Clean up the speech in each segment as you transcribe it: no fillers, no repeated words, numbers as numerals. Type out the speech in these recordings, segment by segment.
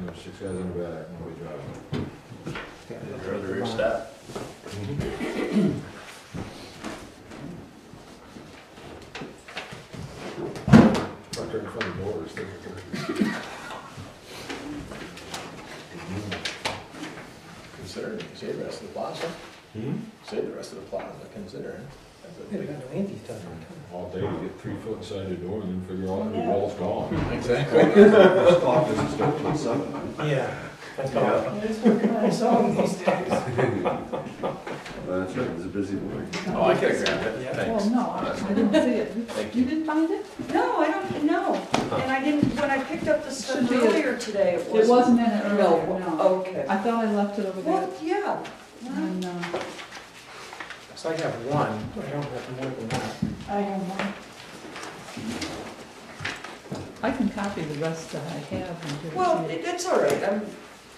know, 6 guys in the back, nobody driving. You're under your step. Right there in front of the doors. Consider it. Say the rest of the plaza. Say the rest of the plaza. Consider it. All day to get 3 foot inside the door and then figure out the wall's gone. Exactly. This clock doesn't start till 7. Yeah. That's Yeah. all. It's working on its own these days. Well, that's right, it's a busy morning. Oh, I could have grabbed it. Yeah. Thanks. Well, no, I didn't see it. Thank You you. didn't find it? No, I don't know. And I didn't, when I picked up the stuff Should be- earlier today, it wasn't. It wasn't in it earlier, No, no. okay. I thought I left it over there. Well, yeah. And, So I have one, I don't have more than that. I have one. I can copy the rest that I have and give it Well, to you. it's all right.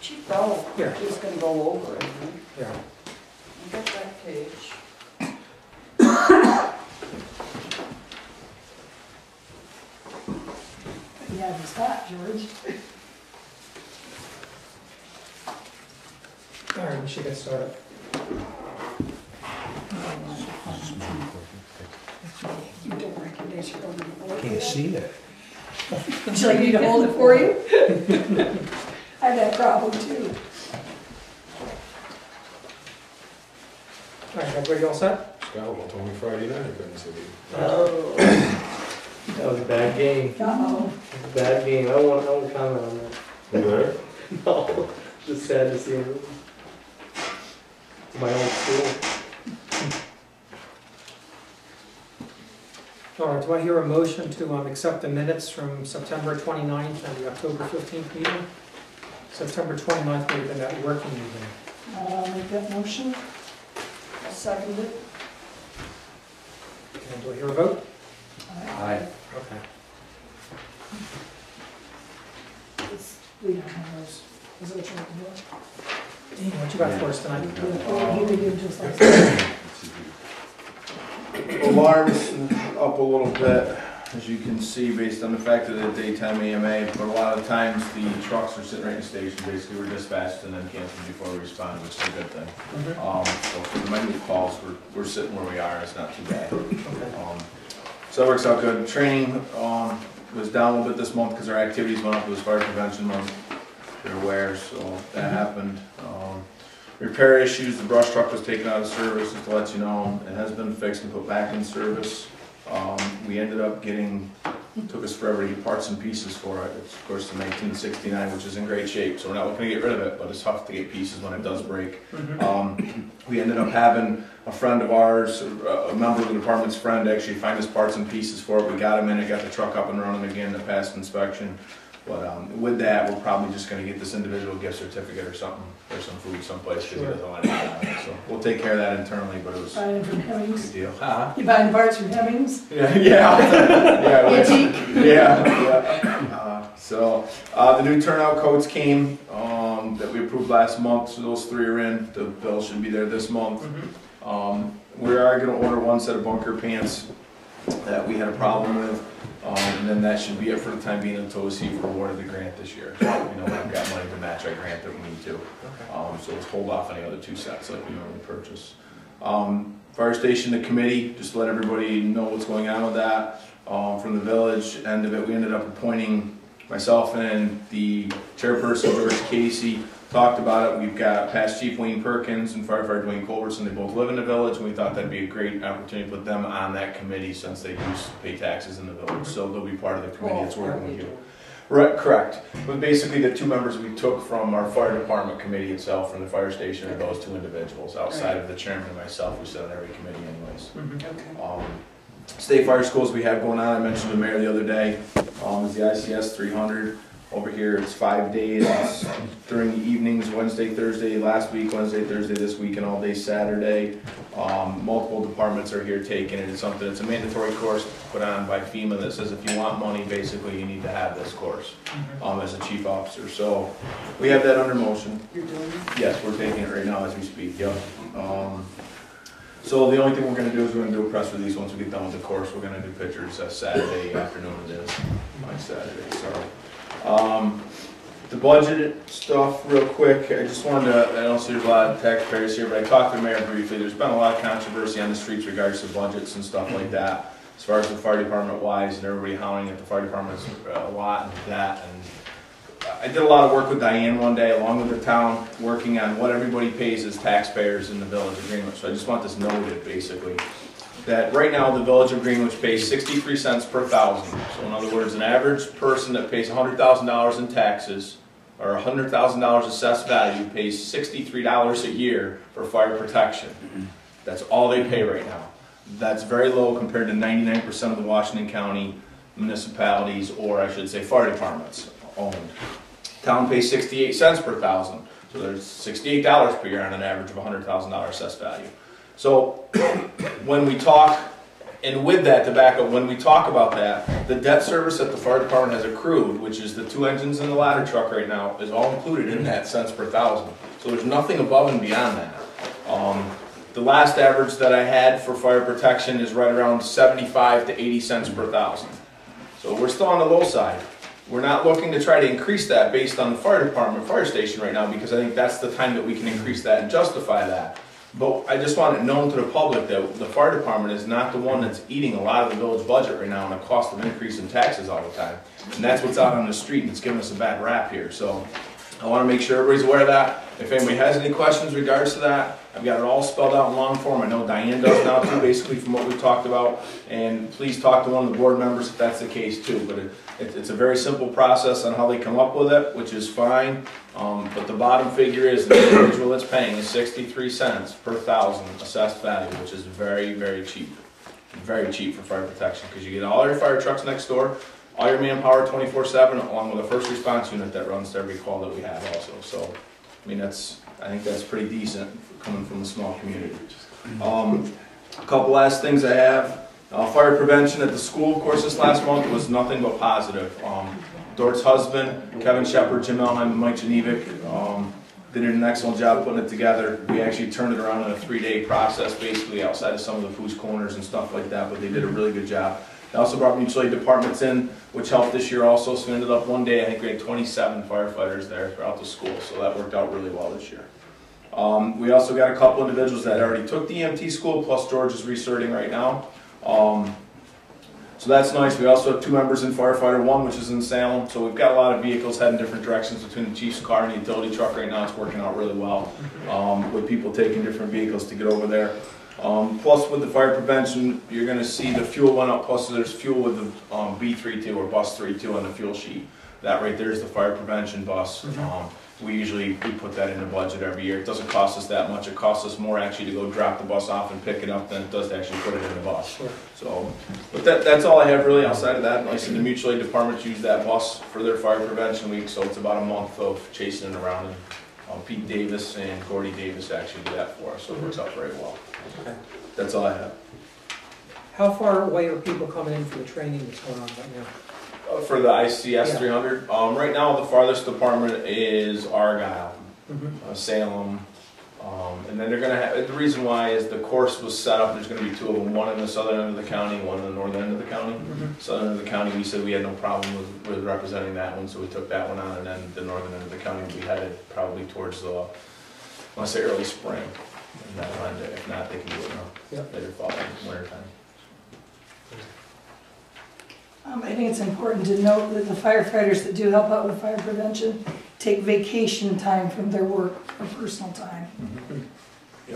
Chief Bell Here. is gonna go over it. Yeah. I got that page. Yeah, it's that, George. All right, we should get started. You don't recognize your own voice. Can't see it. Would you like me to hold it for you? I have that problem too. All right, everybody all set? Scalpel told me Friday night I couldn't see it. Oh. That was a bad game. Uh-oh. Bad game. I won't comment on that. You there? No, just sad to see him. It's my old school. All right, do I hear a motion to accept the minutes from September 29th and the October 15th meeting? September 29th would have been that working meeting. I'll make that motion. I'll second it. And do I hear a vote? Aye. Okay. We don't have those. Is that what you're looking for? Dean, what you got for us tonight? You can do just like that. Alarms up a little bit, as you can see, based on the fact that the daytime AMA, but a lot of times the trucks are sitting right in the station, basically we're dispatched and then canceled before we respond, which is a good thing. So for the minute calls, we're sitting where we are, it's not too bad. So it works out good. Training was down a little bit this month because our activities went up. It was fire prevention month, you're aware, so that happened. Repair issues, the brush truck was taken out of service, just to let you know. It has been fixed and put back in service. We ended up getting, took us forever to get parts and pieces for it. It's of course the 1969, which is in great shape, so we're not looking to get rid of it, but it's tough to get pieces when it does break. We ended up having a friend of ours, a member of the department's friend, actually find us parts and pieces for it. We got them in, it got the truck up and running again, that passed inspection. But with that, we're probably just going to get this individual gift certificate or something, or some food someplace, because he doesn't want anything on it. So we'll take care of that internally, but it was a Buying it from good Hemmings. deal. You buying parts from Hemmings? Yeah, yeah. Antique? Yeah. So the new turnout codes came that we approved last month, so those 3 are in. The bill should be there this month. We are going to order 1 set of bunker pants that we had a problem with. And then that should be it for the time being until we see if we're awarded the grant this year. So, we've got money to match our grant that we need to. So let's hold off any other 2 sets like we normally purchase. Fire station, the committee, just to let everybody know what's going on with that. From the village end of it, we ended up appointing myself and the chairperson, George Casey, talked about it. We've got past Chief Wayne Perkins and Firefighter Dwayne Culbertson. They both live in the village, and we thought that'd be a great opportunity to put them on that committee since they do pay taxes in the village. So they'll be part of the committee that's working with you. Right, correct. But basically the 2 members we took from our fire department committee itself, from the fire station, are those 2 individuals. Outside of the chairman and myself, we sit on every committee anyways. Okay. State fire schools we have going on, I mentioned to the mayor the other day, is the ICS 300. Over here, it's 5 days. It's during the evenings, Wednesday, Thursday, last week, Wednesday, Thursday, this week, and all day Saturday. Multiple departments are here taking it. It's something, it's a mandatory course put on by FEMA that says if you want money, basically you need to have this course as a chief officer. So we have that under motion. You're doing it? Yes, we're taking it right now as we speak, yep. So the only thing we're going to do is we're going to do a press release once we get done with the course. We're going to do pictures Saturday afternoon it is, my Saturday, so. The budget stuff, real quick, I just wanted to, I don't see there's a lot of taxpayers here, but I talked to the mayor briefly. There's been a lot of controversy on the streets regards to budgets and stuff like that, as far as the fire department wise, and everybody howling at the fire department a lot and that. And I did a lot of work with Diane one day, along with the town, working on what everybody pays as taxpayers in the village of Greenwich. So I just want this noted, basically, that right now the village of Greenwich pays 63 cents per thousand. So in other words, an average person that pays $100,000 in taxes, or $100,000 assessed value, pays $63 a year for fire protection. That's all they pay right now. That's very low compared to 99% of the Washington County municipalities, or I should say fire departments owned. Town pays 68 cents per thousand, so there's $68 per year on an average of $100,000 assessed value. So when we talk, and with that to back up, when we talk about that, the debt service that the fire department has accrued, which is the 2 engines and the ladder truck right now, is all included in that cents per thousand. So there's nothing above and beyond that. The last average that I had for fire protection is right around 75 to 80 cents per thousand. So we're still on the low side. We're not looking to try to increase that based on the fire department, fire station right now, because I think that's the time that we can increase that and justify that. But I just want it known to the public that the fire department is not the one that's eating a lot of the village budget right now on the cost of increase in taxes all the time. And that's what's out on the street, and it's giving us a bad rap here. So I want to make sure everybody's aware of that. If anybody has any questions in regards to that, I've got it all spelled out in long form. I know Diane does now too, basically from what we've talked about. And please talk to one of the board members if that's the case too. But it's a very simple process on how they come up with it, which is fine. But the bottom figure is the individual that's paying is 63 cents per thousand assessed value, which is very, very cheap. Very cheap for fire protection, because you get all your fire trucks next door, all your manpower 24/7, along with a first response unit that runs to every call that we have also. So, I mean, I think that's pretty decent coming from a small community. A couple last things I have. Fire prevention at the school, of course, this last month was nothing but positive. Dort's husband, Kevin Shepard, Jim Elheim, and Mike Janevic did an excellent job putting it together. We actually turned it around in a 3-day process, basically, outside of some of the food corners and stuff like that, but they did a really good job. They also brought mutual aid departments in, which helped this year also, so we ended up one day, I think we had 27 firefighters there throughout the school, so that worked out really well this year. We also got a couple individuals that already took the EMT school, plus George is recerting right now. So that's nice. We also have 2 members in firefighter 1, which is in Salem. So we've got a lot of vehicles heading different directions between the chief's car and the utility truck right now. It's working out really well with people taking different vehicles to get over there. Plus with the fire prevention, you're going to see the fuel went up. Plus there's fuel with the B32 or bus 32 on the fuel sheet. That right there is the fire prevention bus. We put that in the budget every year. It doesn't cost us that much. It costs us more actually to go drop the bus off and pick it up than it does to actually put it in the bus. Sure. So, but that's all I have really outside of that. Like I said, the mutual aid departments use that bus for their fire prevention week, so it's about a month of chasing it around. And Pete Davis and Gordy Davis actually do that for us, so it works out very well. Okay. That's all I have. How far away are people coming in for the training that's going on right now? For the ICS 300, right now the farthest department is Argyle, Salem, and then they're going to have, the reason why is the course was set up, there's going to be 2 of them, one in the southern end of the county, one in the northern end of the county. Southern end of the county, we said we had no problem with representing that one, so we took that one on, and then the northern end of the county we headed probably towards the, I want to say early spring, and that time, if not, they can do it now, later fall, winter time. I think it's important to note that the firefighters that do help out with fire prevention take vacation time from their work or personal time.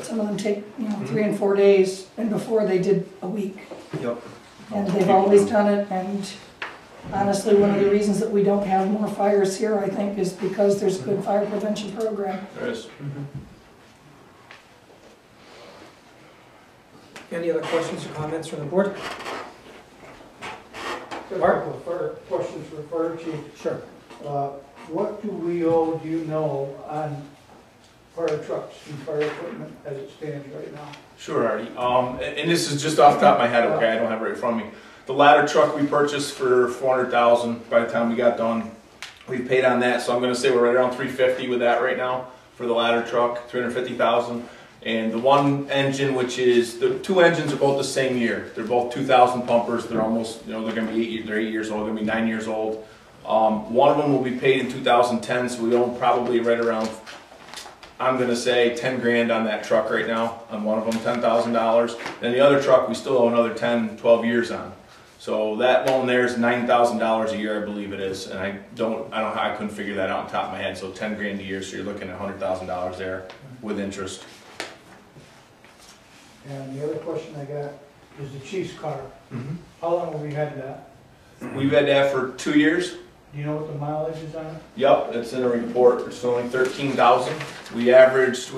Some of them take 3 and 4 days, and before they did a week. And they've always done it, and honestly, one of the reasons that we don't have more fires here, I think, is because there's a good fire prevention program. There is. Any other questions or comments from the board? A couple of fire questions for Fire Chief. Sure. What do we owe, do you know, on fire trucks and fire equipment as it stands right now? Sure, Artie. And this is just off the top of my head, okay? I don't have it right in front of me. The ladder truck we purchased for $400,000 by the time we got done. We've paid on that, so I'm going to say we're right around $350,000 with that right now for the ladder truck, $350,000. And the one engine, which is, the 2 engines are both the same year. They're both 2000 pumpers. They're almost, they're going to be 8 years old, they're going to be 9 years old. One of them will be paid in 2010, so we own probably right around, I'm gonna say 10 grand on that truck right now, on one of them, $10,000. Then the other truck, we still owe another 10, 12 years on. So that loan there is $9,000 a year, I believe it is, and I couldn't figure that out on top of my head, so 10 grand a year, so you're looking at $100,000 there with interest. And the other question I got is the chief's car. How long have we had that? We've had that for 2 years. Do you know what the mileage is on it? Yep, it's in a report. It's only 13,000. We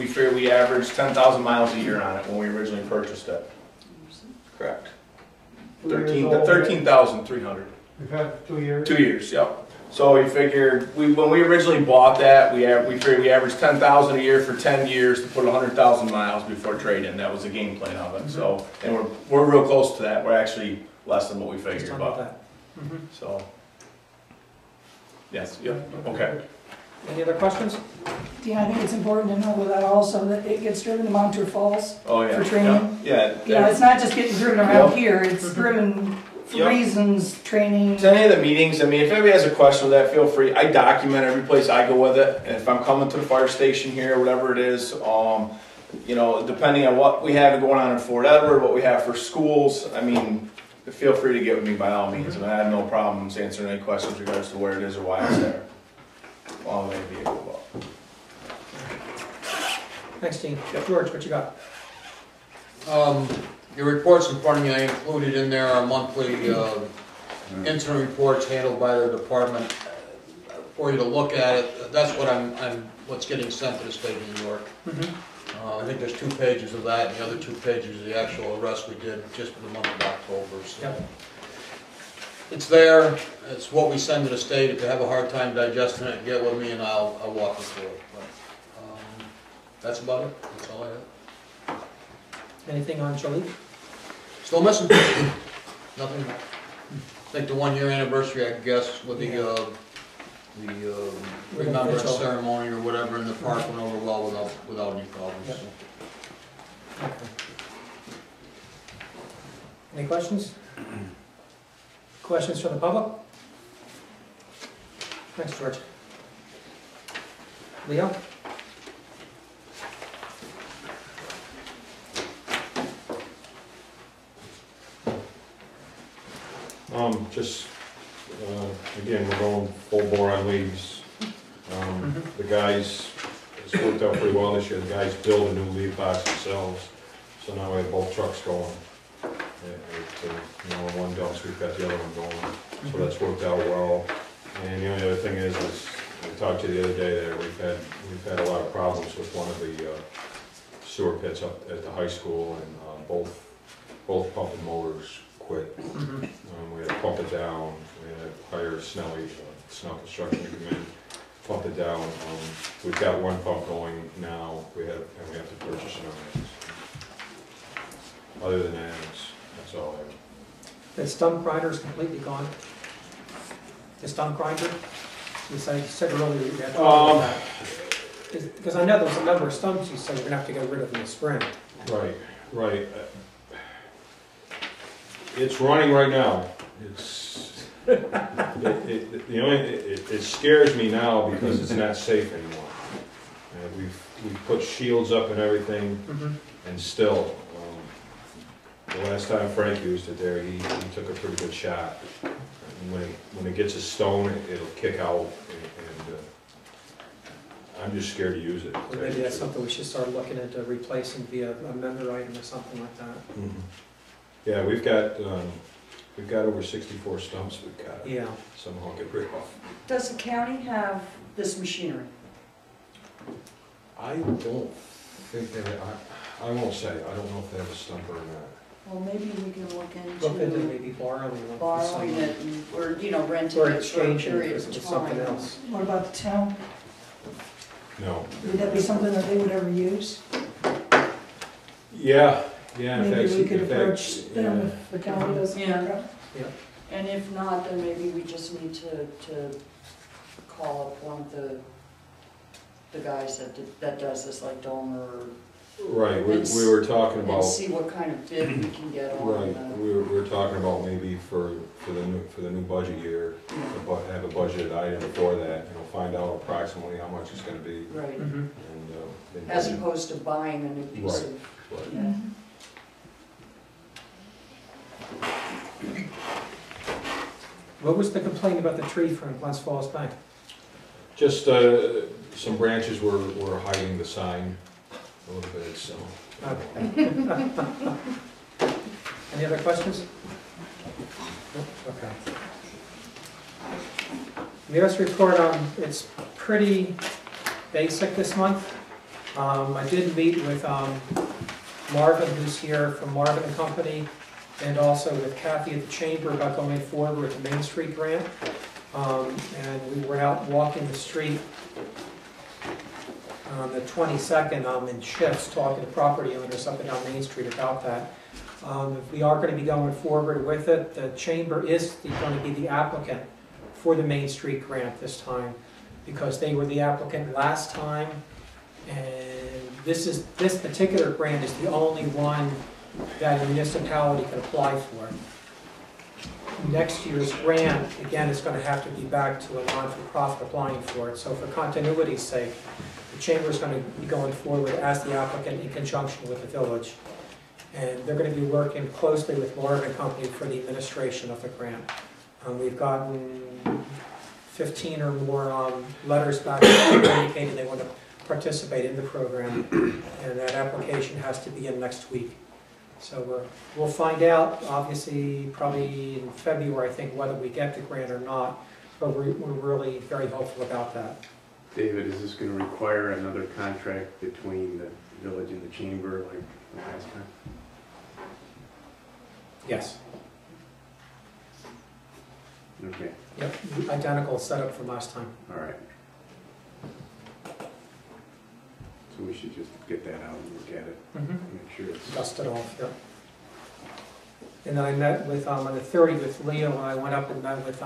figured we averaged 10,000 miles a year on it when we originally purchased it. Correct. 13,300. We've had it for 2 years? 2 years, yep. So we figured, when we originally bought that, we figured we averaged 10,000 a year for 10 years to put 100,000 miles before trade-in. That was the game plan of it. So, and we're real close to that. We're actually less than what we figured about. So, yes, yep, okay. Any other questions? Yeah, I think it's important to know with that also that it gets driven to Montour Falls Oh, yeah. for training. Yeah. Yeah, it's not just getting driven around here, it's driven for reasons, training. To any of the meetings, I mean, if anybody has a question with that, feel free. I document every place I go with it. And if I'm coming to the fire station here, whatever it is, you know, depending on what we have going on in Fort Edward, what we have for schools, I mean, feel free to get with me by all means. I mean, I have no problems answering any questions regards to where it is or why it's there. Long way vehicle. Thanks, Dean. George, what you got? Your reports in front of me, I included in there our monthly incident reports handled by the department for you to look at it. That's what what's getting sent to the state of New York. I think there's 2 pages of that, and the other 2 pages of the actual arrest we did just for the month of October. So. It's there. It's what we send to the state. If you have a hard time digesting it, get with me and I'll walk you through it. But that's about it. That's all I have. Anything on Jolie? Still missing. Nothing. I think the 1-year anniversary, I guess, with the remembrance ceremony or whatever in the park went over well without any problems. Yep. So. Okay. Any questions? Questions from the public? Thanks, George. Leo? Just, again, we're going full bore on leaves. The guys, it's worked out pretty well this year. The guys build a new leaf box themselves, so now we have both trucks going. You know, one dumps, we've got the other one going, so that's worked out well. And the only other thing is we talked to you the other day there, we've had a lot of problems with one of the sewer pits up at the high school, and both pumping motors quit. We had to pump it down. We had to hire Snelly, Snell Construction to come in, pump it down. We've got one pump going now. We have to purchase another. Other than that, that's all I have. The stump grinder is completely gone. The stump grinder? You said earlier you had trouble with that. Because I know there was a number of stumps you said you're going to have to get rid of in the spring. Right. It's running right now. It scares me now because it's not safe anymore. We've put shields up and everything, and still, the last time Frank used it there, he took a pretty good shot. And when it gets a stone, it'll kick out, and I'm just scared to use it. Or maybe that's something we should start looking at replacing via a member item or something like that. Yeah, we've got over 64 stumps we've got to somehow get rid of. Does the county have this machinery? I don't think I won't say. I don't know if they have a stumper or not. Well, maybe we can look Look into maybe borrowing it, or, you know, renting or it for a exchanging period it of for time. something else. What about the town? No. Would that be something that they would ever use? Yeah. Maybe we could approach them if the county doesn't work out. And if not, then maybe we just need to call up one of the guys that does this, like Domer Right, we And we were talking and about, see what kind of bid we can get on. right, we were talking about maybe for the new budget year, have a budgeted item before that, find out approximately how much it's gonna be, Right, and, then as budget. opposed to buying a new piece Right. of, Right. yeah. What was the complaint about the tree from Glens Falls Bank? Just, some branches were hiding the sign a little bit, so. Okay. Any other questions? Nope, okay. Mayor's report, it's pretty basic this month. I did meet with Marvin, who's here from Marvin and Company, and also with Kathy at the Chamber about going forward with the Main Street grant. And we were out walking the street on the 22nd in shifts, talking to property owners up and down Main Street about that. We are going to be going forward with it. The Chamber is going to be the applicant for the Main Street grant this time, because they were the applicant last time. And this particular grant is the only one that a municipality can apply for. Next year's grant, again, is going to have to be back to a non-for-profit applying for it. So for continuity's sake, the Chamber is going to be going forward as the applicant in conjunction with the village. And they're going to be working closely with Marvin Company for the administration of the grant. We've gotten 15 or more letters back indicating they want to participate in the program, and that application has to be in next week. So we'll find out, obviously, probably in February, I think, whether we get the grant or not, but we're really very hopeful about that. David, is this going to require another contract between the village and the chamber like the last time? Yes. Okay, Yep, identical setup from last time. all right. So we should just get that out and look at it, make sure it's... Dust it off, yep. And then I met with, on the 30th with Leo, and I went up and met with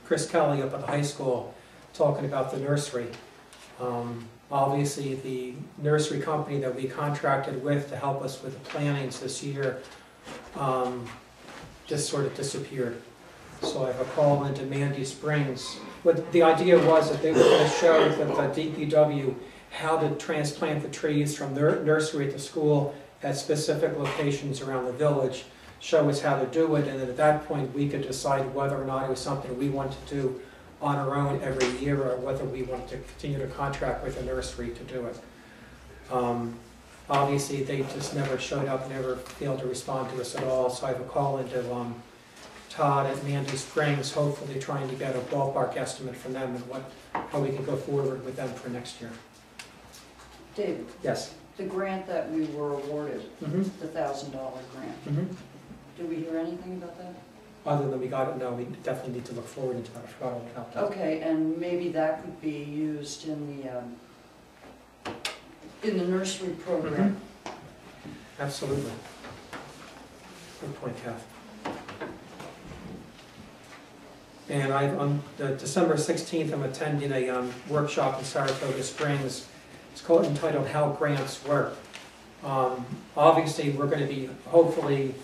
Chris Kelly up at the high school, talking about the nursery. Obviously, the nursery company that we contracted with to help us with the plannings this year just sort of disappeared. So I have a call into Mandy Springs. But the idea was that they were going to show that the DPW how to transplant the trees from their nursery to school at specific locations around the village, show us how to do it, and then at that point we could decide whether or not it was something we want to do on our own every year, or whether we want to continue to contract with a nursery to do it. Obviously, they just never showed up, never failed to respond to us at all, so I have a call into Todd at Mandy Springs, hopefully trying to get a ballpark estimate from them and how we can go forward with them for next year. David, Yes. the grant that we were awarded, Mm-hmm. the $1,000 grant, Mm-hmm. did we hear anything about that? Other than we got it, no, we definitely need to look forward into that. I forgot all about that. Okay, and maybe that could be used in the nursery program. Absolutely. Good point, Kath. And on the December 16th, I'm attending a workshop in Saratoga Springs. It's entitled How Grants Work. Obviously, we're going to be, hopefully,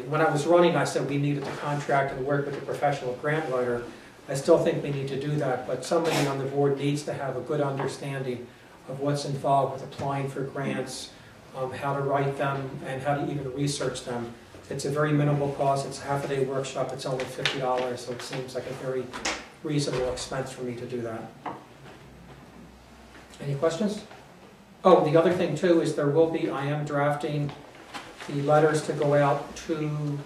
when I was running, I said we needed to contract and work with a professional grant writer. I still think we need to do that, but somebody on the board needs to have a good understanding of what's involved with applying for grants, how to write them, and how to even research them. It's a very minimal cost. It's a half-a-day workshop. It's only $50, so it seems like a very reasonable expense for me to do that. Any questions? Oh, the other thing too is I am drafting the letters to go out to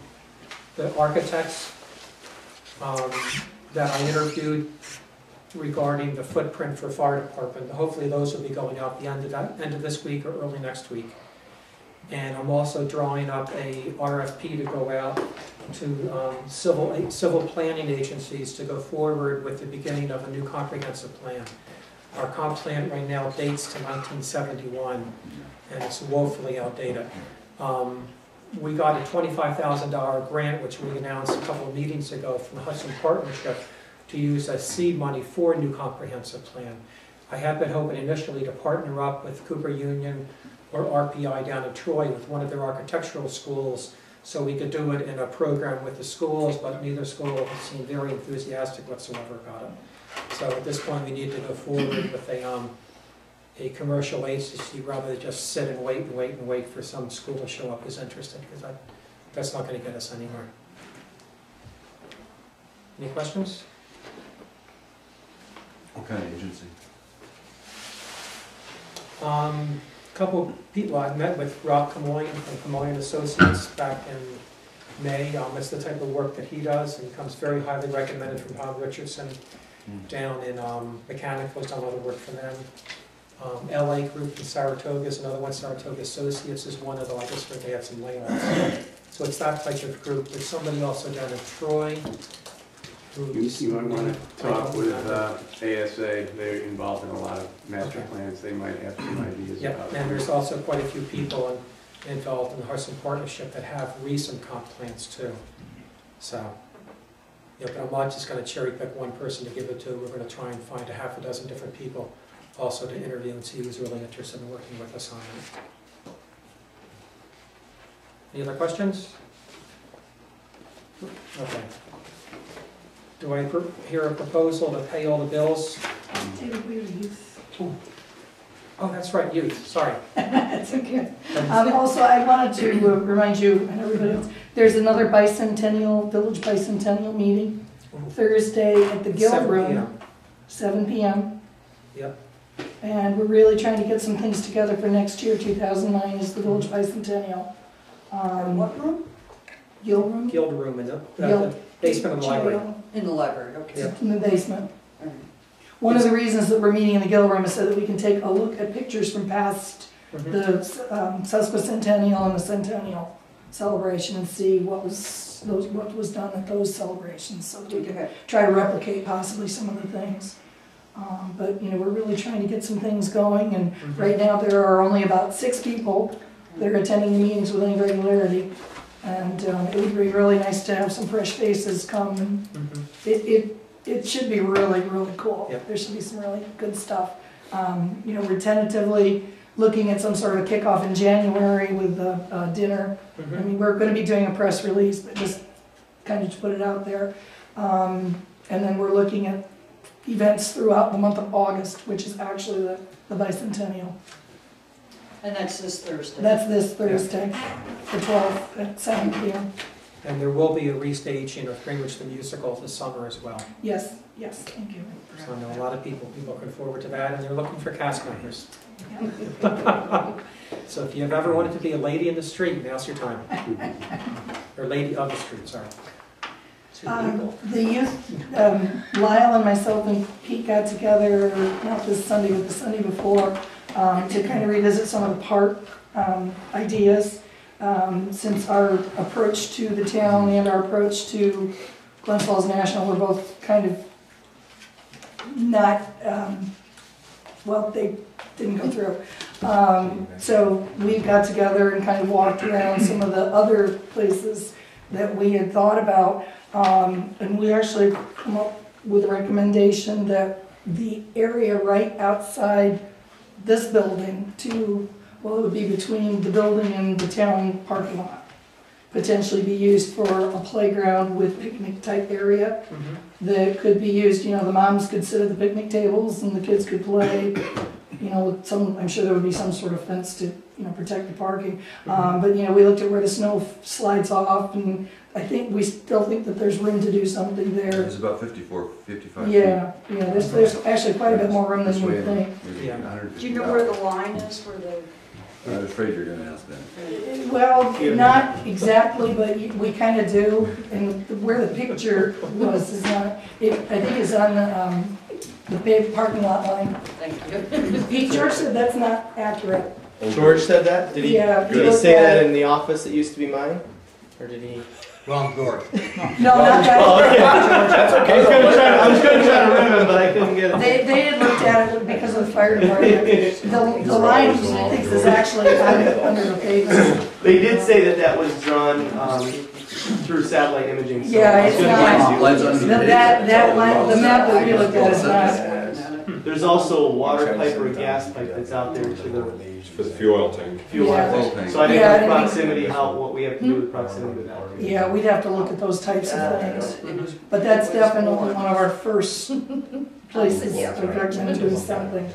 the architects that I interviewed regarding the footprint for fire department. Hopefully those will be going out the end of this week or early next week. And I'm also drawing up a RFP to go out to civil planning agencies to go forward with the beginning of a new comprehensive plan. Our comp plan right now dates to 1971, and it's woefully outdated. We got a $25,000 grant, which we announced a couple of meetings ago from the Hudson Partnership, to use as seed money for a new comprehensive plan. I have been hoping initially to partner up with Cooper Union or RPI down in Troy with one of their architectural schools, so we could do it in a program with the schools, but neither school seemed very enthusiastic whatsoever about it. So at this point, we need to go forward with a commercial agency rather than just sit and wait for some school to show up who's interested, because that's not going to get us anywhere. Any questions? What kind of agency? Couple people, I've met with Rob Camoin from Camoin Associates back in May. It's the type of work that he does, and he comes very highly recommended from Tom Richardson down in Mechanical. He's done a lot of work for them. LA Group in Saratoga is another one. Saratoga Associates is one, although I just heard they had some layoffs. So it's that type of group. There's somebody also down in Troy. You might want to talk with ASA. They're involved in a lot of master plans. They might have some ideas about it. And there's also quite a few people involved in the Hudson Partnership that have recent comp plans too. So, yeah, but I'm not just going to cherry pick one person to give it to. We're going to try and find a half a dozen different people also to interview and see who's really interested in working with us on it. Any other questions? Okay. Do I hear a proposal to pay all the bills? David, we have youth. Oh, that's right, youth, sorry. That's okay. Also, I wanted to remind you and everybody else, there's another bicentennial, village bicentennial meeting Thursday at the Guild Room, 7 p.m. Yep. And we're really trying to get some things together for next year. 2009 is the village bicentennial. What room? Guild Room? Guild Room in the basement of the library. In the library, okay. Yep. In the basement. All right. One of the reasons that we're meeting in the Guild Room is so that we can take a look at pictures from past the sesquicentennial and the centennial celebration and see what was done at those celebrations, so that we can try to replicate possibly some of the things. But you know, we're really trying to get some things going, and right now there are only about 6 people that are attending the meetings with any regularity, and it would be really nice to have some fresh faces come. And it should be really, really cool. Yep. There should be some really good stuff. You know, we're tentatively looking at some sort of kickoff in January with a dinner. I mean, we're going to be doing a press release, but just kind of to put it out there. And then we're looking at events throughout the month of August, which is actually the bicentennial. And that's this Thursday? That's this Thursday, the 12th at 7 p.m. And there will be a restaging of Greenwich the Musical this summer as well. Yes, yes, thank you. So I know a lot of people be looking forward to that, and they're looking for cast members. So if you've ever wanted to be a lady in the street, now's your time. Or lady of the street, sorry. The youth, Lyle and myself and Pete got together, not this Sunday, but the Sunday before, to kind of revisit some of the park ideas. Since our approach to the town and our approach to Glens Falls National were both kind of not, well, they didn't go through. So we got together and kind of walked around some of the other places that we had thought about. And we actually come up with a recommendation that the area right outside this building well, it would be between the building and the town parking lot, potentially be used for a playground with picnic type area that could be used, you know, the moms could sit at the picnic tables and the kids could play, you know, with I'm sure there would be some sort of fence to, you know, protect the parking. But, you know, we looked at where the snow slides off, and we still think that there's room to do something there. It's about 55 Yeah, there's actually quite a bit more room than you would think. Do you know where the line is, where the... I was afraid you were going to ask that. Well, not exactly, but we kind of do. And where the picture was is not, I think it's on the big parking lot line. Thank you. George said that's not accurate. George said that? Did he, Yeah, did he say that in the office that used to be mine? Or did he? Wrong door. No, not that. Oh, okay. That's okay. I was going to try to remember him, but I couldn't get it. They had looked at it because of the fire department. The line, I think, is actually under the pavement. They did say that was drawn through satellite imaging. So Yeah, it's not. Lights on. That line, the map that we looked at is not. There's also a water pipe or a gas pipe that's out there to the For the fuel oil tank. fuel Yeah. tank. So I didn't Yeah, know I proximity, what we have to do with proximity with that. Yeah, we'd have to look at those types of things. But that's definitely one of our first places of recommend doing something.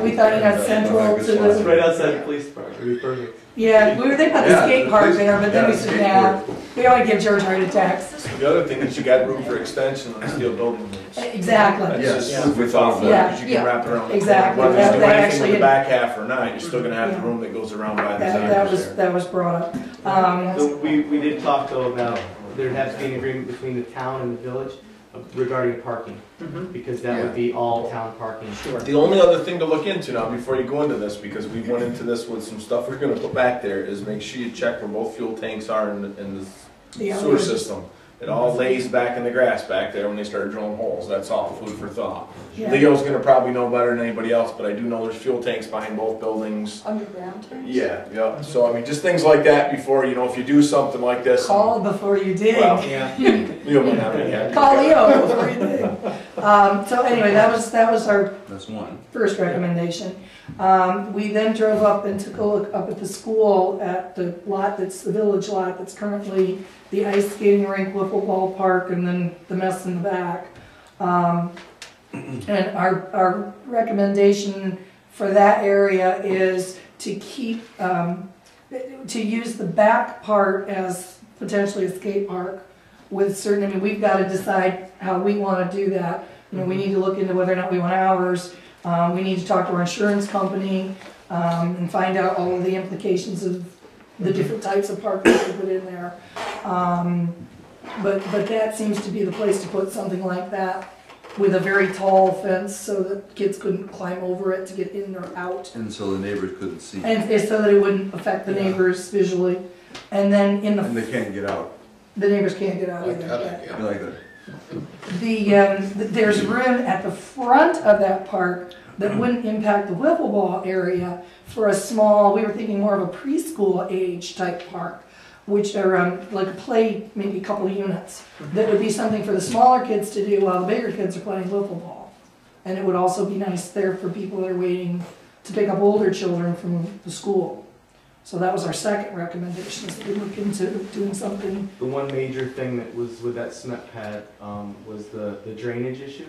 We thought, you know, central to It's the, right outside the police department, it'd be perfect. yeah, we were thinking about the skate park there, but then we said, nah, we don't want to give George heart attacks. The other thing is you got room for extension on the steel building rooms. Exactly. That's just food for thought, Yeah. because you can wrap it around. the Exactly. corner. Whether That- you do that anything with actually- the back half or not, you're still gonna have the room that goes around by the That was brought up. So we did talk though about, there'd have to be an agreement between the town and the village regarding parking, because that would be all town parking. Sure. The only other thing to look into now, before you go into this, because we went into this with some stuff we're gonna put back there, is make sure you check where both fuel tanks are in the Yeah, sewer system. It all lays back in the grass back there when they start drilling holes, that's all food for thought. Yeah. Leo's gonna probably know better than anybody else, but I do know there's fuel tanks behind both buildings. Underground tanks? Yeah, so I mean, just things like that before, you know, if you do something like this. Call before you dig. Well, Yeah. Leo might not be happy. Call Leo before you dig. So anyway, that was our That's one. first recommendation. We then drove up and took a look up at the school at the lot that's the village lot that's currently the ice skating rink, wiffle ball park, and then the mess in the back. And our recommendation for that area is to keep, to use the back part as potentially a skate park with certain, I mean, we've got to decide how we want to do that. You know, we need to look into whether or not we want hours. We need to talk to our insurance company and find out all of the implications of the different types of parking we put in there. But that seems to be the place to put something like that with a very tall fence so that kids couldn't climb over it to get in or out. And so the neighbors couldn't see. And so that it wouldn't affect the neighbors visually. And then in And the, they can't get out. the neighbors can't get out Like either. that, You yeah. like that? There's room at the front of that park that wouldn't impact the wiffle ball area for a small, we were thinking more of a preschool age type park, which are like a play, maybe a couple of units. That would be something for the smaller kids to do while the bigger kids are playing wiffle ball. And it would also be nice there for people that are waiting to pick up older children from the school. So that was our second recommendation, is that we look into doing something. The one major thing that was with that cement pad was the drainage issue.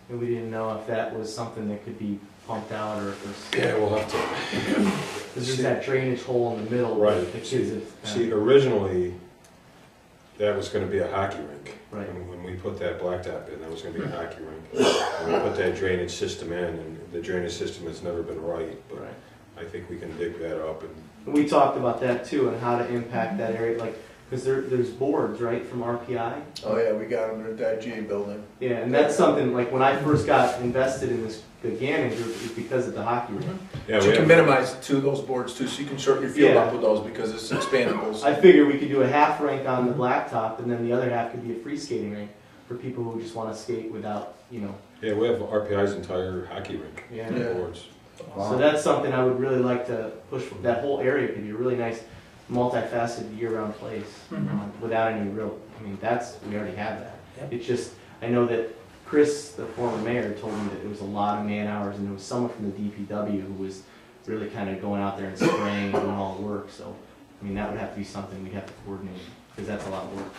And we didn't know if that was something that could be pumped out or if Yeah, we'll have to. there's that drainage hole in the middle. Right. The kids See, originally, that was gonna be a hockey rink. Right. When we put that blacktop in, that was gonna be a hockey rink. And we put that drainage system in, and the drainage system has never been right, but Right. I think we can dig that up and. And we talked about that too, and how to impact that area, like, because there's boards, right, from RPI? Oh yeah, we got them at that GA building. Yeah, and that's something, like, when I first got invested in this, the Gannon group, it was because of the hockey rink. Yeah, You we can have, minimize it to those boards too, so you can shorten your field Yeah. up with those because it's expandable. I figured we could do a half rink on the blacktop, and then the other half could be a free skating rink for people who just want to skate without, you know. yeah, we have RPI's entire hockey rink. Yeah. Boards. So that's something I would really like to push. That whole area could be a really nice, multifaceted, year-round place without any real. I mean, we already have that. Yep. It's just I know that Chris, the former mayor, told me that it was a lot of man hours, and there was someone from the DPW who was really kind of going out there and spraying and doing all the work. So, I mean, that would have to be something we'd have to coordinate because that's a lot of work.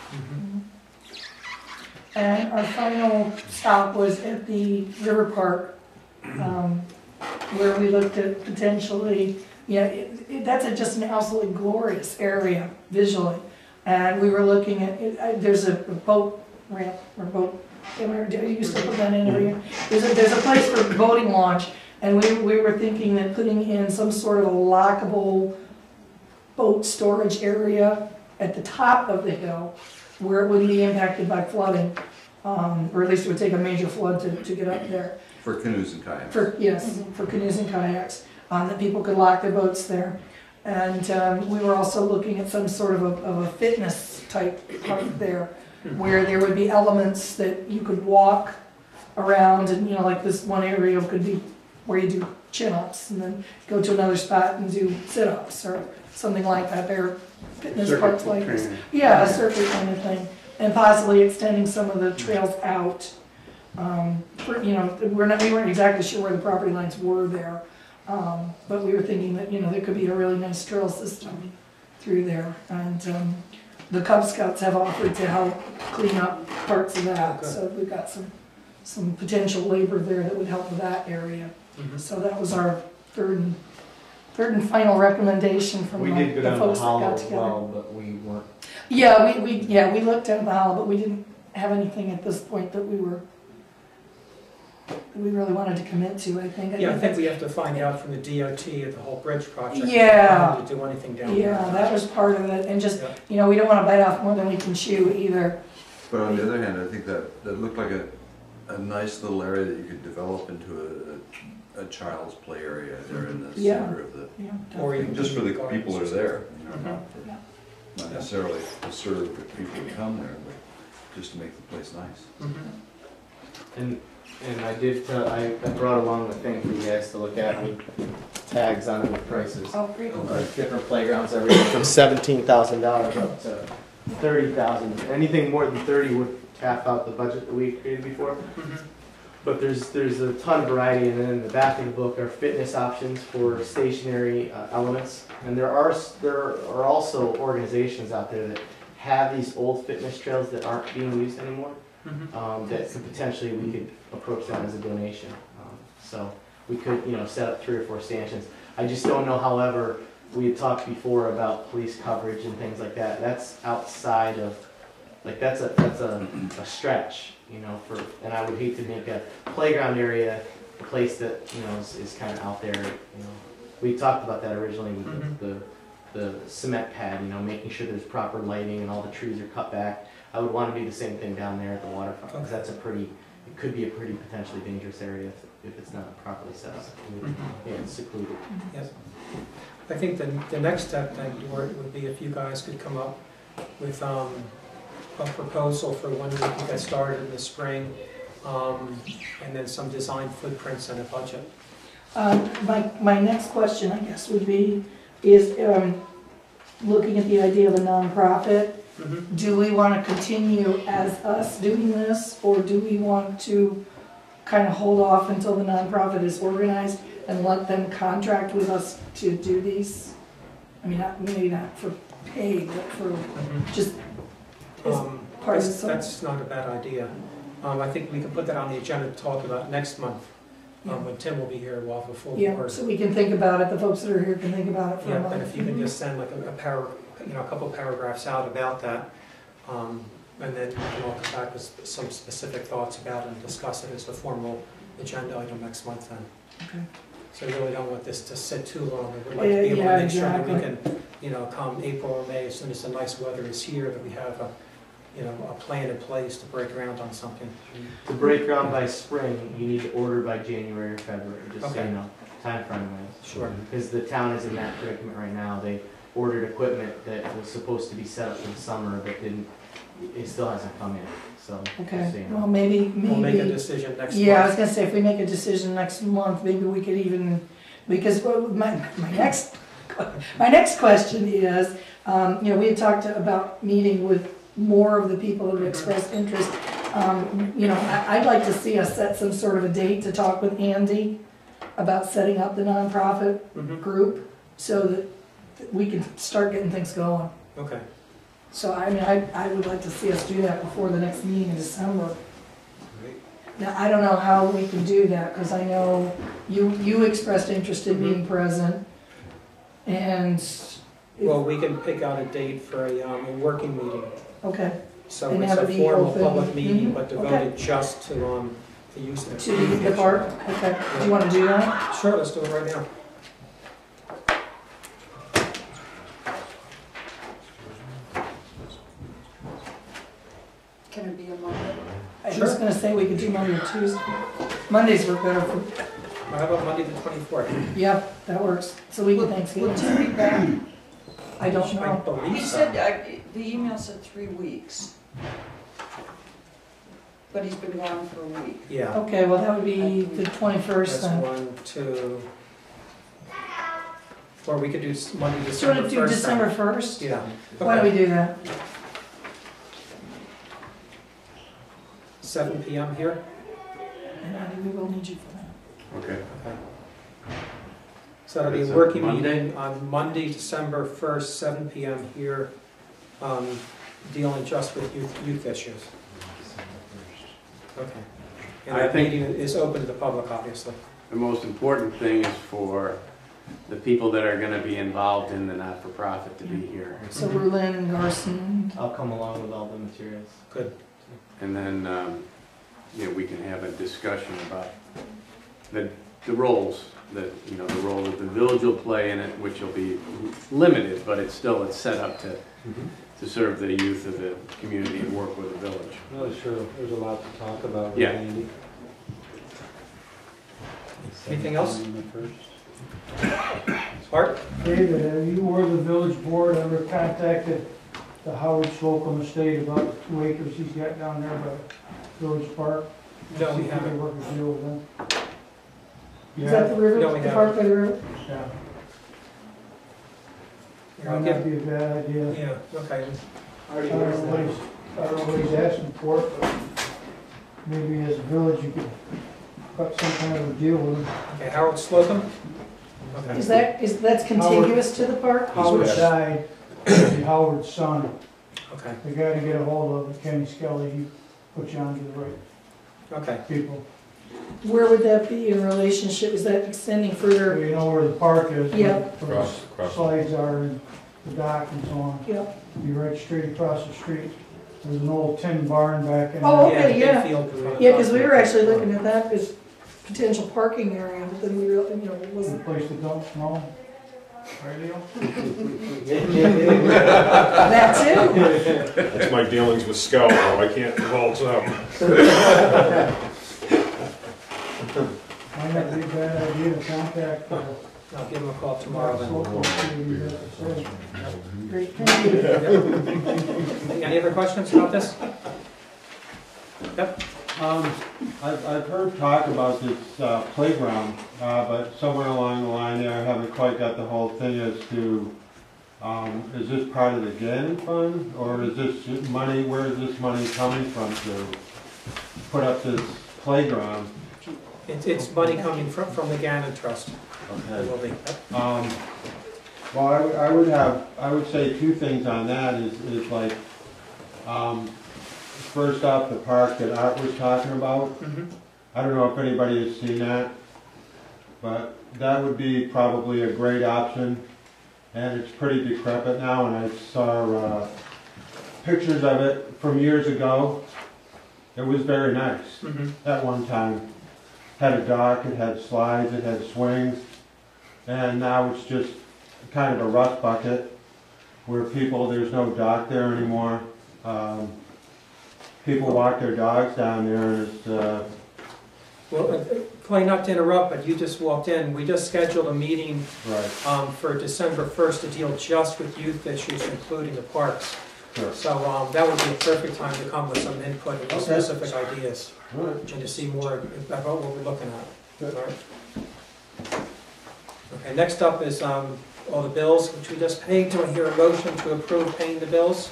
And our final stop was at the river park, where we looked at potentially, that's just an absolutely glorious area visually. And we were looking at, there's a boat ramp, or boat, you used to put that in every year. There's a place for boating launch, and we were thinking that putting in some sort of a lockable boat storage area at the top of the hill, where it wouldn't be impacted by flooding, or at least it would take a major flood to get up there. For canoes and kayaks. For canoes and kayaks, that people could lock their boats there. And we were also looking at some sort of a fitness type park there, where there would be elements that you could walk around, and like this one area could be where you do chin-ups, and then go to another spot and do sit-ups or something like that. There are fitness parks like this. Yeah, a circuit kind of thing. And possibly extending some of the trails out We weren't exactly sure where the property lines were there. But we were thinking that, there could be a really nice trail system through there. And the Cub Scouts have offered to help clean up parts of that. Okay. So we've got some potential labor there that would help with that area. So that was our third and final recommendation from We did go the down folks the that got hollow together. as well, but we weren't. Yeah, we looked at the hollow, but we didn't have anything at this point that we really wanted to commit to, I think. Yeah, I think we have to find out from the DOT of the whole bridge project. Yeah. To do anything down there. Yeah, that was part of it, and just, Yeah. we don't wanna bite off more than we can chew either. But on the other hand, I think that looked like a nice little area that you could develop into a child's play area there in the Yeah. center of the, Yeah, Or you just for the gardens people that or are there, Mhm. Yeah. not necessarily to serve the people who come there, but just to make the place nice. Mhm. And I did, I brought along the thing for you guys to look at with tags on it with prices. Oh, great. Different playgrounds, everything from $17,000 up to 30,000. Anything more than 30 would tap out the budget that we created before. But there's a ton of variety, and then in the back of the book are fitness options for stationary elements. And there are also organizations out there that have these old fitness trails that aren't being used anymore. That could potentially, we could approach that as a donation. So we could, set up 3 or 4 stanchions. I just don't know, however, we had talked before about police coverage and things like that. That's outside of, that's a stretch, and I would hate to make a playground area a place that, is kind of out there, We talked about that originally with the cement pad, making sure there's proper lighting and all the trees are cut back. I would want to do the same thing down there at the waterfront, because that's it could be a pretty potentially dangerous area if it's not properly set up. Yeah, it's secluded. Yes. I think the next step then, Stuart, would be if you guys could come up with a proposal for when we can get started in the spring, and then some design footprints and a budget. My next question, I guess, would be, is looking at the idea of a nonprofit, do we want to continue as us doing this, or do we want to kind of hold off until the nonprofit is organized and let them contract with us to do these? I mean, maybe not for pay, but for just as part of the... That's not a bad idea. I think we can put that on the agenda to talk about next month. When Tim will be here, we'll have a full board. So we can think about it, the folks that are here can think about it for a month. And if you can just send like a couple paragraphs out about that, and then we can all come back with some specific thoughts about it and discuss it as a formal agenda item next month then. Okay. So we really don't want this to sit too long. We'd like to be able to make sure that we can, come April or May, as soon as the nice weather is here, that we have a plan in place to break ground on something. To break ground by spring, you need to order by January or February, just so you know, time frame wise. Sure. Because the town is in that predicament right now. They ordered equipment that was supposed to be set up for the summer, but it still hasn't come in. So, okay, just so you know. well, maybe... We'll make a decision next month. Yeah, I was gonna say, if we make a decision next month, maybe we could even, because my next question is, we had talked about meeting with more of the people who have expressed interest. I'd like to see us set some sort of a date to talk with Andy about setting up the nonprofit group, so that we can start getting things going. Okay. So, I would like to see us do that before the next meeting in December. Great. Now, I don't know how we can do that, because I know you expressed interest in being present, and... Well, we can pick out a date for a working meeting. Okay. So And it's have a it be formal open. public meeting, but Okay. devoted just to use it. To the park? Okay. Do you want to do that? Sure, let's do it right now. Can it be a Monday? I was just going to say we could do Monday or Tuesday. Mondays work better for... How about Monday the 24th? Yeah, that works. It's a week of Thanksgiving. Would Tim be back? I don't I know. believe He so. said, the email said 3 weeks. But he's been gone for a week. Yeah. Okay, well, that would be the 21st That's then. 1, 2... Or we could do Monday, Do you December 1st. want to do December 1st? Yeah. Why don't we do that? 7 p.m. here? And Andy, we will need you for that. Okay. So that'll be That's a a working Monday? meeting on Monday, December 1st, 7 PM here, dealing just with youth issues. Okay. And I that think- meeting is open to the public, obviously. The most important thing is for the people that are gonna be involved in the not-for-profit to be here. So Berlin, Garson, I'll come along with all the materials. Good. And then, you know, we can have a discussion about the roles that, you know, the role that the village will play in it, which will be limited, but it's set up to serve the youth of the community and work with the village. No, sure, there's a lot to talk about with Yeah. Andy. Anything else? Art? David, have you or the village board ever contacted the Howard Slocum estate about the 2 acres he's got down there by Village Park? No, we See if they haven't. work a deal with them? is that the river, No, we the park by the river? Yeah. Here, I'll Might give- not be a bad idea. Yeah, okay. I don't know what he's asking for, but maybe as a village you could cut some kind of a deal with him. Okay, Howard Slocum? Okay. That's contiguous to the park? Howard died, it'd be Howard's son. Okay, The guy to get a hold of, Kenny Skelly, he put you on to the right okay. people. Where would that be in relationship? Is that extending further? You know where the park is? Yep. Where the slides are and the dock and so on. Yep. Be right straight across the street. There's an old tin barn back in there. Oh, okay, big yeah. field in front of Yeah, the because we were hospital. actually looking at that as potential parking area, but then we real, you know, it There's a wasn't. place to dump snow. Right, Leo? That too. That's my dealings with Scout, though, I can't divulge them. Might not be a bad idea to contact, I'll give him a call tomorrow then. local, see what he has to say. Great, thank you. Any other questions about this? Yep. I've heard talk about this playground, but somewhere along the line there, I haven't quite got the whole thing as to, is this part of the Gannon Fund, or is this money, where is this money coming from to put up this playground? It's money coming from the Gannon Trust. Okay. It will be. Well, I would say two things on that is like, first off, the park that Art was talking about. I don't know if anybody has seen that, but that would be probably a great option. And it's pretty decrepit now, and I saw pictures of it from years ago. It was very nice at one time. Had a dock, it had slides, it had swings, and now it's just kind of a rust bucket where there's no dock there anymore. People walk their dogs down there, and it's... Well, Clay, not to interrupt, but you just walked in. We just scheduled a meeting for December 1st to deal just with youth issues, including the parks. Sure. So that would be a perfect time to come with some input and specific ideas, and to see more about what we're looking at. All right. Okay, next up is all the bills which we just paid. Do I hear a motion to approve paying the bills?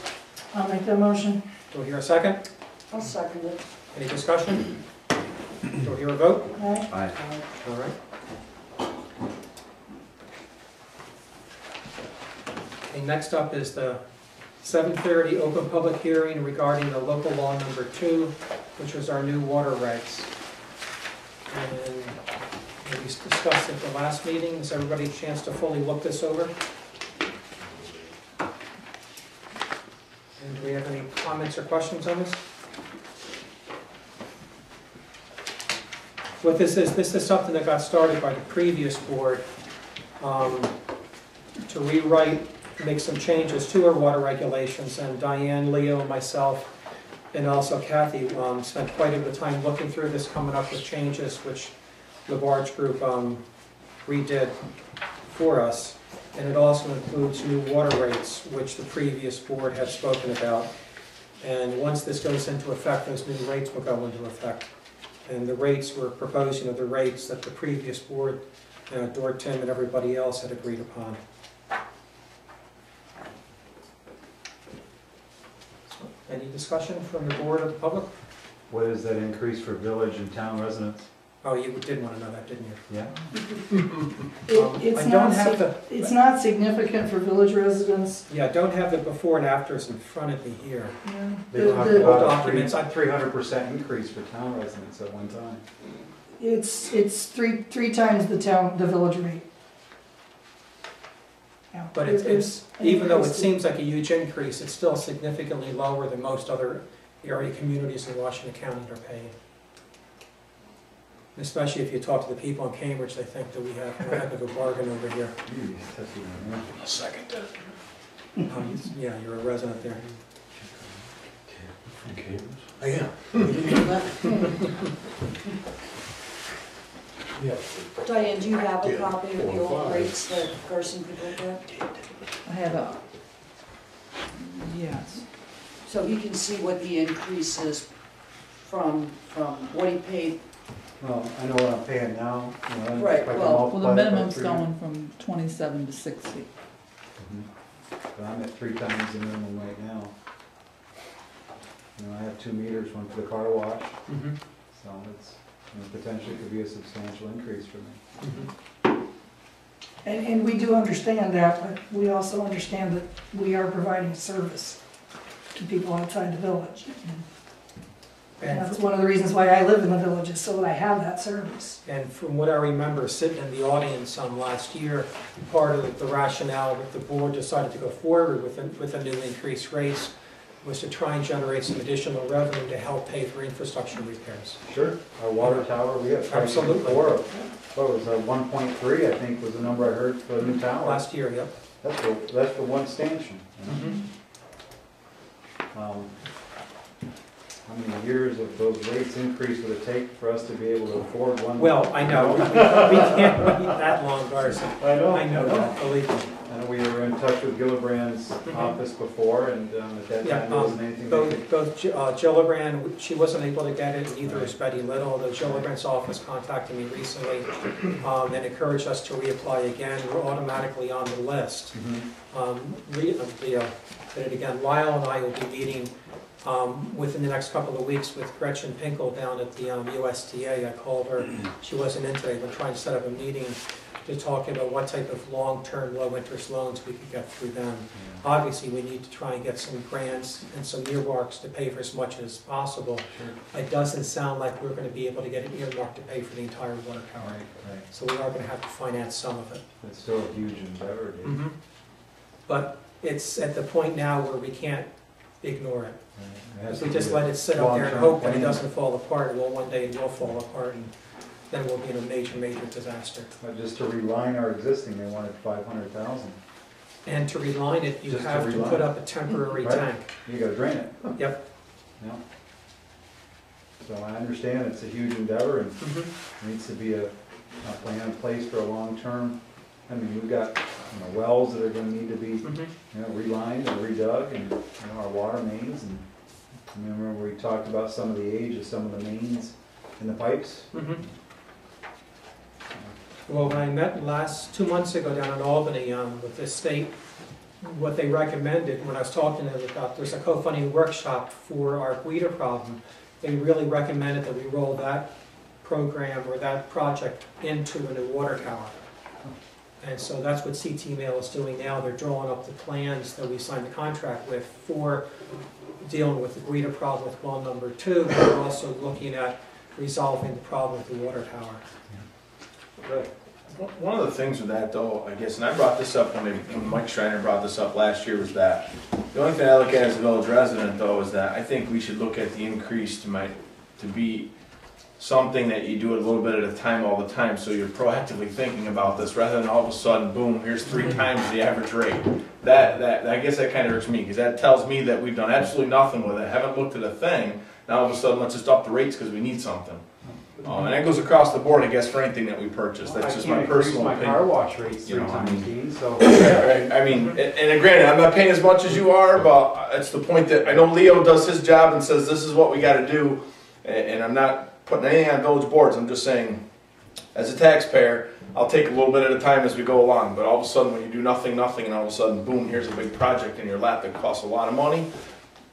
I'll make that motion. Do I hear a second? I'll second it. Any discussion? Do I hear a vote? Aye. Aye. All right. Okay, next up is the 7:30 open public hearing regarding the local law number 2, which was our new water regs. And we discussed at the last meeting. Has everybody a chance to fully look this over? And do we have any comments or questions on this? What this is something that got started by the previous board to rewrite, make some changes to our water regulations, and Diane, Leo, myself, and also Kathy spent quite a bit of time looking through this, coming up with changes which the Barge Group redid for us. And it also includes new water rates, which the previous board had spoken about. And once this goes into effect, those new rates will go into effect. And the rates we're proposing are the rates that the previous board, Dort, Tim, and everybody else had agreed upon. So, any discussion from the board or the public? What is that increase for village and town residents? Oh, you did want to know that, didn't you? Yeah. I don't have the, It's not significant for village residents. yeah, I don't have the before and afters in front of me here. Yeah. They The- talked the- about documents, a 300% increase for town residents at one time. It's three times the village rate. Yeah. But it's, even though it seems like a huge increase, it's still significantly lower than most other area communities in Washington County are paying. Especially if you talk to the people in Cambridge, they think that we have a heck of a bargain over here. I'll second that. Yeah, you're a resident there. I am. Diane, do you have a Yeah, copy of the 4 or old 5. rates that Carson could look at? I have a, yes. So he can see what the increase is from what he paid. Well, I know what I'm paying now. You know, Right, if I can well, Well, the multiply that by minimum's 3. going from 27 to 60. Mhm. But I'm at 3 times the minimum right now. You know, I have 2 meters, one for the car wash, Mhm, so it's, you know, potentially could be a substantial increase for me. mhm. And we do understand that, but we also understand that we are providing a service to people outside the village. And that's one of the reasons why I live in the village, is so that I have that service. And from what I remember sitting in the audience last year, part of the rationale that the board decided to go forward with a new increased rates was to try and generate some additional revenue to help pay for infrastructure repairs. Sure. Our water tower, we have prices Absolutely. before, what was that, 1.3, I think was the number I heard for the new tower. Last year, yep. That's for one stanchion. You know? Mhm. How many years of those rates increase would it take for us to be able to afford one? Well, I know, we can't wait that long, Garson. I know. I know that, believe me. And we were in touch with Gillibrand's office before, and at that Yeah, time, there wasn't anything they could... both Gillibrand, she wasn't able to get it, and neither was Betty Little. The Gillibrand's office contacted me recently and encouraged us to reapply again. We're automatically on the list. Did it again. Lyle and I will be meeting within the next couple of weeks with Gretchen Pinkel down at the USDA. I called her. She wasn't in today. We're trying to set up a meeting to talk about what type of long-term low-interest loans we could get through them. Obviously, we need to try and get some grants and some earmarks to pay for as much as possible. It doesn't sound like we're going to be able to get an earmark to pay for the entire water tower. Right. So we are going to have to finance some of it. It's still a huge endeavor, dude. But it's at the point now where we can't ignore it. It has If we to just be let a it sit up there and long-term hope that it plan. doesn't fall apart, well, one day it will fall apart, and then we'll be in a major, major disaster. But just to reline our existing, they wanted 500,000. And to reline it, you Just to have to reline put it. up a temporary Right. tank. You gotta drain it. Yep. Yeah. So I understand it's a huge endeavor, and Mhm. there needs to be a plan in place for a long term. I mean, we've got, wells that are gonna need to be, Mhm. relined and redug, and, our water mains, and I remember we talked about some of the age of some of the mains in the pipes. Mhm. Well, when I met 2 months ago down in Albany with the state, what they recommended, when I was talking to them about, there's a co-funding workshop for our Guida problem, they really recommended that we roll that program or that project into a new water tower. And so that's what CT Mail is doing now. They're drawing up the plans that we signed the contract with for dealing with the Guida problem with well number 2. They're also looking at resolving the problem with the water tower. Good. One of the things with that though, I guess, and I brought this up when Mike Schreiner brought this up last year, was that the only thing I look at as a village resident though is that I think we should look at the increase to be something that you do it a little bit at a time all the time, so you're proactively thinking about this rather than all of a sudden, boom, here's 3 times the average rate. That I guess that kind of hurts me, because that tells me that we've done absolutely nothing with it, haven't looked at a thing. Now all of a sudden, let's just up the rates because we need something. And that goes across the board, I guess, for anything that we purchase. That's just my personal I opinion. can't increase my car wash rates 3 You know, I times, mean- Dean, so. Right, I mean, and granted, I'm not paying as much as you are, but it's the point that I know Leo does his job and says this is what we got to do, and I'm not putting anything on village boards. I'm just saying, as a taxpayer, I'll take a little bit at a time as we go along. But all of a sudden, when you do nothing, and all of a sudden, boom, here's a big project in your lap that costs a lot of money.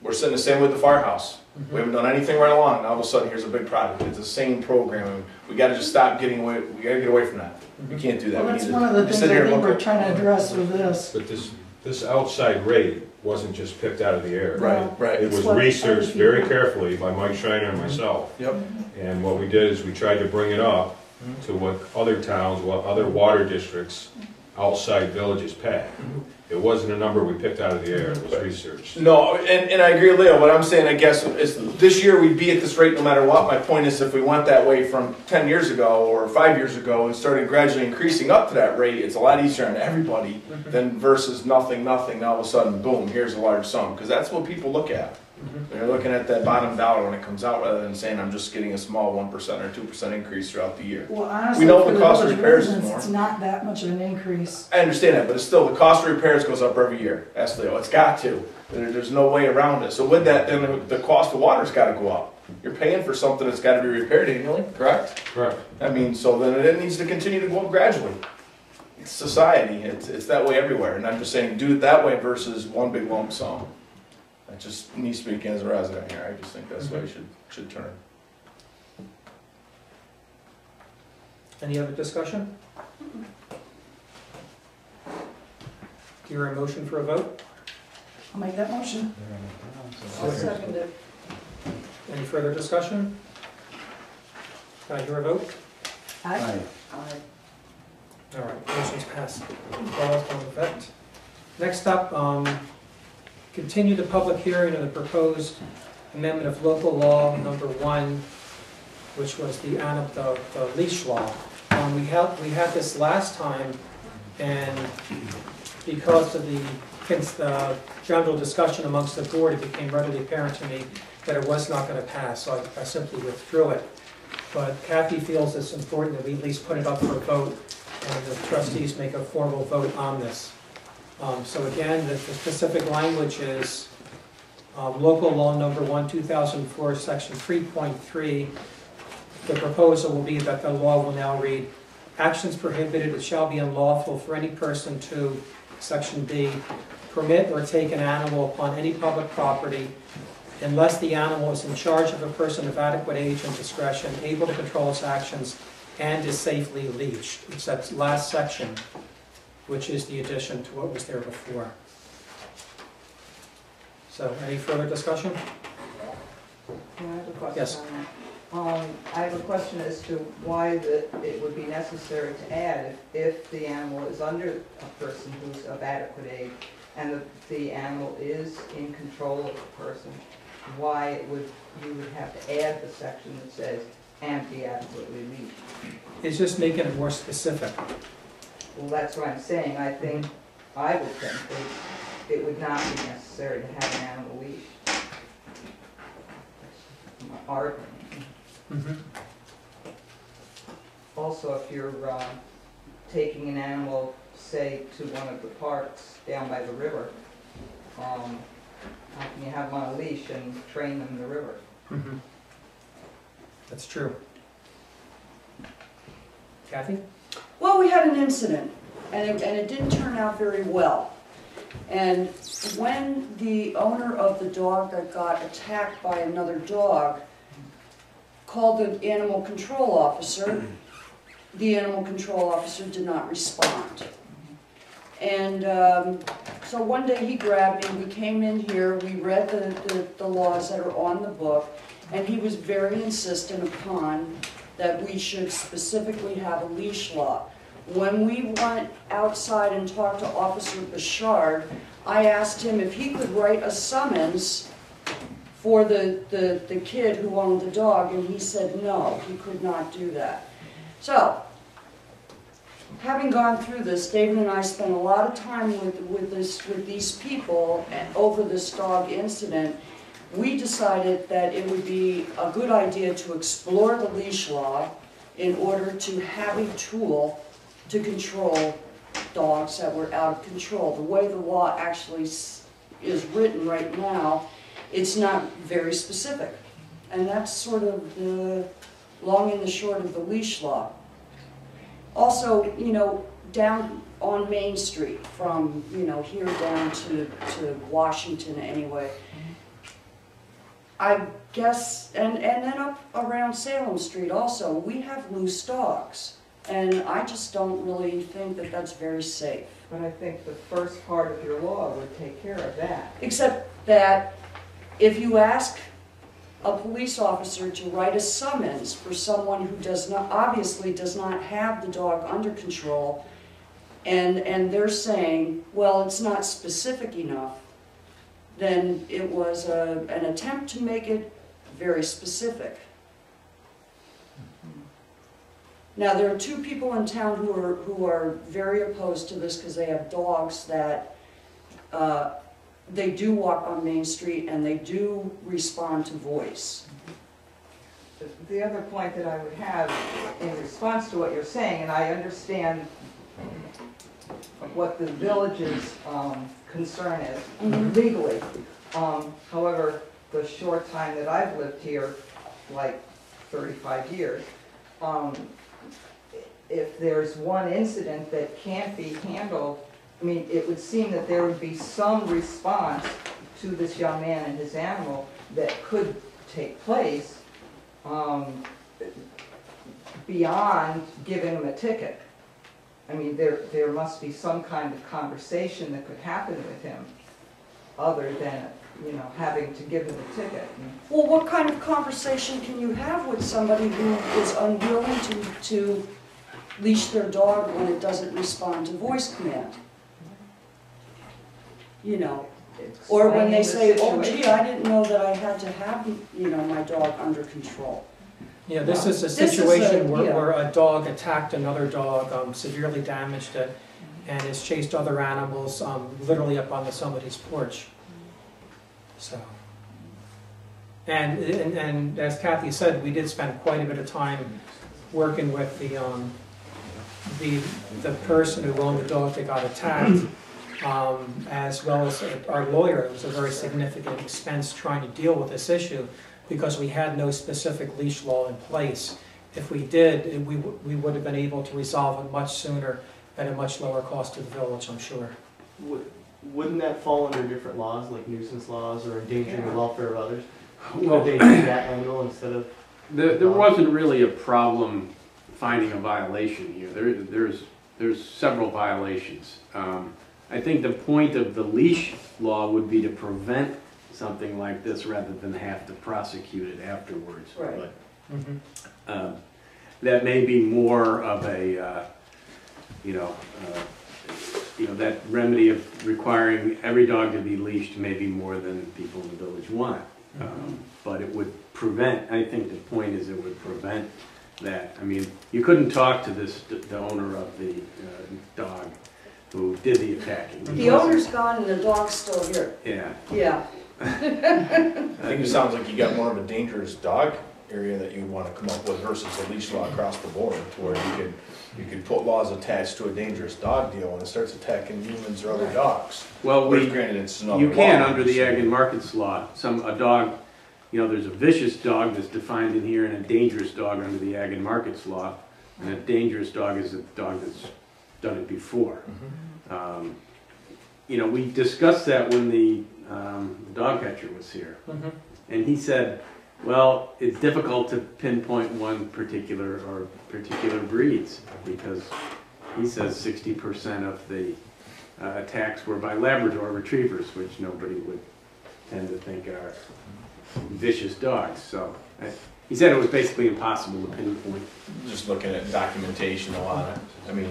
We're sitting the same with the firehouse. We haven't done anything right along, and all of a sudden, here's a big project. It's the same program. We gotta just stop getting away, we gotta get away from that. We can't do that. Well, We that's need to one of the just things sit here I and think look we're at- trying to address with this. But this outside rate wasn't just picked out of the air. Right. It was what researched other very people- carefully by Mike Shiner and myself. Yep. And what we did is we tried to bring it up to what other towns, what other water districts outside villages pay. It wasn't a number we picked out of the air, it was researched. No, and I agree with Leo. What I'm saying, I guess, is this year we'd be at this rate no matter what. My point is, if we went that way from 10 years ago or 5 years ago and started gradually increasing up to that rate, it's a lot easier on everybody than versus nothing, and all of a sudden, boom, here's a large sum. Because that's what people look at. They're looking at that bottom dollar when it comes out, rather than saying, I'm just getting a small 1% or 2% increase throughout the year. Well, honestly, We know for the the cost of village repairs is residents, more. it's not that much of an increase. I understand that, but it's still, the cost of repairs goes up every year. Ask Leo, it's got to. There's no way around it. So with that, then the cost of water's got to go up. You're paying for something that's got to be repaired annually, correct? Correct. I mean, so then it needs to continue to go up gradually. It's society. It's that way everywhere. And I'm just saying, do it that way versus one big lump sum. That just me speaking as a resident here. I just think that's the way it should turn. Any other discussion? Do you hear a motion for a vote? I'll make that motion. I'll second it. Any further discussion? Can I hear a vote? Aye. Aye. All right, motion's passed. Laws on effect. Next up, continue the public hearing of the proposed amendment of local law number 1, which was the leash law. We had this last time, and because of the general discussion amongst the board, it became readily apparent to me that it was not going to pass, so I simply withdrew it. But Kathy feels it's important that we at least put it up for a vote, and the trustees make a formal vote on this. So again, the specific language is local law number 1, 2004, section 3.3. The proposal will be that the law will now read, actions prohibited, it shall be unlawful for any person to, section B, permit or take an animal upon any public property unless the animal is in charge of a person of adequate age and discretion, able to control its actions, and is safely leashed. It's that last section, which is the addition to what was there before. So, any further discussion? I have a question Yes. on that. I have a question as to why it would be necessary to add if the animal is under a person who's of adequate age and the animal is in control of the person, why you would have to add the section that says, and be adequately leashed. It's just making it more specific. Well, that's what I'm saying. I would think that it would not be necessary to have an animal leashed. That's our opinion. Also, if you're taking an animal, say, to one of the parks down by the river, how can you have them on a leash and train them in the river? That's true. Kathy? Well, we had an incident, and it didn't turn out very well. And when the owner of the dog that got attacked by another dog called the animal control officer, the animal control officer did not respond. And so one day he grabbed me, we came in here, we read the laws that are on the book, and he was very insistent upon that we should specifically have a leash law. When we went outside and talked to Officer Bouchard, I asked him if he could write a summons for the kid who owned the dog, and he said no, he could not do that. So, having gone through this, David and I spent a lot of time with these people over this dog incident. We decided that it would be a good idea to explore the leash law in order to have a tool to control dogs that were out of control. The way the law actually is written right now, it's not very specific. And that's sort of the long and the short of the leash law. Also, you know, down on Main Street, from, you know, here down to Washington anyway, I guess, and then up around Salem Street also, we have loose dogs. And I just don't really think that that's very safe. But I think the first part of your law would take care of that. Except that if you ask a police officer to write a summons for someone who obviously does not have the dog under control, and they're saying, well, it's not specific enough, then it was an attempt to make it very specific. Now, there are two people in town who are very opposed to this because they have dogs that they do walk on Main Street and they do respond to voice. The other point that I would have in response to what you're saying, and I understand what the village's concern is legally. However, the short time that I've lived here, like 35 years, if there's one incident that can't be handled, I mean, it would seem that there would be some response to this young man and his animal that could take place beyond giving him a ticket. I mean, there must be some kind of conversation that could happen with him other than, you know, having to give him a ticket. Well, what kind of conversation can you have with somebody who is unwilling to leash their dog when it doesn't respond to voice command? You know, or when they say, oh gee, I didn't know that I had to have, you know, my dog under control. Yeah, this is a situation where a dog attacked another dog, severely damaged it, and has chased other animals literally up onto somebody's porch. So, and as Kathy said, we did spend quite a bit of time working with the person who owned the dog that got attacked, as well as our lawyer. It was a very significant expense trying to deal with this issue because we had no specific leash law in place. If we did, we would have been able to resolve it much sooner at a much lower cost to the village, I'm sure. Wouldn't that fall under different laws, like nuisance laws or endangering the welfare of others? Would they do that angle instead of... There wasn't really a problem finding a violation here. There's several violations. I think the point of the leash law would be to prevent something like this rather than have to prosecute it afterwards. Right. But that may be more of a, that remedy of requiring every dog to be leashed may be more than people in the village want. But it would prevent, I think the point is it would prevent that. I mean, you couldn't talk to the owner of the dog who did the attacking. The owner's gone and the dog's still here. Yeah. Yeah. I think it sounds like you got more of a dangerous dog area that you want to come up with versus a leash law across the board, to where you could put laws attached to a dangerous dog deal when it starts attacking humans or other dogs. Well, granted, it's another you can law, under the Ag and Markets law. A dog, there's a vicious dog that's defined in here, and a dangerous dog under the Ag and Markets law. And a dangerous dog is a dog that's done it before. We discussed that when the dog catcher was here, and he said, well, it's difficult to pinpoint one particular breeds, because he says 60% of the attacks were by Labrador retrievers, which nobody would tend to think are vicious dogs. So he said it was basically impossible to pinpoint. Just looking at documentation a lot. I mean,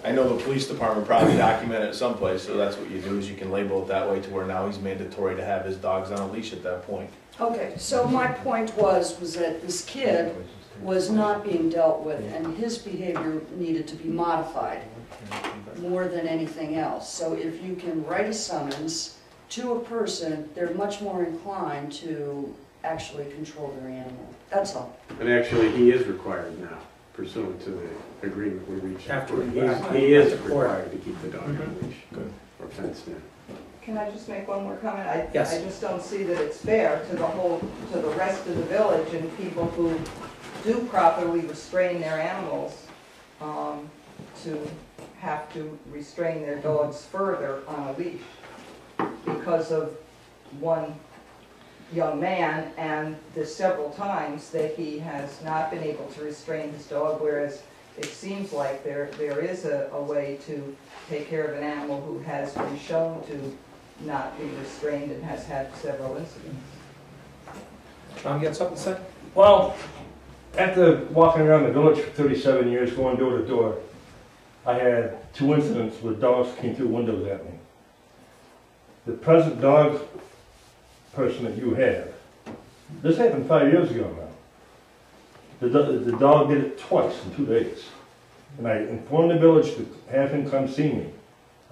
I know the police department probably documented it someplace, so that's what you do, is you can label it that way to where now he's mandatory to have his dogs on a leash at that point. Okay, so my point was that this kid was not being dealt with, and his behavior needed to be modified more than anything else. So if you can write a summons to a person, they're much more inclined to actually control their animal. That's all. And actually, he is required now, pursuant to the agreement we reached. He is required to keep the dog on a leash or fenced in. Can I just make one more comment? Yes. I just don't see that it's fair to the rest of the village and people who do properly restrain their animals to have to restrain their dogs further on a leash because of one young man, and there's several times that he has not been able to restrain his dog, whereas it seems like there is a way to take care of an animal who has been shown to not be restrained and has had several incidents. John, you got something to say? Well, after walking around the village for 37 years, going door to door, I had 2 incidents where dogs came through windows at me. The present dog person that you have, this happened 5 years ago now. The dog did it twice in 2 days. And I informed the village to have him come see me.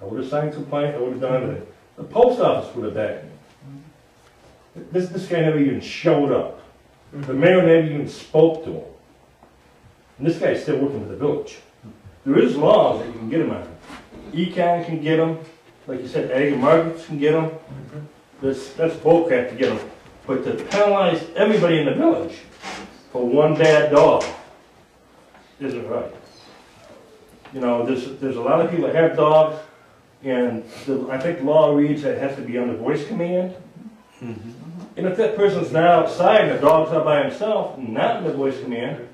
I would have signed a complaint, I would have done it. The post office would have backed me. This guy never even showed up. The mayor never even spoke to him. And this guy's still working for the village. There is laws that you can get him on. Econ can get him. Like you said, Ag and Markets can get him. That's both have to get him. But to penalize everybody in the village for one bad dog isn't right. You know, there's a lot of people that have dogs, and I think the law reads that it has to be under voice command. And if that person's now outside and the dog's out by himself, not under voice command,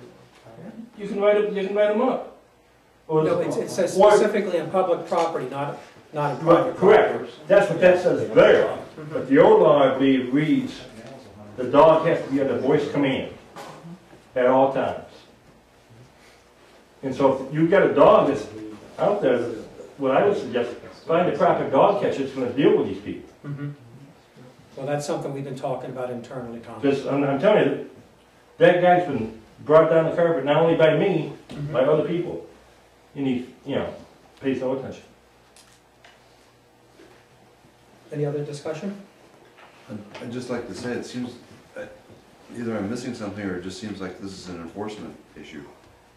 you can write him up. Or, No, it says specifically in public property, not in private property. Correct. That's what that says there. But the old law, I believe, reads the dog has to be under voice command at all times. And so if you've got a dog that's out there, what I would suggest, find a proper dog catcher that's going to deal with these people. Well, that's something we've been talking about internally, Tom. Because I'm telling you, that guy's been brought down the carpet not only by me, by other people. And he, pays no attention. Any other discussion? I'd just like to say, it seems, either I'm missing something or it just seems like this is an enforcement issue.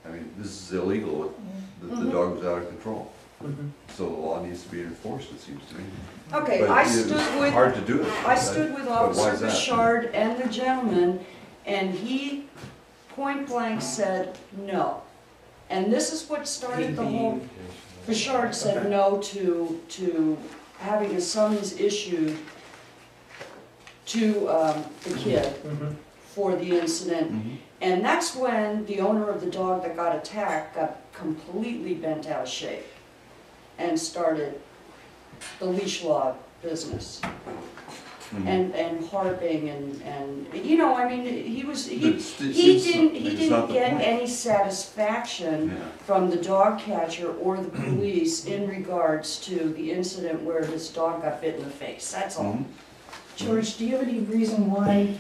I mean, this is illegal, the dog was out of control. So the law needs to be enforced, it seems to me. Okay, But I it's stood with. hard to do it. I stood with But why Officer is that? Bouchard and the gentleman, and he point blank said no. And this is what started the whole, Bouchard said no to having a summons issued to the kid for the incident. And that's when the owner of the dog that got attacked got completely bent out of shape and started the leash law business. And harping and I mean, he didn't get any satisfaction from the dog catcher or the police in regards to the incident where his dog got bit in the face. That's all. George, do you have any reason why?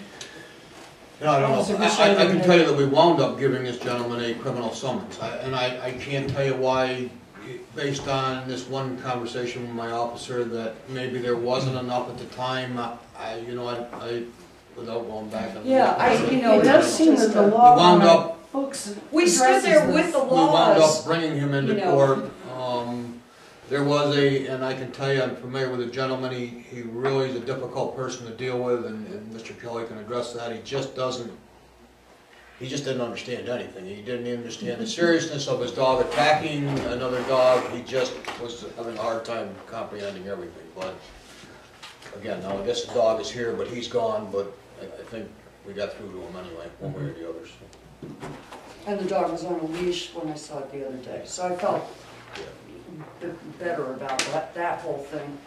No, I don't know. I can tell you that we wound up giving this gentleman a criminal summons. I can't tell you why, based on this one conversation with my officer, that maybe there wasn't enough at the time. Without going back. It does seem that the law wound up. books. We stood there with the laws. We wound up bringing him into court. There was and I can tell you, I'm familiar with the gentleman, he really is a difficult person to deal with, and Mr. Kelly can address that. He just didn't understand anything. He didn't understand the seriousness of his dog attacking another dog. He just was having a hard time comprehending everything. But again, now I guess the dog is here, but he's gone, but I think we got through to him anyway, one way or the other. So. And the dog was on a leash when I saw it the other day. So I felt better about that whole thing.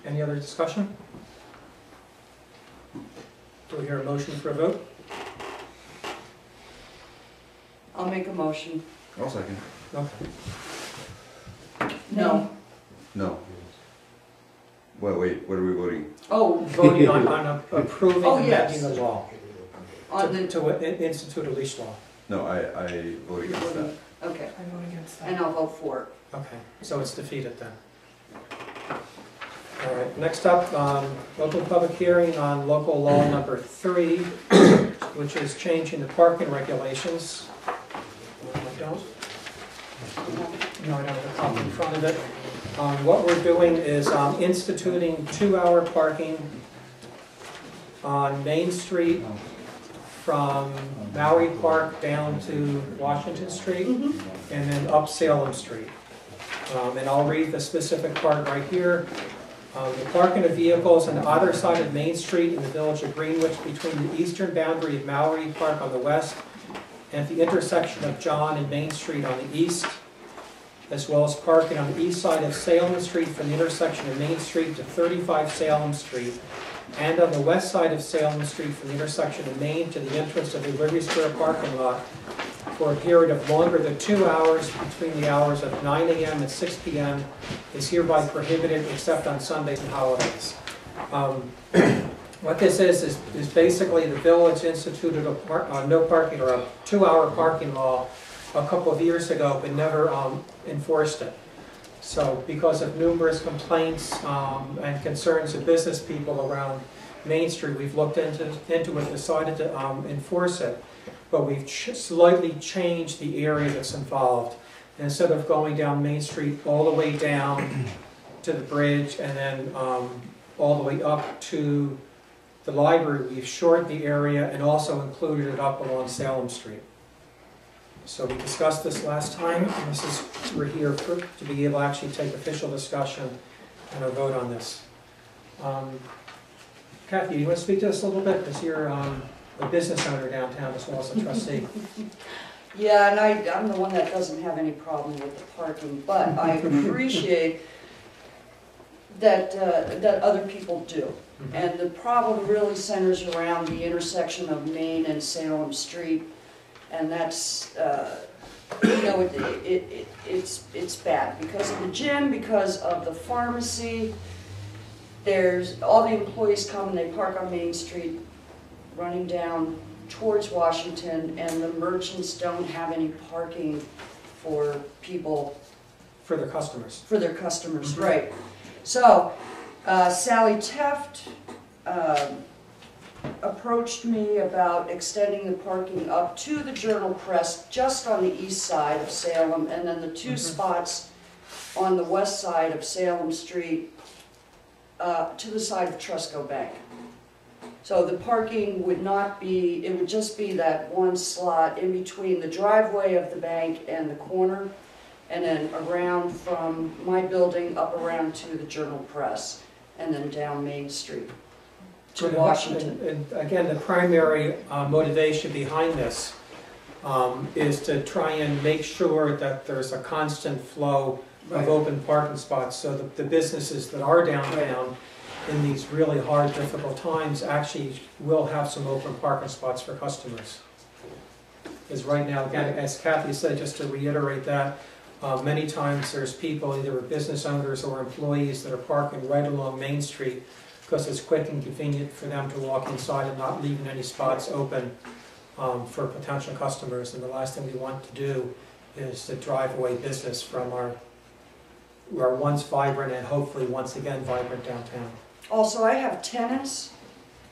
Any other discussion? Do we hear a motion for a vote? I'll make a motion. I'll second. Okay. No. No. Well, wait, what are we voting? Oh. Voting on approving Oh, and yes. amending the law. To institute a leash law. No, I vote against that. Okay. I vote against that. And I'll vote for it. Okay, so it's defeated then. All right, next up, local public hearing on local law number 3, which is changing the parking regulations. I don't have a copy in front of it. What we're doing is instituting 2-hour parking on Main Street from Bowery Park down to Washington Street, and then up Salem Street. And I'll read the specific part right here. The parking of vehicles on either side of Main Street in the village of Greenwich between the eastern boundary of Mallory Park on the west and the intersection of John and Main Street on the east, as well as parking on the east side of Salem Street from the intersection of Main Street to 35 Salem Street, and on the west side of Salem Street from the intersection of Main to the entrance of the Liberty Square parking lot for a period of longer than 2 hours between the hours of 9 a.m. and 6 p.m. is hereby prohibited except on Sundays and holidays. What this is basically the village instituted a no parking or a 2-hour parking law a couple of years ago, but never enforced it. So because of numerous complaints and concerns of business people around Main Street, we've looked into it, decided to enforce it. But we've slightly changed the area that's involved. And instead of going down Main Street all the way down to the bridge and then all the way up to the library, we've shortened the area and also included it up along Salem Street. So we discussed this last time, and we're here to be able to actually take official discussion and a vote on this. Kathy, you want to speak to us a little bit? Because you're a business owner downtown as well as a trustee. Yeah, and I'm the one that doesn't have any problem with the parking, but I appreciate that that other people do. And the problem really centers around the intersection of Main and Salem Street, and that's you know, it's bad because of the gym, because of the pharmacy. There's all the employees come and they park on Main Street, running down towards Washington, and the merchants don't have any parking for people. For their customers. For their customers, right. So, Sally Teft approached me about extending the parking up to the Journal Press just on the east side of Salem, and then the 2 spots on the west side of Salem Street to the side of Trusco Bank. So the parking would not be, it would just be that one slot in between the driveway of the bank and the corner, and then around from my building up around to the Journal Press, and then down Main Street to Washington. And again, the primary motivation behind this is to try and make sure that there's a constant flow of open parking spots, so that the businesses that are downtown in these really hard, difficult times actually will have some open parking spots for customers. Because right now, again, as Kathy said, just to reiterate that, many times there's people, either business owners or employees, that are parking right along Main Street because it's quick and convenient for them to walk inside and not leaving any spots open for potential customers. And the last thing we want to do is to drive away business from our once vibrant and hopefully once again vibrant downtown. Also, I have tenants,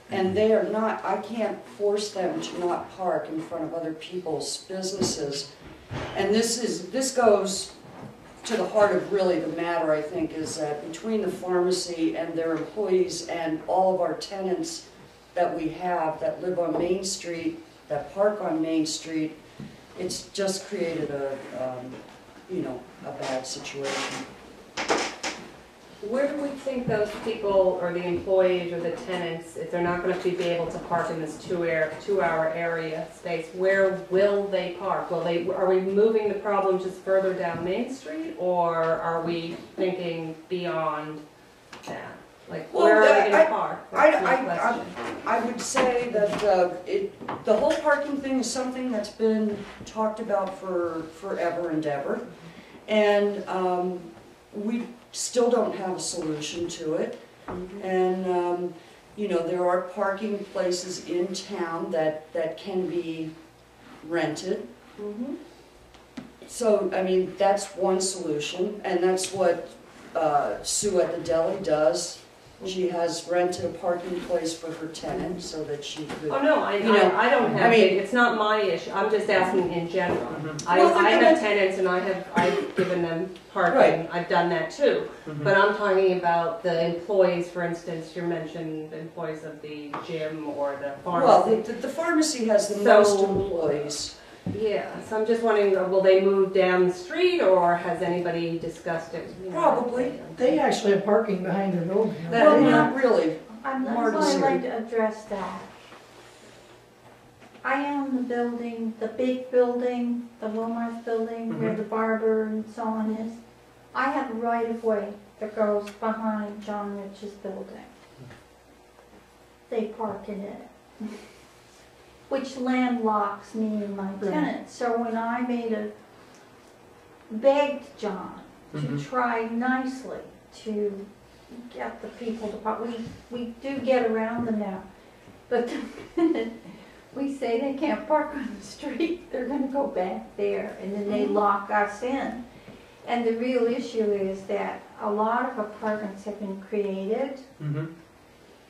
and they are not, I can't force them to not park in front of other people's businesses. And this goes to the heart of really the matter, I think, is that between the pharmacy and their employees and all of our tenants that we have that live on Main Street, that park on Main Street, it's just created a, you know, a bad situation. Where do we think those people, or the employees, or the tenants, if they're not going to be able to park in this 2-hour area space, where will they park? Are we moving the problem just further down Main Street, or are we thinking beyond that? Like, where are they going to park? That's my question. I would say that the whole parking thing is something that's been talked about for forever and ever, and we still don't have a solution to it. And you know, there are parking places in town that can be rented. So, I mean, that's one solution, and that's what Sue at the deli does. She has rented a parking place for her tenant so that she could. Oh no, I don't have it. It's not my issue. I'm just asking in general. I have tenants and I've given them parking. Right. I've done that too. But I'm talking about the employees, for instance. You mentioned the employees of the gym or the pharmacy. Well, the pharmacy has the most employees. Yeah, so I'm just wondering, will they move down the street, or has anybody discussed it? You know? Probably. They actually have parking behind their building. Well, not really. I'd More to like see. to address that. I own the building, the big building, the Walmart building, where the barber and so on is. I have a right of way that goes behind John Rich's building. They park in it, which landlocks me and my tenants. So when I begged John to try nicely to get the people to park, we do get around them now, but the minute we say they can't park on the street, they're gonna go back there, and then they lock us in. And the real issue is that a lot of apartments have been created,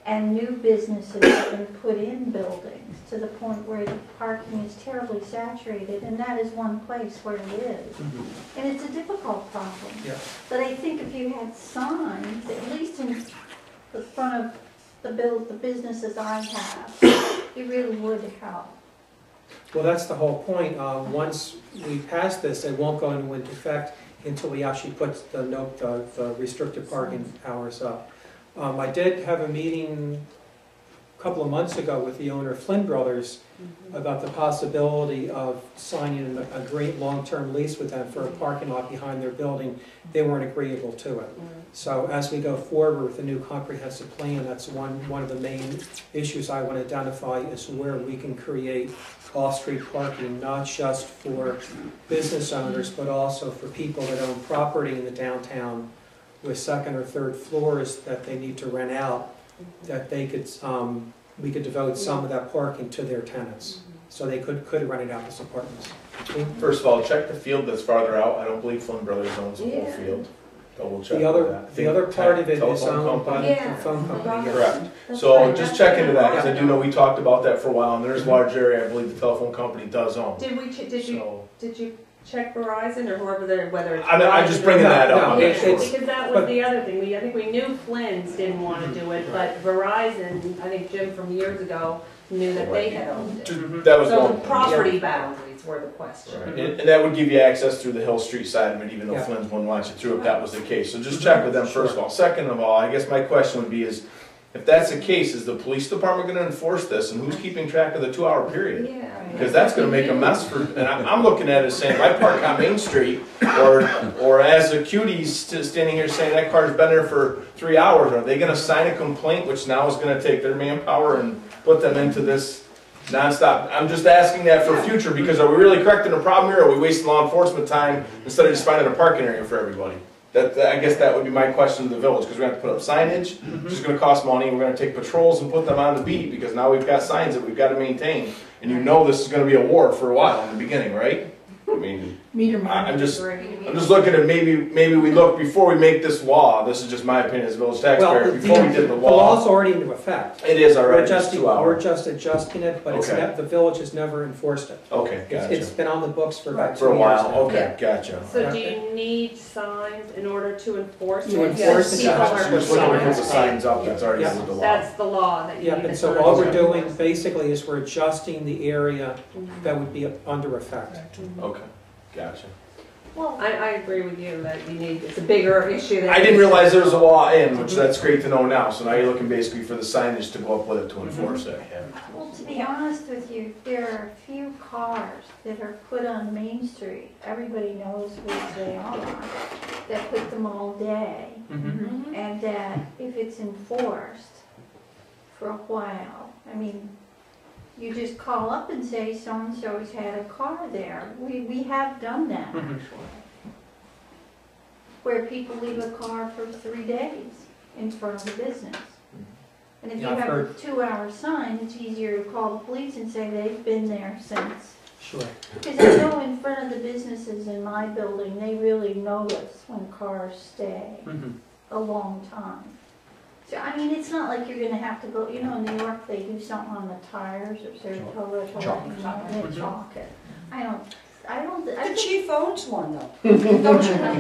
and new businesses have been put in buildings to the point where the parking is terribly saturated, and that is one place where it is. And it's a difficult problem. Yeah. But I think if you had signs, at least in the front of the businesses I have, it really would help. Well, that's the whole point. Once we pass this, it won't go into effect until we actually put the restricted parking hours up. I did have a meeting a couple of months ago with the owner of Flynn Brothers about the possibility of signing a great long-term lease with them for a parking lot behind their building. They weren't agreeable to it. So as we go forward with the new comprehensive plan, that's one of the main issues I want to identify is where we can create off-street parking, not just for business owners, but also for people that own property in the downtown with second or third floors that they need to rent out, that they could, we could devote some of that parking to their tenants. So they could rent it out as apartments. First of all, check the field that's farther out. I don't believe Flynn Brothers owns the whole field. Double check The other, that. the other part of it is Telephone owned by company? the phone company. Yes. Correct. So just check into that, because I do know we talked about that for a while, and there's a large area I believe the telephone company does own. Did you check Verizon or whoever they're, whether it's I'm just bringing that up. Yeah, because that was the other thing. I think we knew Flynn's didn't want to do it, but Verizon, I think Jim from years ago knew that they had owned it. That was so one. the property boundaries were the question. Right. And that would give you access through the Hill Street side of it, even though Flynn's wouldn't want you through if that was the case. So just check with them first of all. Second of all, I guess my question would be is, if that's the case, is the police department going to enforce this, and who's keeping track of the 2-hour period? Yeah. Because that's going to make a mess for, and I'm looking at it as saying, if I park on Main Street, or as a cutie standing here saying that car's been there for 3 hours, are they going to sign a complaint, which now is going to take their manpower and put them into this nonstop? I'm just asking that for future, because are we really correcting the problem here, or are we wasting law enforcement time instead of just finding a parking area for everybody? I guess that would be my question to the village, because we have to put up signage, which is going to cost money. We're going to take patrols and put them on the beat, because now we've got signs that we've got to maintain. And you know this is going to be a war for a while in the beginning, right? I mean, I'm just looking at maybe we look before we make this law. This is just my opinion as a village taxpayer. Before we did the law, the law's already into effect. It is already. We're just adjusting it, but the village has never enforced it. Okay, gotcha. It's been on the books for about 2 years. For a while. Now. Okay, gotcha. So do you need signs in order to enforce it? To enforce it, Just looking to put the signs up. That's already in the law. That's the law that you need. And so all we're doing basically is we're adjusting the area that would be under effect. Okay, gotcha. Well, I agree with you that you need, it's a bigger issue. I didn't realize there was a law in, which that's great to know now. So now you're looking basically for the signage to go up with it to enforce it. Yeah. Well, to be honest with you, there are a few cars that are put on Main Street. Everybody knows where they are. That put them all day. And that if it's enforced for a while, I mean, you just call up and say so-and-so's had a car there. We have done that, actually. Where people leave a car for 3 days in front of the business. And if you have a 2-hour sign, it's easier to call the police and say they've been there since. Sure. Because I know in front of the businesses in my building, they really notice when cars stay a long time. So, I mean, it's not like you're going to have to go, you know, in New York, they do something on the tires or Saratoga, they chalk it. The chief owns one though. Don't you know?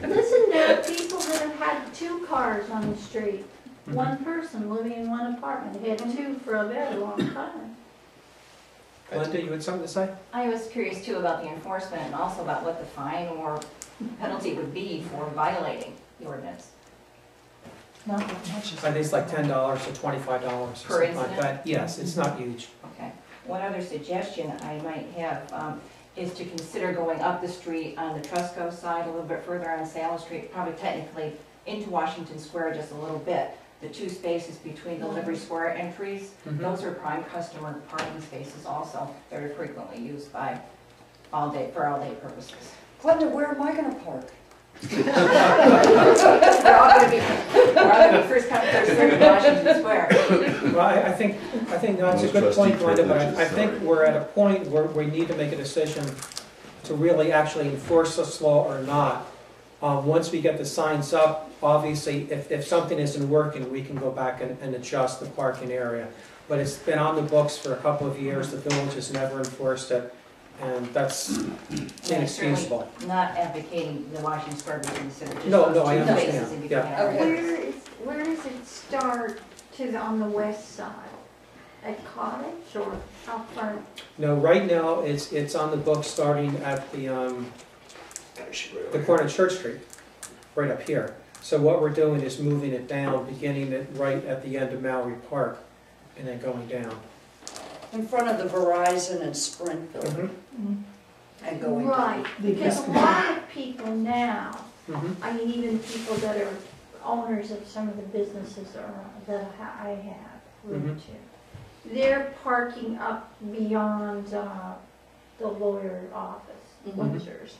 Listen, there are people that have had 2 cars on the street. One person living in one apartment had 2 for a very long time. Linda, you had something to say? I was curious too about the enforcement and also about what the fine or penalty would be for violating the ordinance. Not that much. I think it's like $10 to $25 or something like that. Yes, it's not huge. Okay. One other suggestion I might have is to consider going up the street on the Trusco side, a little bit further on Salem Street, probably technically into Washington Square just a little bit. The 2 spaces between the Liberty Square entries, those are prime customer parking spaces also, very frequently used by for all day purposes. Glenda, where am I gonna park? We're all gonna be first come, first served in Washington Square. Well, I think that's a good point, Glenda, but I think we're at a point where we need to make a decision to really actually enforce this law or not. Once we get the signs up, obviously, if something isn't working, we can go back and adjust the parking area. But it's been on the books for a couple of years, the village has never enforced it, and that's inexcusable. Not advocating the Washington Square be considered, just No, those I 2 understand. spaces in between Yeah. everything. Where does it start on the west side? At Cottage or out front? No, right now, it's on the books starting at the corner of Church Street, right up here. So what we're doing is moving it down, beginning it right at the end of Mallory Park, and then going down. In front of the Verizon and Sprint building. And going down. Right, because a lot of people now, I mean, even people that are owners of some of the businesses that I have lived to, they're parking up beyond the lawyer office, Windsor's,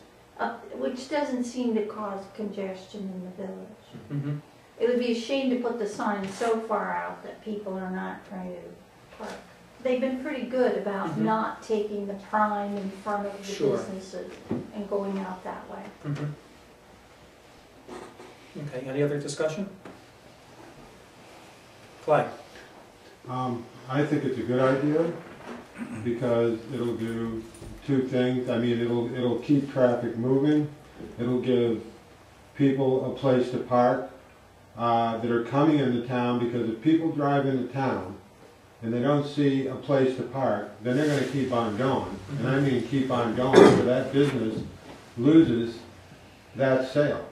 which doesn't seem to cause congestion in the village. It would be a shame to put the sign so far out that people are not trying to park. They've been pretty good about not taking the prime in front of the businesses and going out that way. Okay, any other discussion? Clay? I think it's a good idea because it'll do 2 things. I mean, it'll keep traffic moving. It'll give people a place to park that are coming into town, because if people drive into town and they don't see a place to park, then they're going to keep on going. And I mean keep on going, so that business loses that sale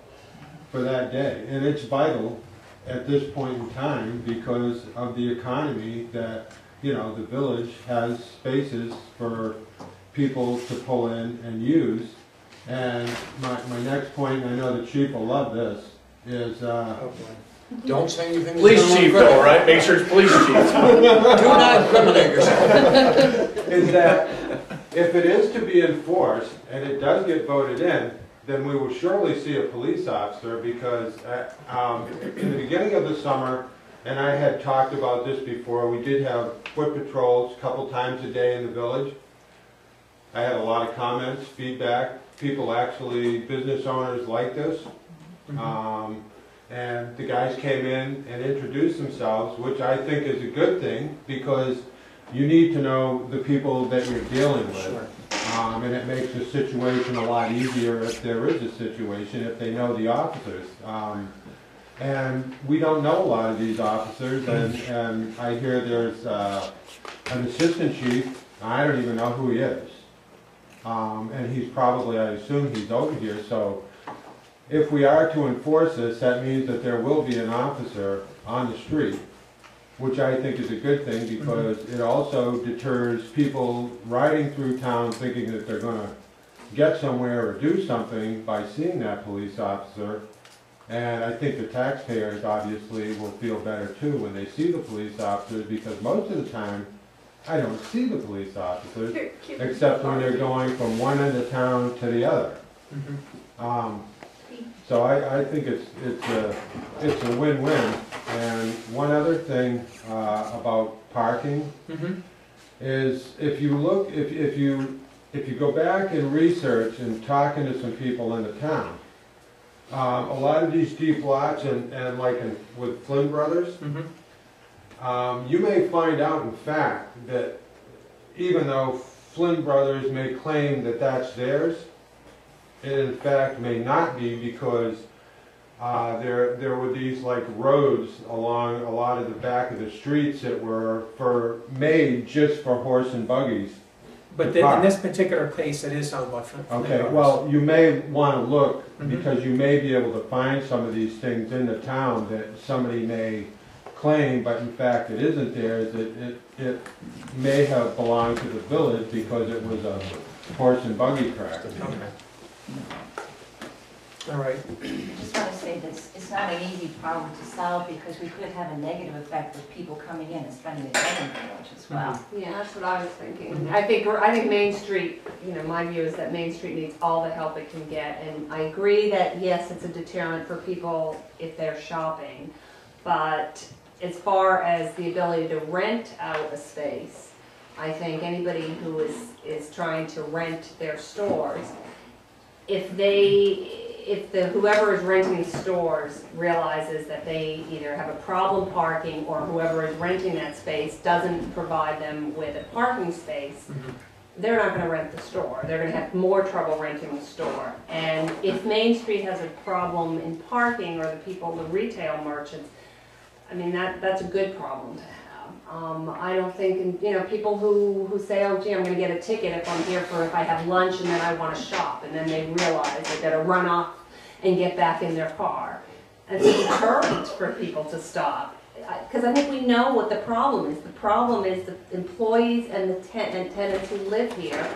for that day. And it's vital at this point in time because of the economy that, you know, the village has spaces for people to pull in and use. And my next point, and I know the chief will love this, is Don't say anything. Police chief though, right? Make sure it's police chief. Do not incriminate yourself. is that if it is to be enforced and it does get voted in, then we will surely see a police officer, because in the beginning of the summer, and I had talked about this before, we did have foot patrols a couple times a day in the village. I had a lot of comments, feedback. People actually, business owners like this. And the guys came in and introduced themselves, which I think is a good thing, because you need to know the people that you're dealing with. And it makes the situation a lot easier if there is a situation, if they know the officers. And we don't know a lot of these officers, and I hear there's an assistant chief, I don't even know who he is. And he's probably, I assume he's over here, so if we are to enforce this, that means that there will be an officer on the street, which I think is a good thing, because it also deters people riding through town thinking that they're going to get somewhere or do something by seeing that police officer. And I think the taxpayers obviously will feel better too when they see the police officers, because most of the time I don't see the police officers except when they're going from one end of town to the other. So I think it's a win-win. And one other thing about parking is if you look, if you go back and research and talking to some people in the town, a lot of these deep lots and like with Flynn Brothers, you may find out in fact that even though Flynn Brothers may claim that that's theirs, it in fact may not be, because there were these like roads along a lot of the back of the streets that were made just for horse and buggies But in this particular case, it is owned by Okay, well, you may want to look, because you may be able to find some of these things in the town that somebody may claim, but in fact it isn't theirs. It may have belonged to the village because it was a horse and buggy track. Okay. All right. I just want to say that it's not an easy problem to solve because we could have a negative effect with people coming in and spending the day in the village as well. Yeah, that's what I was thinking. I think Main Street, you know, my view is that Main Street needs all the help it can get. And I agree that, yes, it's a deterrent for people if they're shopping. But as far as the ability to rent out a space, I think anybody who is trying to rent their stores, if whoever is renting the stores realizes that they either have a problem parking or whoever is renting that space doesn't provide them with a parking space, they're not going to rent the store. They're going to have more trouble renting the store. And if Main Street has a problem in parking, or the people, the retail merchants, I mean, that's a good problem to have. I don't think, you know, people who say, oh gee, I'm going to get a ticket if I'm here if I have lunch and then I want to shop, and then they realize they've got to run off and get back in their car. It's a deterrent for people to stop. Because I think we know what the problem is. The problem is the employees and the tenants who live here,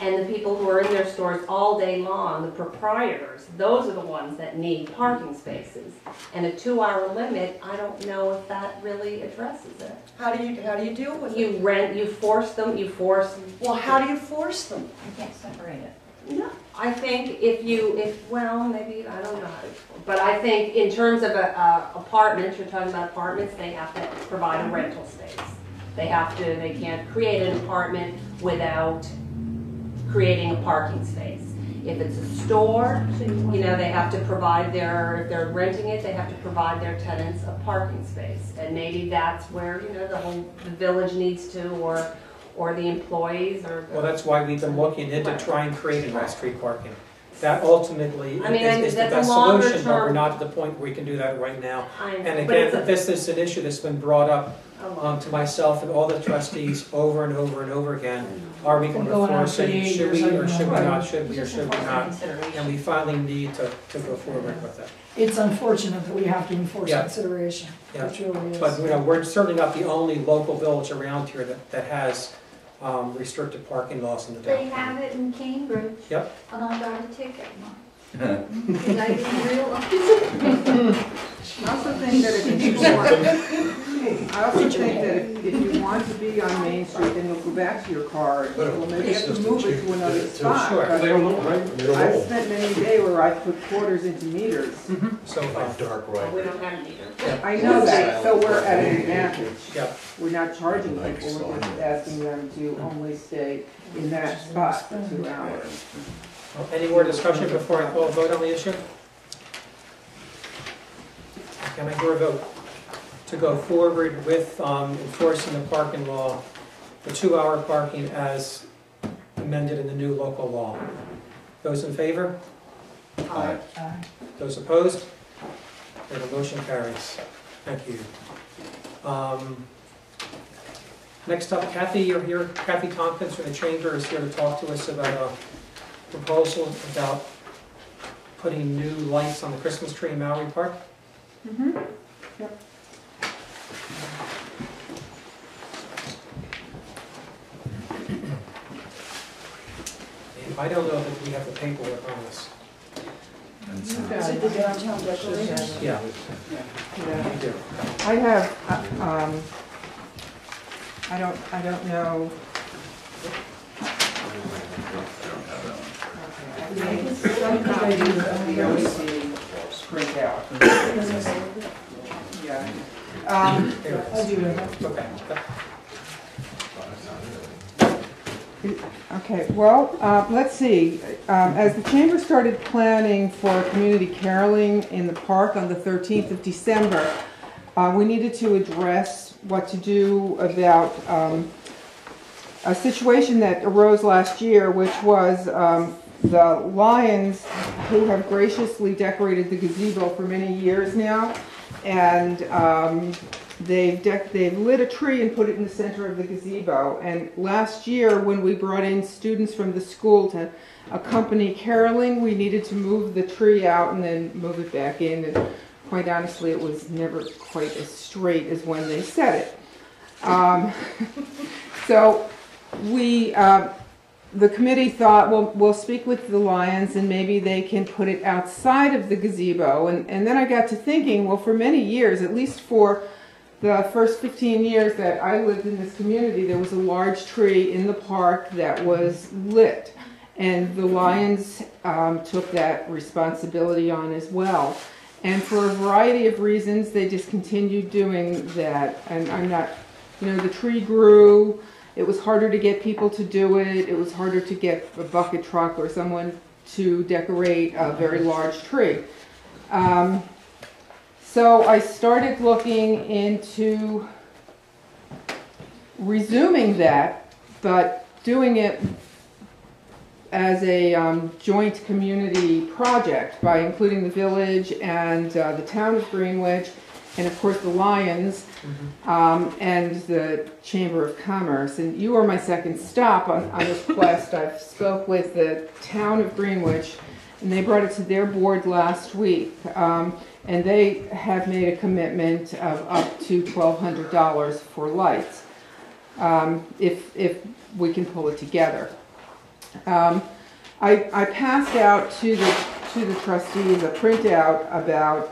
and the people who are in their stores all day long, the proprietors. Those are the ones that need parking spaces. And a 2-hour limit, I don't know if that really addresses it. How do you deal with it? You force them, Well, how do you force them? You can't separate it. No, I think well, maybe, I don't know how to, but I think in terms of apartments, you're talking about apartments, they have to provide a rental space. They can't create an apartment without creating a parking space. If it's a store, you know, they have to provide if they're renting it, they have to provide their tenants a parking space. And maybe that's where, you know, the village needs to, or the employees, or... Well, that's why we've been looking into try and create off-street parking. That ultimately is the best solution, but we're not to the point where we can do that right now. And again, this is an issue that's been brought up to myself and all the trustees over and over and over again. Are we going to enforce it? Should we or should we not? Should we or should we not? And we finally need to go forward with it. It's unfortunate that we have to enforce consideration. Yeah. It really is. But you know, we're certainly not the only local village around here that has restricted parking laws in the They town. have it in Cambridge. Yep. And I got a ticket once. Because I didn't realize it. I also think that if you want to be on Main Street, then you'll go back to your car, and you'll maybe have to move it to another spot. Sure. But I've spent many days where I put quarters into meters. So dark right. We don't have meters. I know that, so we're at an advantage. Yep. We're not charging people, we're just asking them to only stay in that spot for 2 hours. Any more discussion before I call a vote on the issue? Can I hear a vote to go forward with enforcing the parking law, the 2-hour parking as amended in the new local law? Those in favor? Aye. Those opposed? And the motion carries. Thank you. Next up, Kathy, you're here. Kathy Tompkins from the Chamber is here to talk to us about a proposal about putting new lights on the Christmas tree in Mallory Park. Yep. I don't know if we have the paperwork on this. Is it the downtown decorators? Yeah. Yeah. We do. I have, I don't know. I made the OEC print out. Yeah. I do have. Okay, well, let's see. As the Chamber started planning for community caroling in the park on the 13th of December, we needed to address what to do about a situation that arose last year, which was the Lions, who have graciously decorated the gazebo for many years now, and they've lit a tree and put it in the center of the gazebo. And last year, when we brought in students from the school to accompany caroling, we needed to move the tree out and then move it back in. And quite honestly, it was never quite as straight as when they set it. So the committee thought, well, we'll speak with the Lions and maybe they can put it outside of the gazebo. And then I got to thinking, well, for many years, at least for the first 15 years that I lived in this community, there was a large tree in the park that was lit. And the Lions took that responsibility on as well. And for a variety of reasons, they discontinued doing that. And I'm not, the tree grew. It was harder to get people to do it. It was harder to get a bucket truck or someone to decorate a very large tree. So I started looking into resuming that, but doing it as a joint community project by including the village and the town of Greenwich, and of course the Lions, and the Chamber of Commerce. And you are my second stop on this quest. I've spoke with the town of Greenwich, and they brought it to their board last week. And they have made a commitment of up to $1,200 for lights, if we can pull it together. I passed out to the trustees a printout about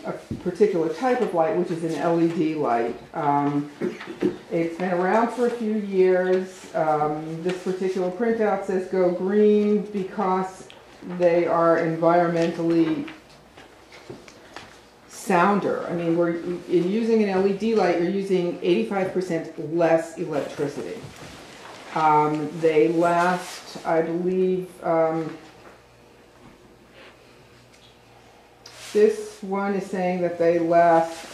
a particular type of light, which is an LED light. It's been around for a few years. This particular printout says go green because they are environmentally sounder. I mean, in using an LED light, you're using 85% less electricity. They last, I believe, this one is saying that they last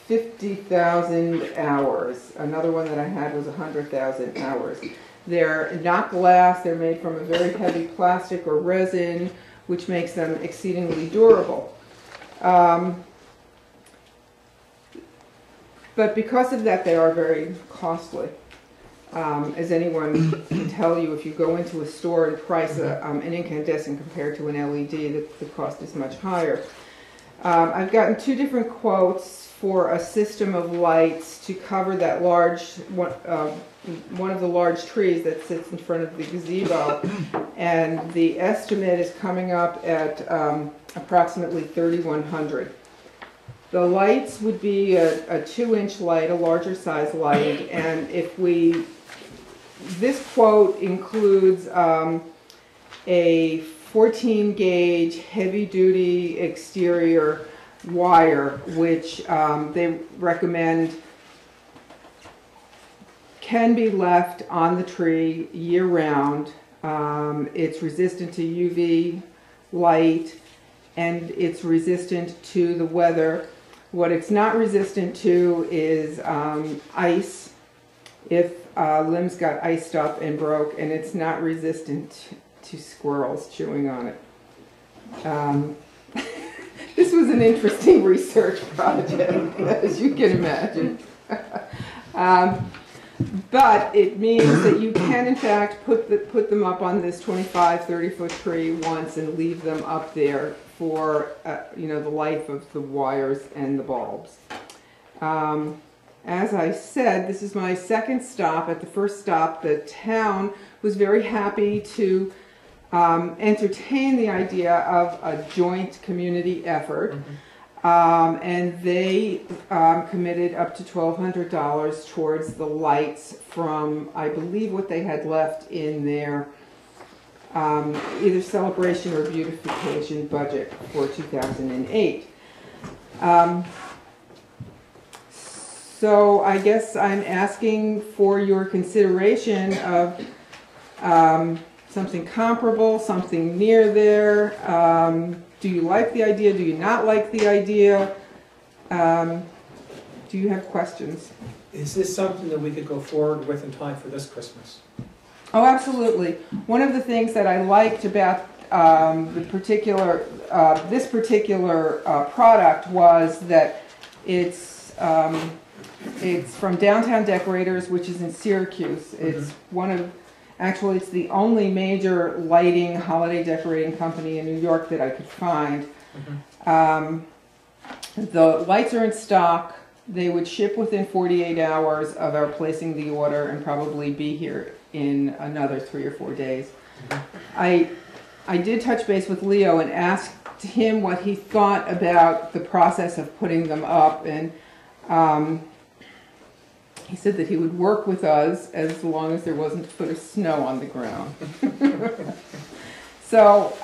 50,000 hours. Another one that I had was 100,000 hours. They're not glass, they're made from a very heavy plastic or resin, which makes them exceedingly durable. But because of that, they are very costly. As anyone can tell you, if you go into a store and price an incandescent compared to an LED, the cost is much higher. I've gotten two different quotes for a system of lights to cover that large, one of the large trees that sits in front of the gazebo, and the estimate is coming up at approximately $3,100. The lights would be a 2-inch light, a larger size light, and this quote includes a 14-gauge heavy-duty exterior wire, which they recommend can be left on the tree year-round. It's resistant to UV light, and it's resistant to the weather. What it's not resistant to is ice, if limbs got iced up and broke, and it's not resistant to squirrels chewing on it. This was an interesting research project, as you can imagine. But it means that you can, in fact, put them up on this 25, 30-foot tree once and leave them up there for the life of the wires and the bulbs. As I said, this is my second stop. At the first stop, the town was very happy to entertain the idea of a joint community effort. And they committed up to $1,200 towards the lights from, I believe, what they had left in their either celebration or beautification budget for 2008. So I guess I'm asking for your consideration of something comparable, something near there. Do you like the idea? Do you not like the idea? Do you have questions? Is this something that we could go forward with in time for this Christmas? Oh, absolutely. One of the things that I liked about this particular product was that it's It's from Downtown Decorators, which is in Syracuse. It's actually it's the only major lighting, holiday decorating company in New York that I could find. The lights are in stock. They would ship within 48 hours of our placing the order and probably be here in another 3 or 4 days. I did touch base with Leo and asked him what he thought about the process of putting them up, and he said that he would work with us as long as there wasn't a foot of snow on the ground. So,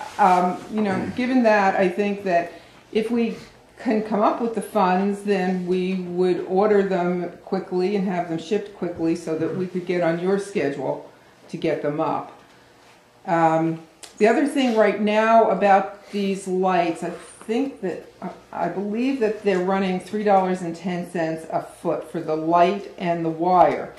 you know, given that, I think that if we can come up with the funds, then we would order them quickly and have them shipped quickly so that we could get on your schedule to get them up. The other thing right now about these lights, I believe that they're running $3.10 a foot for the light and the wire.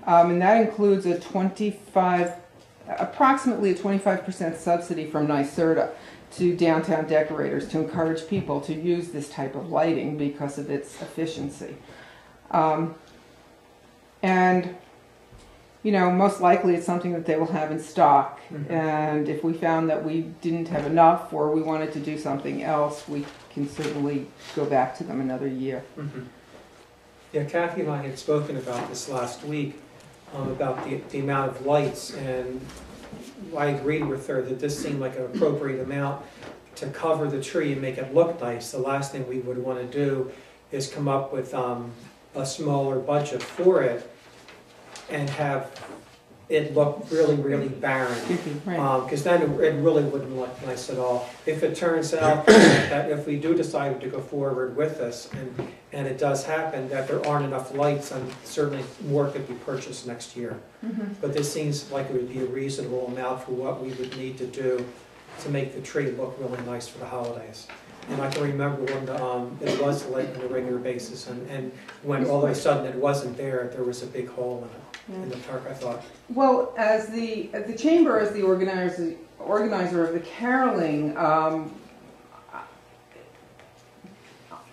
And that includes approximately a 25% subsidy from NYSERDA to Downtown Decorators to encourage people to use this type of lighting because of its efficiency. And, you know, most likely it's something that they will have in stock. And if we found that we didn't have enough or we wanted to do something else, we can certainly go back to them another year. Yeah, Kathy and I had spoken about this last week, about the amount of lights, and I agreed with her that this seemed like an appropriate amount to cover the tree and make it look nice. The last thing we would want to do is come up with a smaller budget for it and have it look really, really barren. Because then it really wouldn't look nice at all. If it turns out that if we do decide to go forward with this, and it does happen that there aren't enough lights, and certainly more could be purchased next year. But this seems like it would be a reasonable amount for what we would need to do to make the tree look really nice for the holidays. And I can remember when it was lit on a regular basis, and when all of a sudden it wasn't there, there was a big hole in the tarp, I thought. Well, as the chamber, as the organizer of the caroling,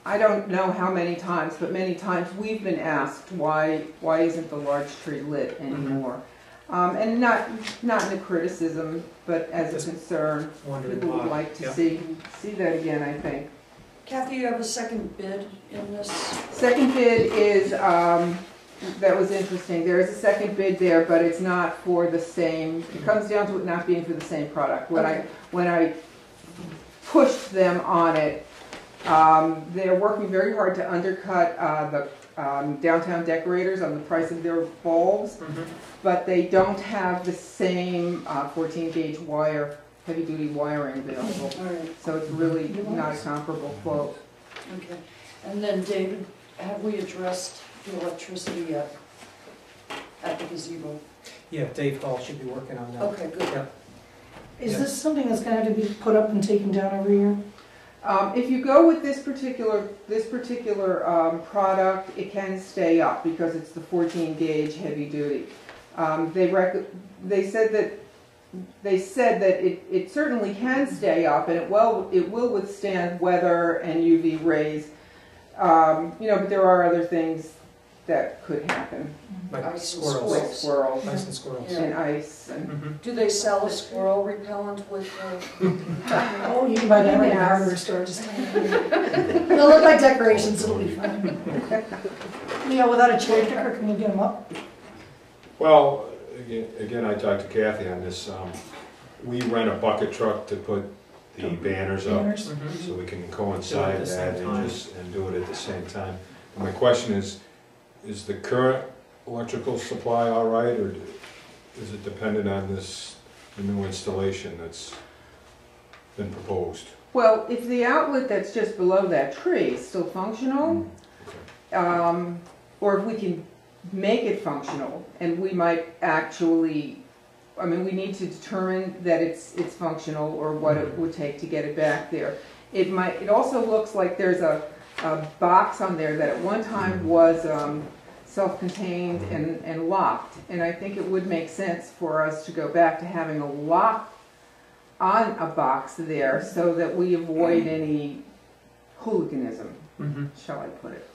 I don't know how many times, but many times we've been asked why isn't the large tree lit anymore. And not in a criticism, but as a concern. People would like to see that again, I think. Kathy, you have a second bid in this? Second bid is, that was interesting. There is a second bid there, but it's not for the same, it comes down to it not being for the same product. When I pushed them on it, they're working very hard to undercut the Downtown Decorators on the price of their bulbs, but they don't have the same 14-gauge wire, heavy-duty wiring available. So it's really not a comparable quote. Okay. And then, David, have we addressed the electricity yet at the gazebo? Yeah, Dave Hall should be working on that. Okay, good. Yeah. Is this something that's going to have to be put up and taken down every year? If you go with this particular product, it can stay up because it's the 14-gauge heavy duty. They said that it certainly can stay up, and it will withstand weather and UV rays. You know, but there are other things that could happen. Like squirrels. Like squirrels. Ice and squirrels. And ice. And Do they sell a squirrel repellent with Oh, you can buy that at the hardware store. Just they'll look like decorations. It'll be fun. Leo, without a cherry picker, can you get them up? Well, again, I talked to Kathy on this. We rent a bucket truck to put the banners up, so we can coincide that and do it at the same time. And my question is the current electrical supply all right, or is it dependent on the new installation that's been proposed? well, if the outlet that's just below that tree is still functional, or if we can make it functional, and we might actually, I mean, we need to determine that it's functional or what it would take to get it back there. It also looks like there's a box on there that at one time was self-contained and locked, and I think it would make sense for us to go back to having a lock on a box there so that we avoid any hooliganism, shall I put it.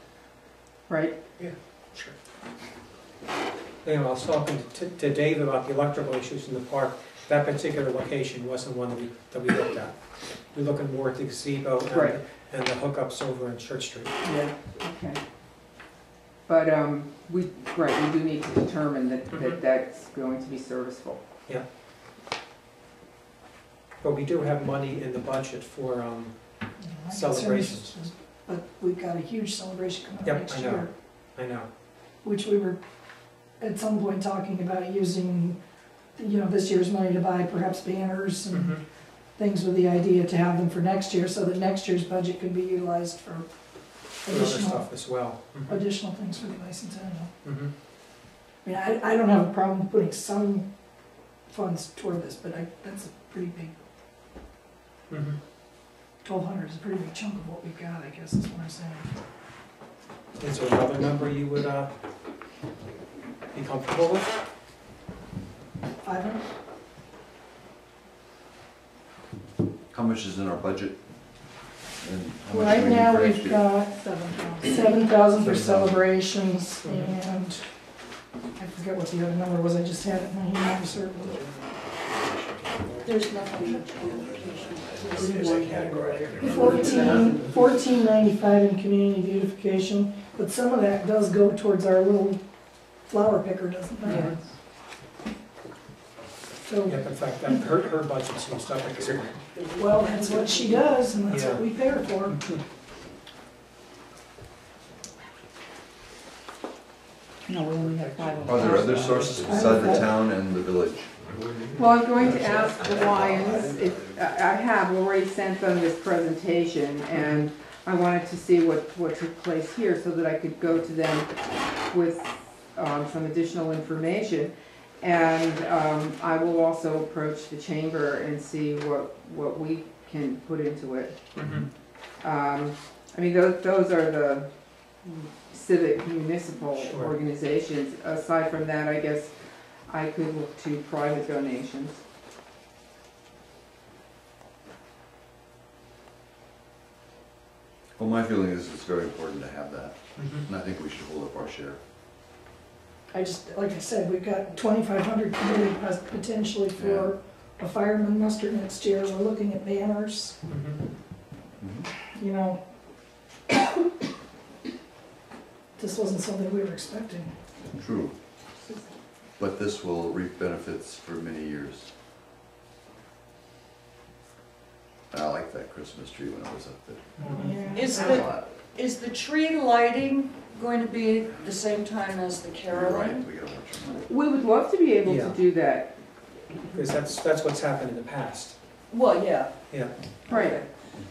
right? Yeah, sure. Anyway, I was talking to Dave about the electrical issues in the park. That particular location wasn't one that we looked at. We're looking more at the gazebo Right. and the hookups over in Church Street. Yeah, okay. But, we do need to determine that that's going to be serviceable. Yeah. But we do have money in the budget for My concern is- celebrations. But we've got a huge celebration coming up Yep, next I know. year, I know. which we were at some point talking about using, this year's money to buy perhaps banners and Mhm. things with the idea to have them for next year, so that next year's budget could be utilized for For other stuff as well. Mhm. additional things for the bicentennial. Mhm. I mean, I don't have a problem putting some funds toward this, but that's a pretty big, Mhm. 1,200 is a pretty big chunk of what we've got, I guess is what I'm saying. Is there another number you would be comfortable with? 500? How much is in our budget? And how much do Right we need now, for next we've year? got 7,000 for celebrations, and I forget what the other number was, I just had it in my hand, certainly. There's nothing. 1495 in community beautification, but some of that does go towards our little flower picker, doesn't it? Yeah. So, Yep, in fact, her budget seems up at this point. well, that's what she does, and that's what we pay her for. No, we only have 5. Are there other sources beside the town and the village? Well, I'm going to ask the Lions, I have already sent them this presentation, and I wanted to see what took place here so that I could go to them with some additional information. And I will also approach the chamber and see what we can put into it. Mhm. I mean, those are the civic municipal Sure. organizations. Aside from that, I guess I could look to private donations. Well, my feeling is it's very important to have that, Mhm. and I think we should hold up our share. I just, like I said, we've got 2,500 committed potentially for a fireman muster next year, we're looking at banners, Mhm. This wasn't something we were expecting. True. But this will reap benefits for many years. I like that Christmas tree when I was up there. Is the tree lighting going to be the same time as the You're right, caroling? we gotta watch our money. We would love to be able Yeah. to do that. Because that's what's happened in the past. Well, yeah. Yeah. Right.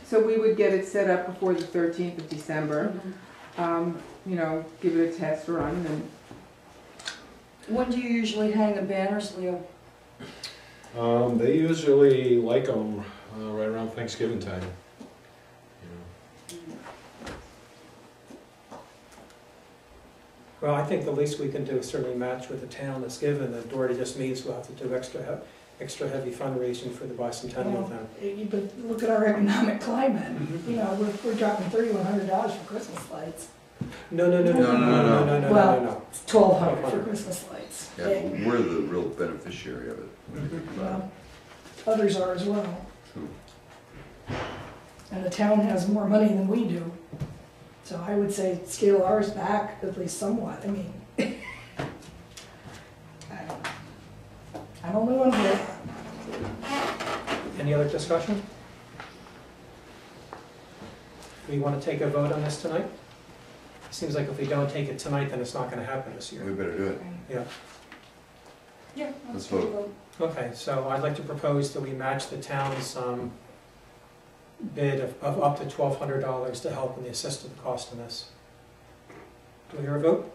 So we would get it set up before the 13th of December. Give it a test run and When do you usually hang the banners, Leo? They usually like them right around Thanksgiving time. Well, I think the least we can do is certainly match what the town has given. The Doherty just means we'll have to do extra heavy fundraising for the bicentennial Well, then. But look at our economic climate, we're dropping $3,100 for Christmas lights. No. Well, it's 1,200 for Christmas lights. Yeah, we're the real beneficiary of it. when you think about it. Well, others are as well. True. And the town has more money than we do. So I would say scale ours back at least somewhat. I mean, I'm only one here. Any other discussion? Do we want to take a vote on this tonight? Seems like if we don't take it tonight, then it's not going to happen this year. We better do it. Yeah. Yeah. Let's vote. Okay, so I'd like to propose that we match the town's bid of up to $1,200 to help in the assisted cost in this. Do we hear a vote?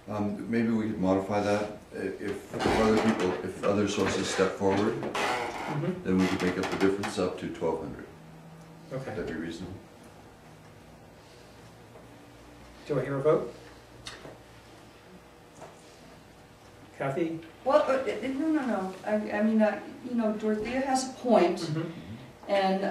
Maybe we could modify that. If other sources step forward, then we could make up the difference up to 1,200. Okay. Would that be reasonable? Do I hear a vote? Kathy? Well, no. I mean, Dorothea has a point, And,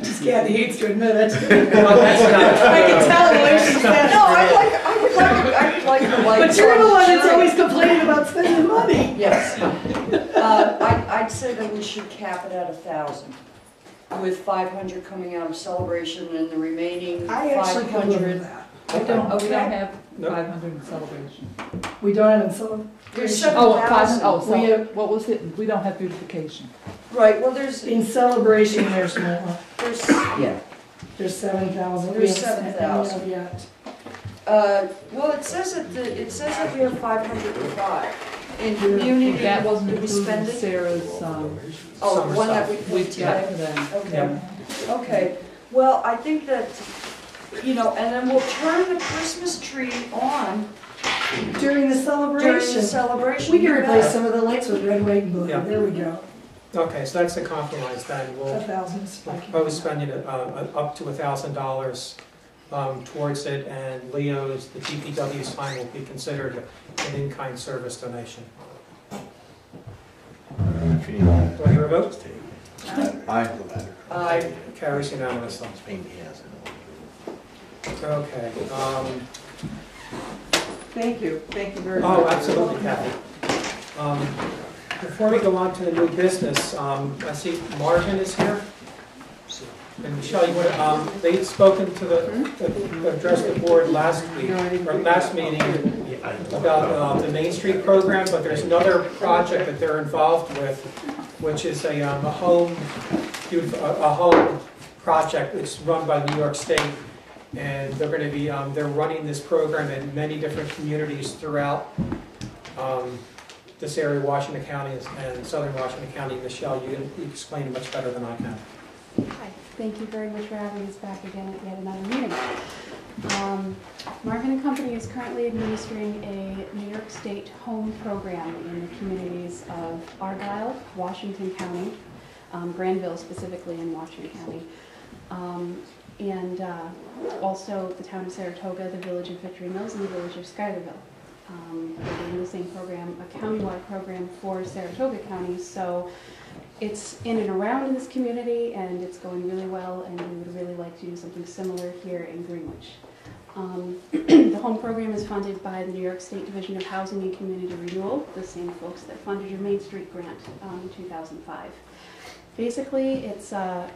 Just Kathy hates to admit it. Well, that's not- I can tell the way she said. no, I would like the lights. But you're the on one that's tree. always complaining about spending money. Yes. I'd say that we should cap it at 1,000, with 500 coming out of celebration and the remaining I actually could live 500. with that. We don't Okay. have No. 500 in celebration. We don't have in celebration. There's Oh, 7,000. We have- what was it? We don't have beautification. Right, well, there's, In celebration, there's more. yeah. There's 7,000. There's 7,000. Yet. Well, it says that we have 505 in community. That wasn't we including spending. Sarah's, Oh, Summer the one that stuff. we paid yeah, today? then. Okay, okay. Well, I think that, and then we'll turn the Christmas tree on During the during celebration. the celebration. We can You replace bet. some of the lights with red, white, and blue. Yeah. There we go. Okay, so that's a compromise then. We'll 1,000 is fine. propose spending up to $1,000 towards it, and Leo's, the DPW's fine will be considered an in-kind service donation. Do I hear a vote? Aye. Carries unanimously. Okay. Thank you very much. Oh, absolutely, Kathy. Before we go on to the new business, I see Marvin is here. And Michelle, you want they'd spoken to the address the board last week, or last meeting, about the Main Street program, but there's another project that they're involved with, which is a home project. It's run by New York State, and they're going to be they're running this program in many different communities throughout this area, Washington County and Southern Washington County. Michelle, you explain it much better than I can. Hi, thank you very much for having us back again at yet another meeting. Marvin & Company is currently administering a New York State home program in the communities of Argyle, Washington County, Granville specifically in Washington County, and also the town of Saratoga, the village of Victory Mills, and the village of Schuylerville. They're doing the same program, a countywide program for Saratoga County, so it's in and around this community, and it's going really well, and we would really like to do something similar here in Greenwich. The home program is funded by the New York State Division of Housing and Community Renewal, the same folks that funded your Main Street grant in 2005. Basically, it's a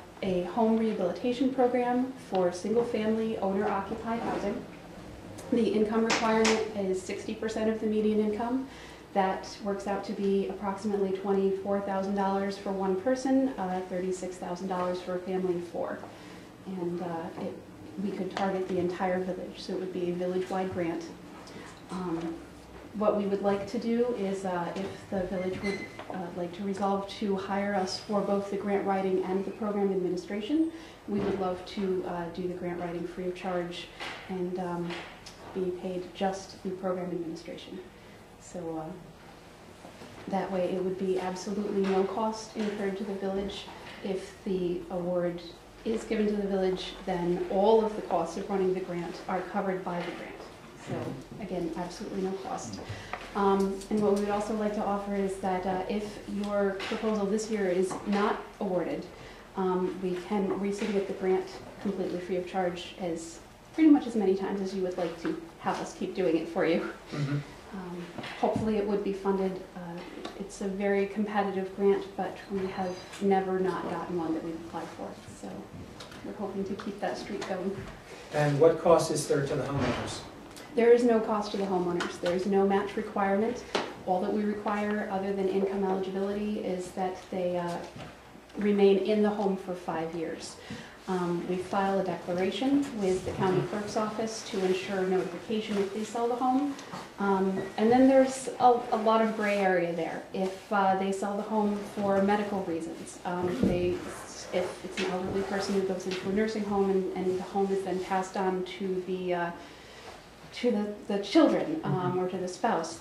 home rehabilitation program for single-family owner-occupied housing. The income requirement is 60% of the median income. That works out to be approximately $24,000 for one person, $36,000 for a family of four. And we could target the entire village, so it would be a village-wide grant. What we would like to do is, if the village would like to resolve to hire us for both the grant writing and the program administration, we would love to do the grant writing free of charge and be paid just the program administration. So that way it would be absolutely no cost incurred to the village. If the award is given to the village, then all of the costs of running the grant are covered by the grant. So again, absolutely no cost. And what we would also like to offer is that if your proposal this year is not awarded, we can resubmit the grant completely free of charge as pretty much as many times as you would like to have us keep doing it for you. Mm-hmm. Hopefully it would be funded. It's a very competitive grant, but we have never not gotten one that we've applied for. So we're hoping to keep that streak going. And what cost is there to the homeowners? There is no cost to the homeowners. There is no match requirement. All that we require, other than income eligibility, is that they remain in the home for 5 years. We file a declaration with the county clerk's office to ensure notification if they sell the home. And then there's a lot of gray area there. If they sell the home for medical reasons, if it's an elderly person who goes into a nursing home and the home is then passed on to the children or to the spouse,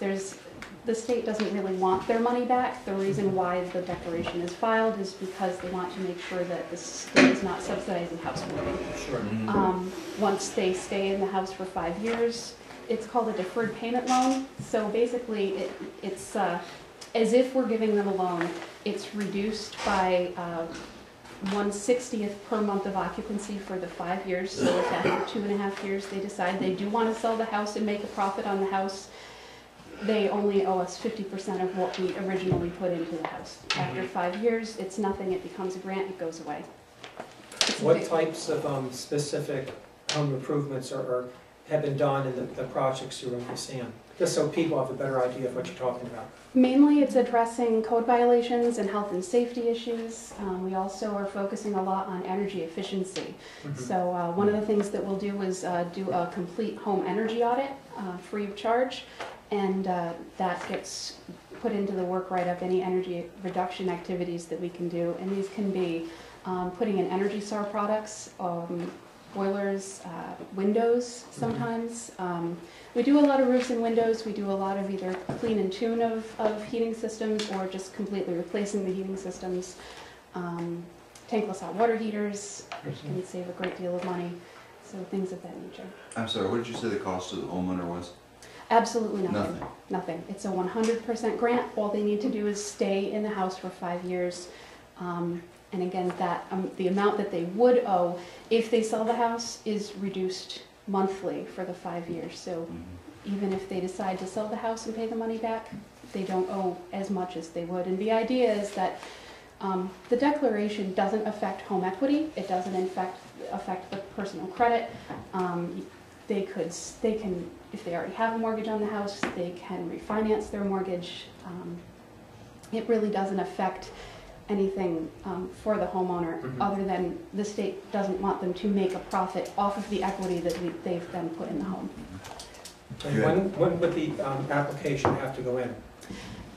the state doesn't really want their money back. The reason why the declaration is filed is because they want to make sure that the state is not subsidizing housekeeping. Sure. Once they stay in the house for 5 years, it's called a deferred payment loan. So basically, it's as if we're giving them a loan. It's reduced by 1/60th per month of occupancy for the 5 years. So if after 2.5 years they decide they do want to sell the house and make a profit on the house, they only owe us 50% of what we originally put into the house. After 5 years, it's nothing, it becomes a grant, it goes away. What types of specific home improvements have been done in the projects you're overseeing? Just so people have a better idea of what you're talking about. Mainly it's addressing code violations and health and safety issues. We also are focusing a lot on energy efficiency. So one of the things that we'll do is do a complete home energy audit free of charge, and that gets put into the work write-up, any energy reduction activities that we can do. And these can be putting in Energy SAR products, boilers, windows sometimes. We do a lot of roofs and windows. We do a lot of either clean and tune of heating systems or just completely replacing the heating systems. Tankless hot water heaters, which can save a great deal of money. So things of that nature. I'm sorry, what did you say the cost to the homeowner was? Absolutely nothing. Nothing. Nothing. It's a 100% grant. All they need to do is stay in the house for 5 years. And again, that the amount that they would owe if they sell the house is reduced monthly for the 5 years. So even if they decide to sell the house and pay the money back, they don't owe as much as they would. And the idea is that the declaration doesn't affect home equity. It doesn't affect the personal credit. They can, if they already have a mortgage on the house, they can refinance their mortgage. It really doesn't affect anything for the homeowner other than the state doesn't want them to make a profit off of the equity that they've then put in the home. And when would the application have to go in?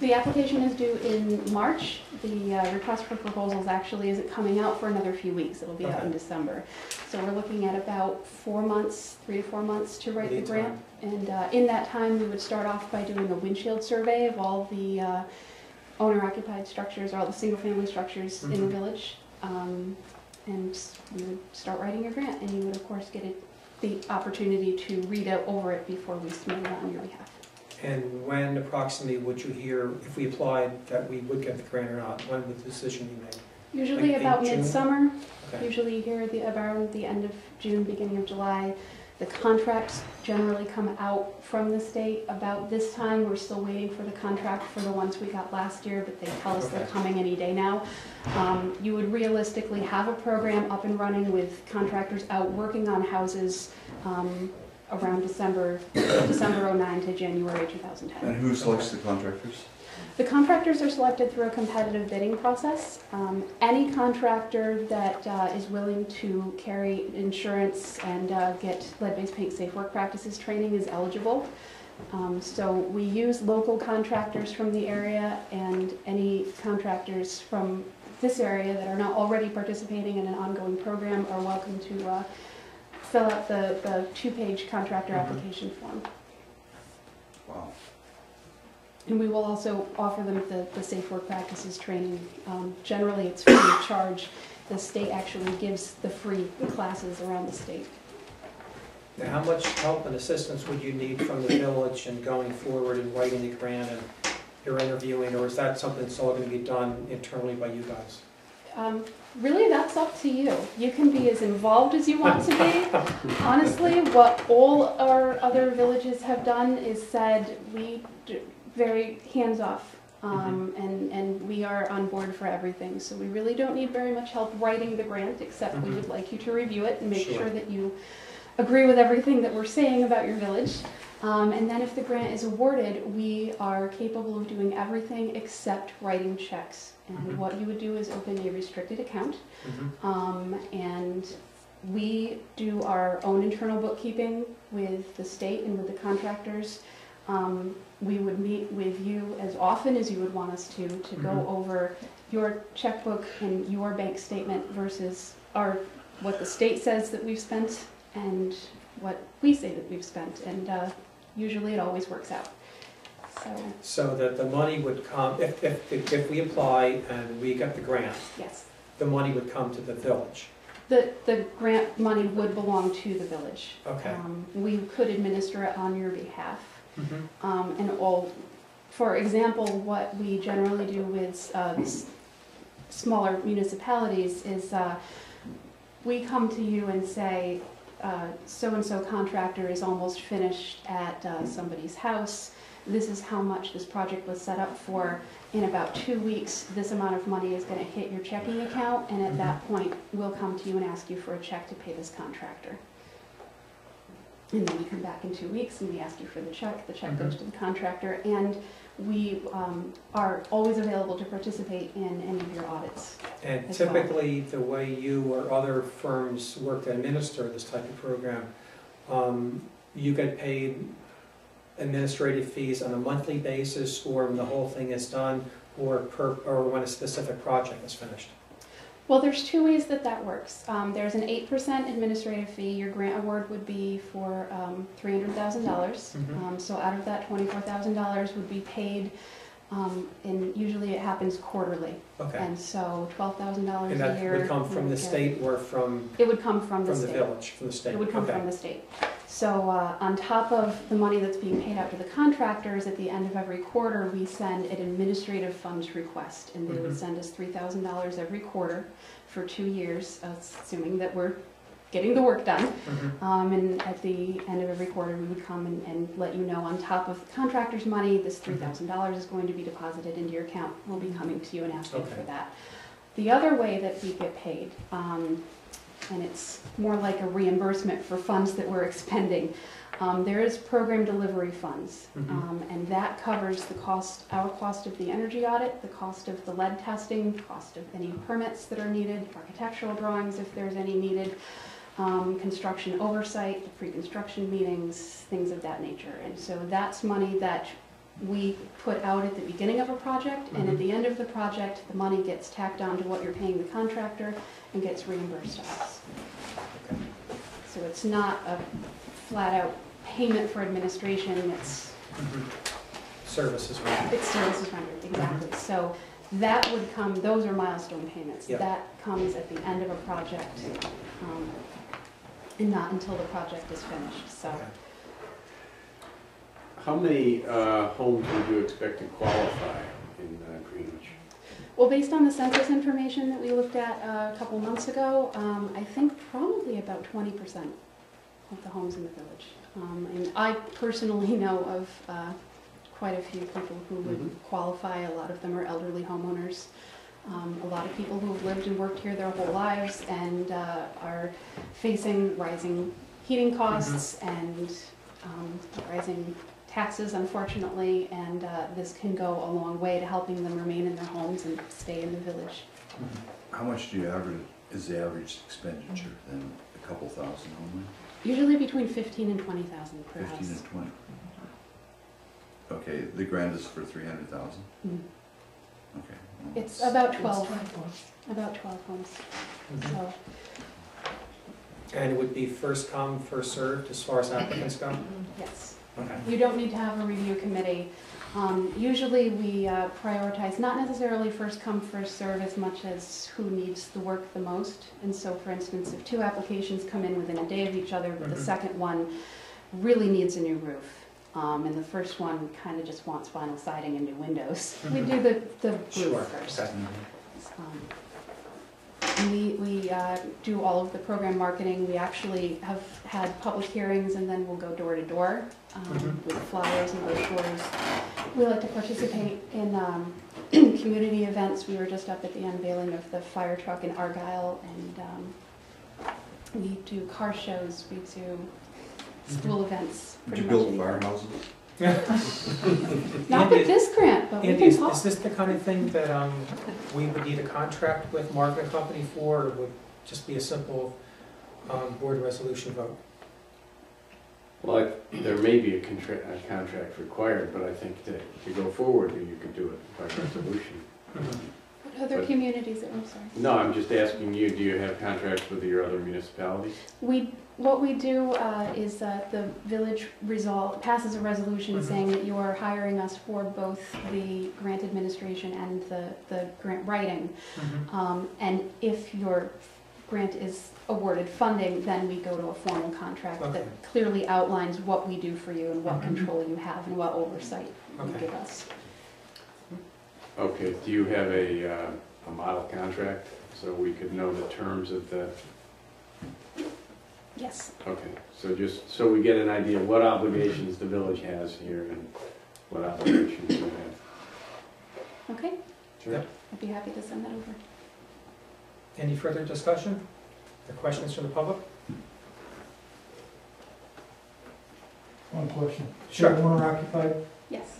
The application is due in March. The request for proposals actually isn't coming out for another few weeks. It'll be out in December. So we're looking at about 4 months, 3 to 4 months to write the grant. And in that time, we would start off by doing a windshield survey of all the owner-occupied structures, or all the single-family structures in the village. And you would start writing your grant, and you would, of course, get the opportunity to read over it before we submit it on your behalf. And when approximately would you hear, if we applied, that we would get the grant or not? When would the decision be made? Usually like about June? midsummer. Okay. Usually here around the end of June, beginning of July. The contracts generally come out from the state about this time. We're still waiting for the contract for the ones we got last year, but they tell us they're coming any day now. You would realistically have a program up and running with contractors out working on houses around December 09 to January 2010. And who selects the contractors? The contractors are selected through a competitive bidding process. Any contractor that is willing to carry insurance and get lead-based paint safe work practices training is eligible. So we use local contractors from the area, and any contractors from this area that are not already participating in an ongoing program are welcome to fill out the 2-page contractor application form. Wow. And we will also offer them the safe work practices training. Generally, it's free of charge. The state actually gives the free classes around the state. Now, how much help and assistance would you need from the village in going forward and writing the grant and your interviewing, or is that something that's all going to be done internally by you guys? Really, that's up to you. You can be as involved as you want to be. Honestly, what all our other villages have done is said, we very hands-off, and we are on board for everything. So we really don't need very much help writing the grant, except we would like you to review it and make sure that you agree with everything that we're saying about your village. And then if the grant is awarded, we are capable of doing everything except writing checks. And what you would do is open a restricted account, and we do our own internal bookkeeping with the state and with the contractors. We would meet with you as often as you would want us to go over your checkbook and your bank statement versus what the state says that we've spent and what we say that we've spent, and usually it always works out. So that the money would come, if we apply and we get the grant, yes, the money would come to the village. The grant money would belong to the village. Okay. We could administer it on your behalf. And for example, what we generally do with smaller municipalities is we come to you and say, so-and-so contractor is almost finished at somebody's house. This is how much this project was set up for. In about 2 weeks, this amount of money is going to hit your checking account, and at that point, we'll come to you and ask you for a check to pay this contractor. And then we come back in 2 weeks and we ask you for the check goes to the contractor, and we are always available to participate in any of your audits. And typically, the way you or other firms work to administer this type of program, you get paid administrative fees on a monthly basis, or when the whole thing is done, or when a specific project is finished? Well, there's two ways that works. There's an 8% administrative fee. Your grant award would be for $300,000. So out of that, $24,000 would be paid, and usually it happens quarterly. Okay. And so $12,000 a year. And that would come from the state or from? It would come from the state. From the village, from the state. It would come from the state. So on top of the money that's being paid out to the contractors, at the end of every quarter, we send an administrative funds request, and they would send us $3,000 every quarter for 2 years, assuming that we're getting the work done. And at the end of every quarter, we would come and let you know, on top of the contractor's money, this $3,000 is going to be deposited into your account. We'll be coming to you and asking for that. The other way that we get paid, and it's more like a reimbursement for funds that we're expending. There is program delivery funds, and that covers our cost of the energy audit, the cost of the lead testing, cost of any permits that are needed, architectural drawings if there's any needed, construction oversight, pre-construction meetings, things of that nature. And so that's money that we put out at the beginning of a project, and at the end of the project, the money gets tacked on to what you're paying the contractor and gets reimbursed to us. So it's not a flat-out payment for administration, it's services rendered. It's services rendered, exactly. So that would come, those are milestone payments. That comes at the end of a project, and not until the project is finished. So. How many homes would you expect to qualify in Greenwich? Well, based on the census information that we looked at a couple months ago, I think probably about 20% of the homes in the village. And I personally know of quite a few people who would qualify. A lot of them are elderly homeowners. A lot of people who have lived and worked here their whole lives and are facing rising heating costs and rising taxes, unfortunately, and this can go a long way to helping them remain in their homes and stay in the village. How much do you average, is the average expenditure then? A couple thousand only? Usually between 15 and 20,000 per house. 15 and 20. Okay, the grant is for 300,000. Okay. Well, It's about 12. About 12 homes. So. And it would be first come, first served as far as applicants go? Yes. Okay. You don't need to have a review committee. Usually we prioritize not necessarily first come, first serve as much as who needs the work the most. And so, for instance, if 2 applications come in within a day of each other, but the second one really needs a new roof, and the first one kind of just wants vinyl siding and new windows, we do the roof first. Okay. We do all of the program marketing. We actually have had public hearings, and then we'll go door to door with flyers and brochures. We like to participate in community events. We were just up at the unveiling of the fire truck in Argyle, and we do car shows. We do school events. Did you build firehouses? Not with this grant, but we Andy, can is talk. this the kind of thing that we would need a contract with Marvin Company for, or would just be a simple board resolution vote? Well, there may be a contract required, but I think that to go forward, you could do it by resolution. What other communities? I'm sorry. No, I'm just asking you, do you have contracts with your other municipalities? What we do is the village passes a resolution saying that you are hiring us for both the grant administration and the grant writing. And if your grant is awarded funding, then we go to a formal contract that clearly outlines what we do for you and what control you have and what oversight you give us. Okay, do you have a a model contract, so we could know the terms of the, Yes. okay, so just, so we get an idea of what obligations the village has here and what obligations we have. Okay, Sure. I'd be happy to send that over. Any further discussion or questions from the public? One question. Sure. Owner occupied? Yes.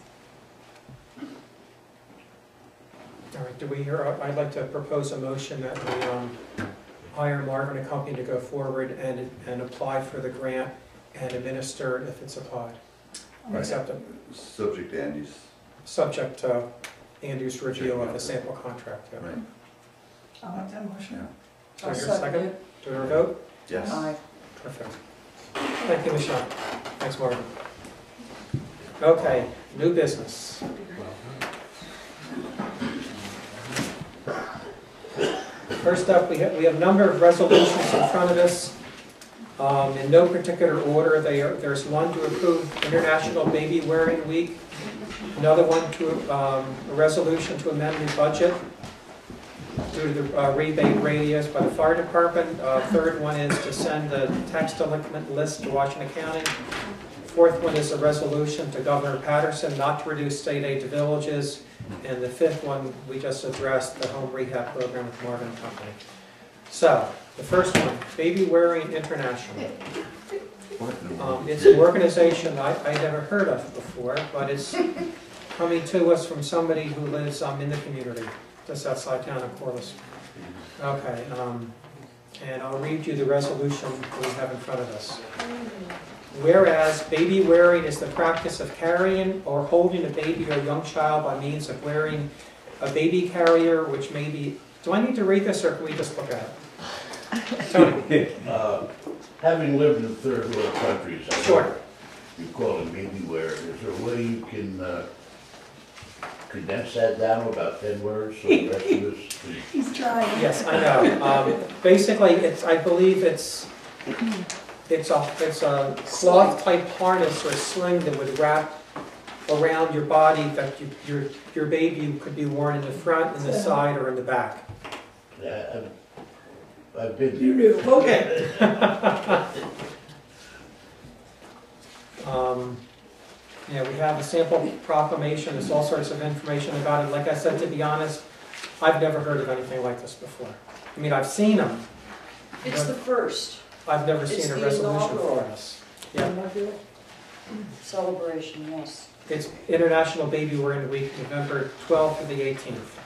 All right, do we hear, I'd like to propose a motion that we hire Marvin and Company to go forward and apply for the grant and administer it if it's applied. Right. Accept it, Subject to Andy's. subject to Andy's review of the sample contract. Yeah. Right. I'll have that motion. Do I hear a second? Do we hear a vote? Yes. Aye. Perfect. Thank you, Michelle. Thanks, Marvin. Okay, new business. First up, we have a number of resolutions in front of us. In no particular order, there's one to approve International Baby Wearing Week, another one to a resolution to amend the budget due to the rebate radius by the fire department. Third one is to send the tax delinquent list to Washington County. Fourth one is a resolution to Governor Patterson not to reduce state aid to villages. And the fifth one, we just addressed, the home rehab program with Marvin and Company. So, the first one, Baby Wearing International. It's an organization I never heard of before, but it's coming to us from somebody who lives in the community, just outside town of Corliss. Okay, and I'll read you the resolution we have in front of us. Whereas baby wearing is the practice of carrying or holding a baby or young child by means of wearing a baby carrier, which may be, do I need to read this or can we just look at it? Tony? Having lived in third world countries, Sure. You call it baby wear. Is there a way you can condense that down to about 10 words so the rest of us can... He's trying. Yes, I know. Basically, I believe it's a cloth type harness or sling that would wrap around your body that your baby could be worn in the front, in the side, or in the back. Yeah, I've been... You knew, okay. Yeah, we have a sample proclamation. There's all sorts of information about it. Like I said, to be honest, I've never heard of anything like this before. I mean, I've seen them. It's the first. I've never It's seen a the resolution inaugural. for this. Yeah. Celebration, yes. It's International Baby Wearing Week, November 12th to the 18th.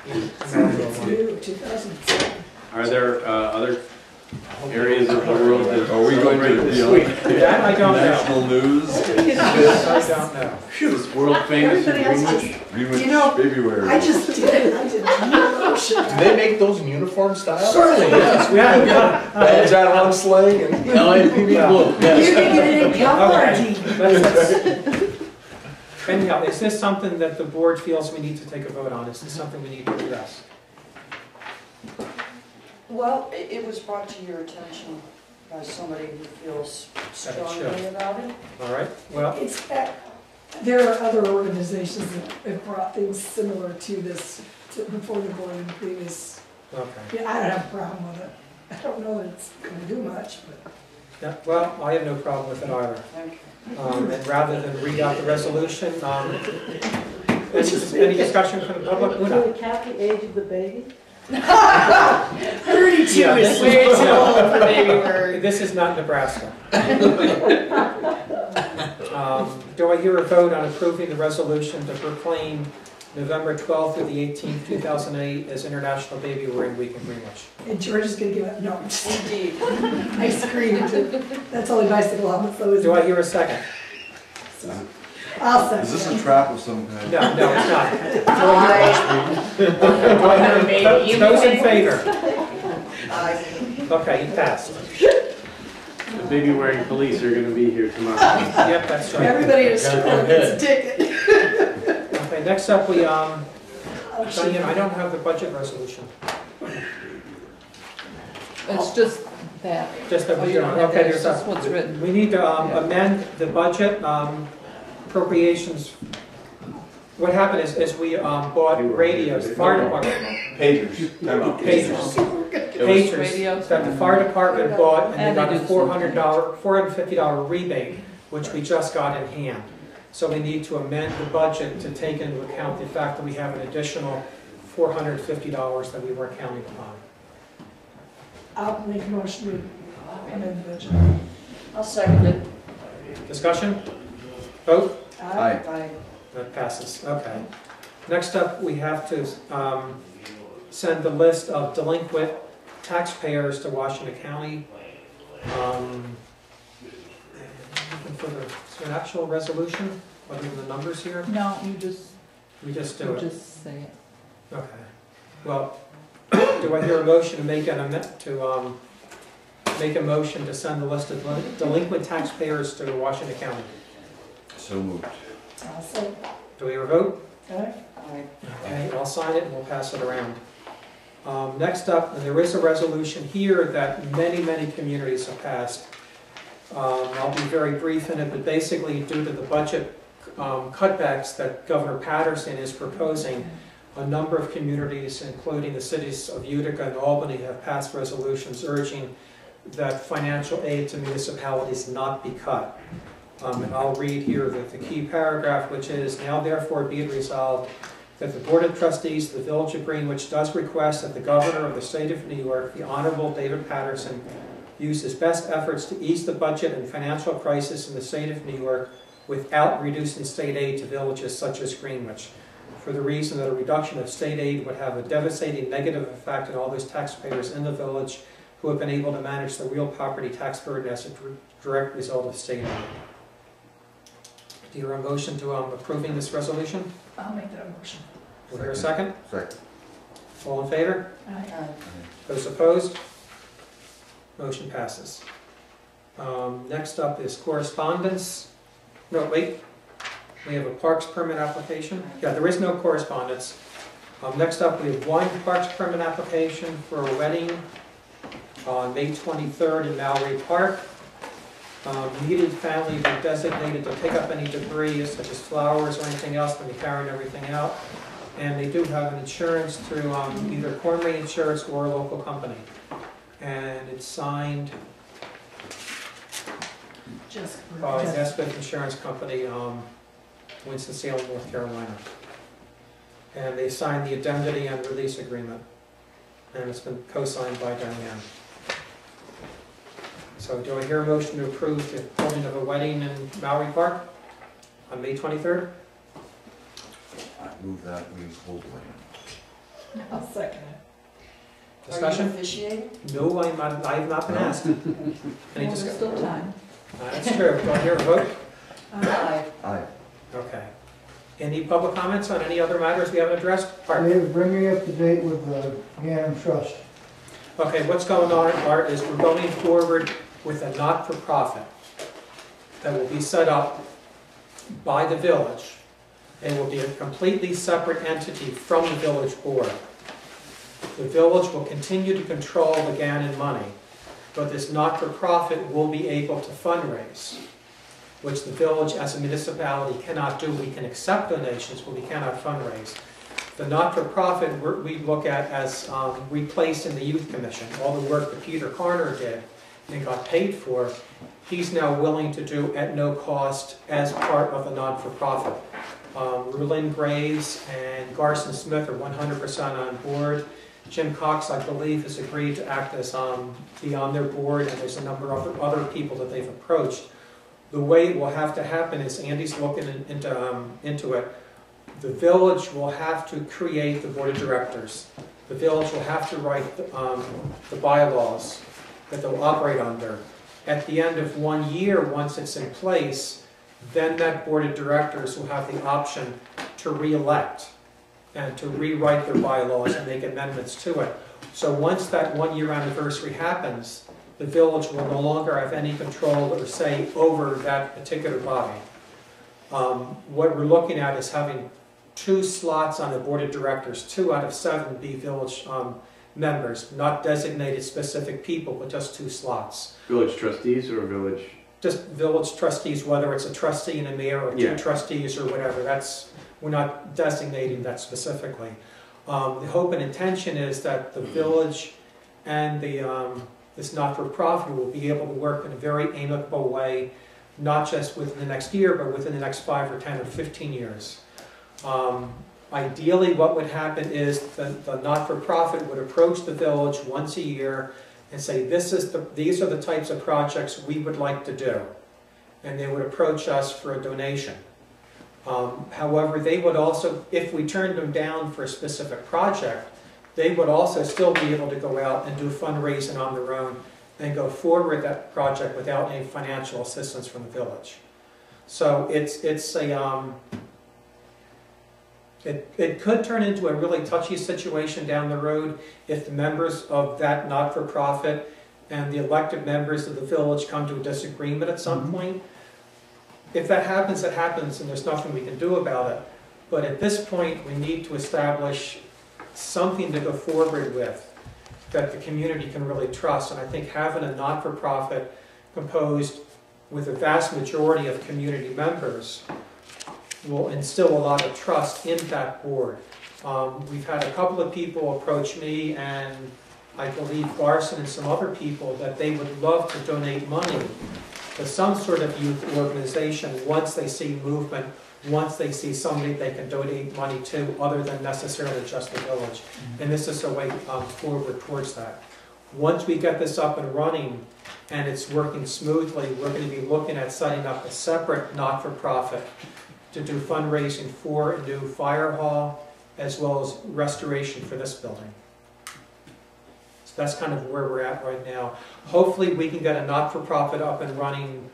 It's new, 2007. Are there other areas of the world that Are we going to be on That I don't know. national news? I don't know. is world famous in Everybody else Greenwich? Greenwich You know, baby wear. I just did. I did not. Do they make those in uniform style? Surely, yes. We have Badge out on slang and... LAPD blue. You can get it in Calvary. Anyhow, is this something that the board feels we need to take a vote on? Is this something we need to address? Well, it was brought to your attention by somebody who feels That it should. strongly about it. All right, well, It's, there are other organizations that have brought things similar to this before the board in previous. okay. Yeah, I don't have a problem with it. I don't know that it's going to do much, but. Yeah, well, I have no problem with it either. Okay. And rather than read out the resolution, any discussion from the public? Una? we count the age of the baby? 32 Yeah, is this way is- too old for baby wearing. This is not Nebraska. Do I hear a vote on approving the resolution to proclaim November 12th through the 18th, 2008 as International Baby Wearing Week in Greenwich? And George is going to give it, no. Indeed. Ice cream, that's only bicycle helmet, so is Do I hear a second? I'll second. Is this a trap of some kind? No, no, it's not. Aye. Those in favor? Aye. Okay, you passed. The baby wearing police are gonna be here tomorrow. Yep, that's right. Everybody in a school gets a ticket. Okay, next up we, Diane, I don't have the budget resolution. It's just that. Just that Oh, we you don't, don't have okay, that, there's it's just what's a, written. we need to amend the budget appropriations what happened is we bought radios, fire department. Pagers. Time out. Pagers that the fire department bought, and they got a $450 rebate, which we just got in hand. So we need to amend the budget to take into account the fact that we have an additional $450 that we weren't counting upon. I'll make a motion to amend the budget. I'll second it. Discussion? Vote? Aye. That passes. Okay. Next up, we have to send the list of delinquent taxpayers to Washington County. Is there an actual resolution, other than the numbers here? No, We just do it. just say it. Okay. Well, do I hear a motion to make make a motion to send the list of delinquent taxpayers to Washington County? So moved. I'll say. Do we hear a vote? Aye. Okay, I'll sign it and we'll pass it around. Next up, and there is a resolution here that many communities have passed. I'll be very brief in it, but basically due to the budget cutbacks that Governor Patterson is proposing, a number of communities, including the cities of Utica and Albany, have passed resolutions urging that financial aid to municipalities not be cut. And I'll read here the key paragraph, which is, now therefore be it resolved that the Board of Trustees of the Village of Greenwich does request that the Governor of the State of New York, the Honorable David Patterson, use his best efforts to ease the budget and financial crisis in the State of New York without reducing state aid to villages such as Greenwich, for the reason that a reduction of state aid would have a devastating negative effect on all those taxpayers in the village who have been able to manage the real property tax burden as a direct result of state aid. Do you hear a motion to approving this resolution? I'll make that motion. Do we hear a second? Second. All in favor? Aye. Those opposed? Motion passes. Next up is correspondence. No, wait. We have a parks permit application. Yeah, there is no correspondence. Next up, we have one parks permit application for a wedding on May 23rd in Mallory Park. Needed family be designated to pick up any debris, such as flowers or anything else, when they're carrying everything out. And they do have an insurance through either Cornway Insurance or a local company. And it's signed by Nesbitt Insurance Company, Winston-Salem, North Carolina. And they signed the indemnity and release agreement. And it's been co-signed by Diane. So do I hear a motion to approve the holding of a wedding in Mallory Park on May 23rd? I move that we hold wedding. I'll second it. Discussion? Are you officiating? No, I have not been asked. Any There's discussion? still time. That's true. Do I hear a vote? Aye. Aye. Okay. Any public comments on any other matters we haven't addressed? Art? Bring me up to date with the Ganem Trust. Okay, what's going on, Art, is we're going forward with a not-for-profit that will be set up by the village. It will be a completely separate entity from the village board. The village will continue to control the Gannon money, but this not-for-profit will be able to fundraise, which the village as a municipality cannot do. We can accept donations, but we cannot fundraise. The not-for-profit we look at as replacing the Youth Commission. All the work that Peter Carter did and got paid for, he's now willing to do at no cost as part of the not-for-profit. Rulin Graves and Garson Smith are 100% on board. Jim Cox, I believe, has agreed to act as be on their board, and there's a number of other people that they've approached. The way it will have to happen is, Andy's looking into it, the village will have to create the board of directors. The village will have to write the bylaws that they'll operate under. At the end of 1 year, once it's in place, then that board of directors will have the option to re-elect and to rewrite their bylaws and make amendments to it. So once that 1 year anniversary happens, the village will no longer have any control or say over that particular body. What we're looking at is having 2 slots on the board of directors, 2 out of 7 be village members, not designated specific people, but just 2 slots. Village trustees or village? Just village trustees, whether it's a trustee and a mayor or 2 trustees or whatever. That's we're not designating that specifically. The hope and intention is that the village and this not-for-profit will be able to work in a very amicable way, not just within the next year, but within the next 5 or 10 or 15 years. Ideally, what would happen is the not-for-profit would approach the village once a year and say, these are the types of projects we would like to do. And they would approach us for a donation. However, they would also, if we turned them down for a specific project, they would also still be able to go out and do fundraising on their own and go forward with that project without any financial assistance from the village. So it could turn into a really touchy situation down the road if the members of that not-for-profit and the elected members of the village come to a disagreement at some point. If that happens, it happens, and there's nothing we can do about it. But at this point, we need to establish something to go forward with that the community can really trust. And I think having a not-for-profit composed with a vast majority of community members will instill a lot of trust in that board. We've had a couple of people approach me, and I believe Garson and some other people, that they would love to donate money to some sort of youth organization once they see movement, once they see somebody they can donate money to other than necessarily just the village. And this is a way forward towards that. Once we get this up and running and it's working smoothly, we're going to be looking at setting up a separate not-for-profit to do fundraising for a new fire hall as well as restoration for this building. So that's kind of where we're at right now. Hopefully we can get a not-for-profit up and running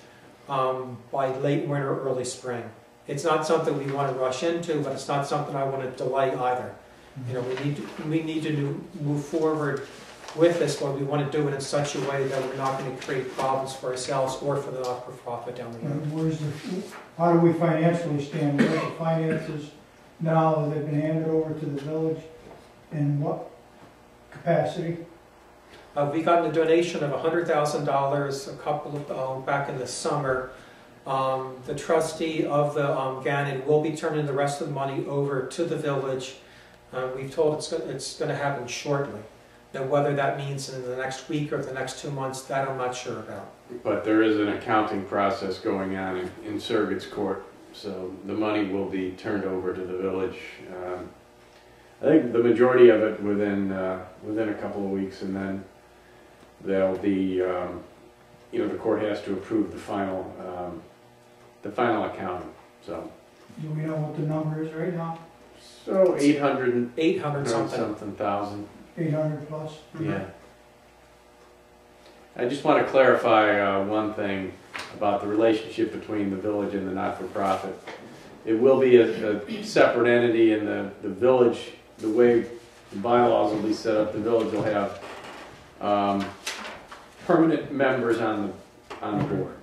by late winter, early spring. It's not something we want to rush into, but it's not something I want to delay either. You know, we need to move forward with this, but we want to do it in such a way that we're not going to create problems for ourselves or for the not-for-profit down the road. How do we financially stand? Where's the finances now that they've been handed over to the village? In what capacity? We got a donation of $100,000 a couple of back in the summer. The trustee of the Gannon will be turning the rest of the money over to the village. We've told it's going to happen shortly. Now, whether that means in the next week or the next 2 months, that I'm not sure about. But there is an accounting process going on in Surrogate's Court, so the money will be turned over to the village. I think the majority of it within a couple of weeks, and then there'll be, the court has to approve the final accounting. So. Do we know what the number is right now? So 800 something thousand. 800 plus? Yeah. I just want to clarify one thing about the relationship between the village and the not-for-profit. It will be a separate entity, and the village, the way the bylaws will be set up, the village will have permanent members on the board.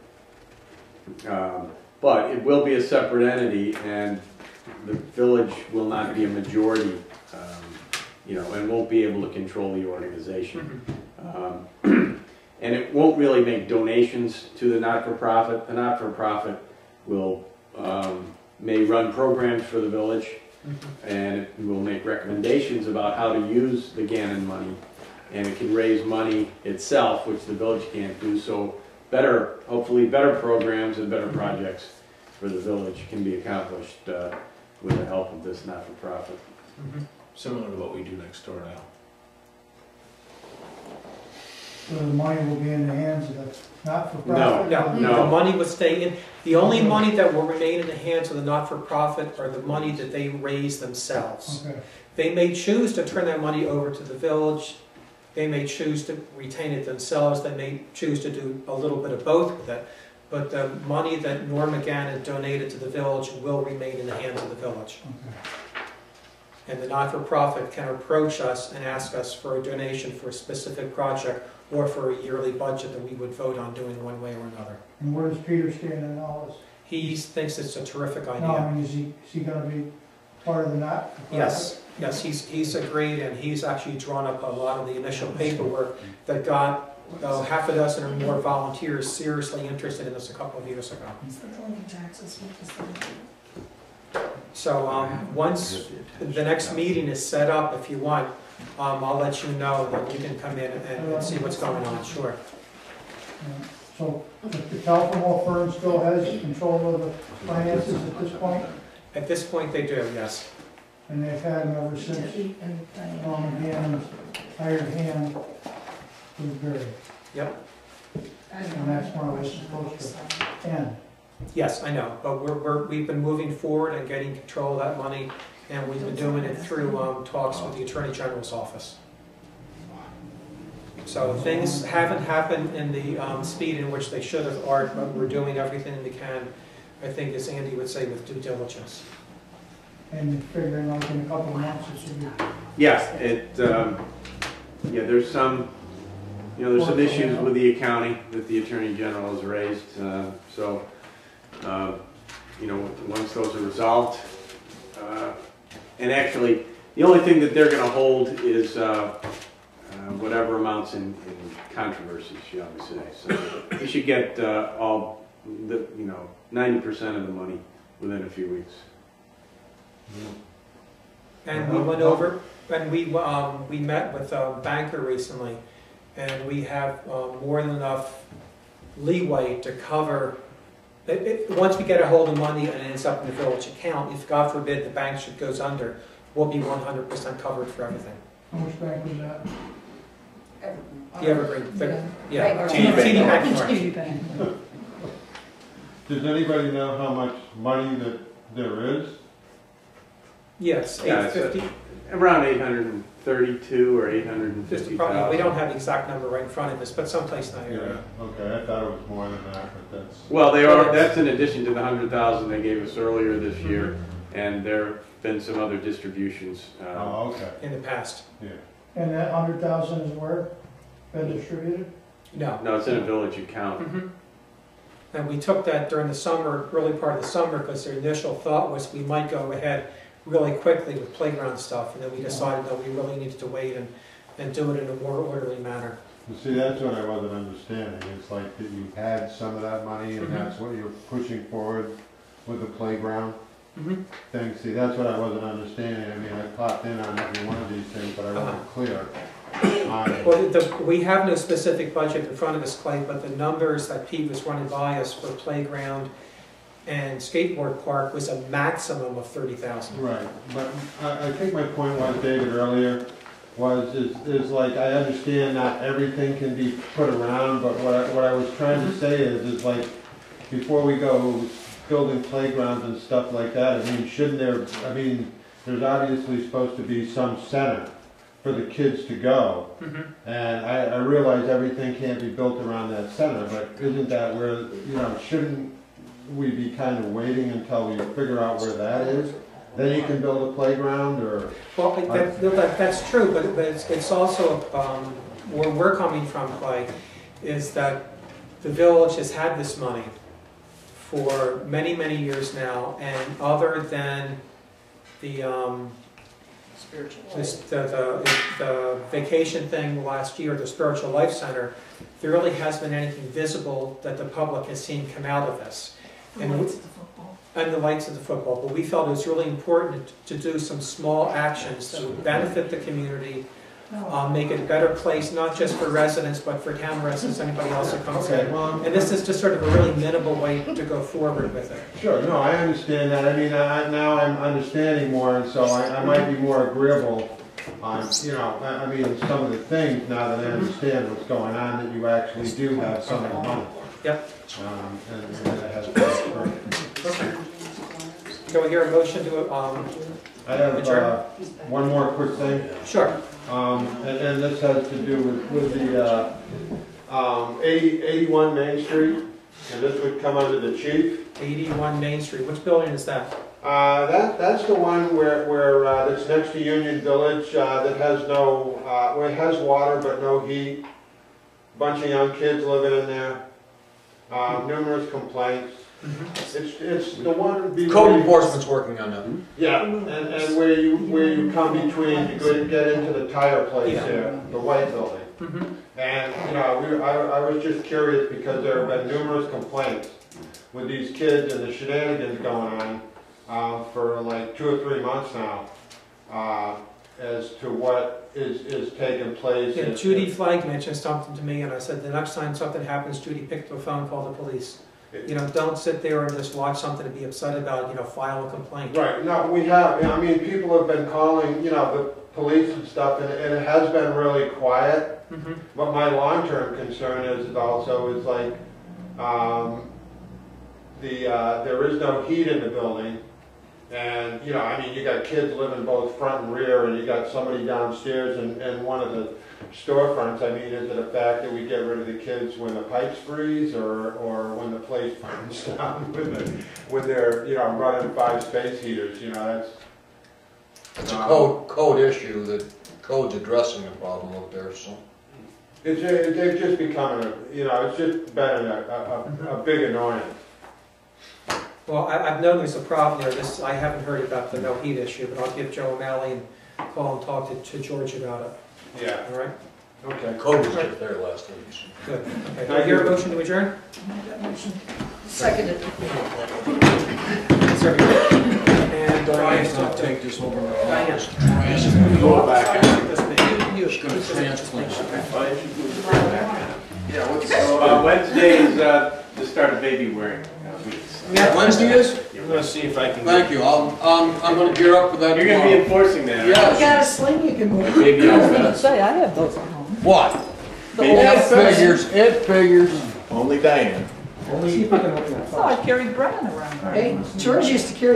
But it will be a separate entity, and the village will not be a majority, and won't be able to control the organization. And it won't really make donations to the not-for-profit. The not-for-profit may run programs for the village, and it will make recommendations about how to use the Gannon money, and it can raise money itself, which the village can't do. So hopefully better programs and better projects for the village can be accomplished with the help of this not-for-profit. Similar to what we do next door now. So the money will be in the hands of the not-for-profit? No. The money will stay in. The only money that will remain in the hands of the not-for-profit are the money that they raise themselves. Okay. They may choose to turn that money over to the village. They may choose to retain it themselves. They may choose to do a little bit of both with it. But the money that Norma Gannon donated to the village will remain in the hands of the village. Okay. And the not-for-profit can approach us and ask us for a donation for a specific project or for a yearly budget that we would vote on doing one way or another. And where does Peter stand in all this? He thinks it's a terrific idea. No, I mean, is he going to be part of the not-for-profit? Yes, he's agreed, and he's actually drawn up a lot of the initial paperwork that got half a dozen or more volunteers seriously interested in this a couple of years ago. Is that only taxes? So once the next meeting is set up, if you want, I'll let you know, then you can come in and see what's going on, sure. So the telephone law firm still has control of the finances at this point? At this point, they do, yes. And they've had them ever since Hands, hired hand was buried. Yep. And that's when it was supposed to end. Yes, I know, but we've been moving forward and getting control of that money, and we've been doing it through talks with the Attorney General's office. So things haven't happened in the speed in which they should have, Art, but we're doing everything we can, I think, as Andy would say, with due diligence. And figuring like in a couple of months it should be. Yes, there's some, there's some issues with the accounting that the Attorney General has raised. Once those are resolved, and actually, the only thing that they're going to hold is whatever amounts in controversy, shall we say. So you should get all the 90% of the money within a few weeks. And we went over, and we met with a banker recently, and we have more than enough leeway to cover. Once we get a hold of money and it ends up in the village account, if God forbid the bank goes under, we'll be 100% covered for everything. How much bank was that? The Evergreen, yeah. TD Bank. Does anybody know how much money that there is? Yes, Yeah, 850. Around 832 or 850,000. Probably, we don't have the exact number right in front of us, but someplace in that area. Yeah, okay, I thought it was more than that, but that's... Well, that's in addition to the 100,000 they gave us earlier this year, and there have been some other distributions. In the past. Yeah. And that 100,000 is where? Been distributed? No. No, it's in a village account. And we took that during the summer, early part of the summer, because their initial thought was we might go ahead really quickly with playground stuff, and then we decided that we really needed to wait and do it in a more orderly manner. You see, that's what I wasn't understanding. It's like that you had some of that money and that's what you're pushing forward with the playground thing. See, that's what I wasn't understanding. I mean, I popped in on every one of these things, but I wasn't clear. Well, we have no specific budget in front of us, Clay, but the numbers that Pete was running by us for playground and skateboard park was a maximum of 30,000. Right, but I think my point was, David, earlier, is like, I understand not everything can be put around, but what I was trying to say is like, before we go building playgrounds and stuff like that, I mean, there's obviously supposed to be some center for the kids to go. And I realize everything can't be built around that center, but isn't that where, shouldn't we be kind of waiting until we figure out where that is? Then you can build a playground, or? Well, that's true, but it's also, where we're coming from, Clay, is that the village has had this money for many, many years now, and other than the the vacation thing last year, the Spiritual Life Center, there really hasn't been anything visible that the public has seen come out of this. And the lights of the football, but we felt it was really important to do some small actions that would benefit the community, make it a better place, not just for residents, but for town residents, anybody else that comes in. And this is just sort of a really minimal way to go forward with it. Sure, no, I understand that. I mean, now I'm understanding more, and so I might be more agreeable on, I mean, some of the things now that I understand what's going on, that you actually do have some of the money. Yep. And that has been perfect. Okay. Can we hear a motion to I have adjourn? one more quick thing. Sure. And this has to do with the 81 Main Street, and this would come under the chief. 81 Main Street. Which building is that? That's the one where that's next to Union Village, that has no, well, it has water but no heat. Bunch of young kids living in there. Numerous complaints. It's the one. Code enforcement's working on that. Yeah, and where you come between to get into the tire place here, the white building. And I was just curious because there have been numerous complaints with these kids and the shenanigans going on. for like 2 or 3 months now, as to what is taking place. Yeah, Judy Flagg mentioned something to me, and I said, the next time something happens, Judy, pick up the phone, call the police. You know, don't sit there and just watch something and be upset about, you know, file a complaint. Right, no, we have, I mean, people have been calling, you know, the police and stuff, and it has been really quiet. Mm-hmm. But my long-term concern is also is like, there is no heat in the building. And, you know, I mean, you got kids living both front and rear, and you got somebody downstairs in one of the storefronts. I mean, is it a fact that we get rid of the kids when the pipes freeze, or when the place burns down when they're, you know, running 5 space heaters? You know, that's... It's a code issue that code's addressing the problem up there, so. They've just become, you know, it's just been a big annoyance. Well, I've known there's a problem there. I haven't heard about the no heat issue, but I'll give Joe O'Malley a call and talk to George about it. Yeah. All right? Okay. Code was just there last week. So. Good. Okay. Do I hear a motion to adjourn? Seconded. Yes, everybody. And Brian's I'll take this over. Brian. Go back. You're just going to transplant. Yeah, so Wednesday is the start of baby wearing. Yeah, Wednesday is? I'm gonna see if I can. Thank you. I'm going to gear up for that. You're going to be enforcing that. Yes. You got a sling you can move. Baby I was outfit. gonna say, I have those at home. What? Baby It outfit. figures. It figures. Only Diane. See if I can open that. I carried Brian around. Hey, George used to carry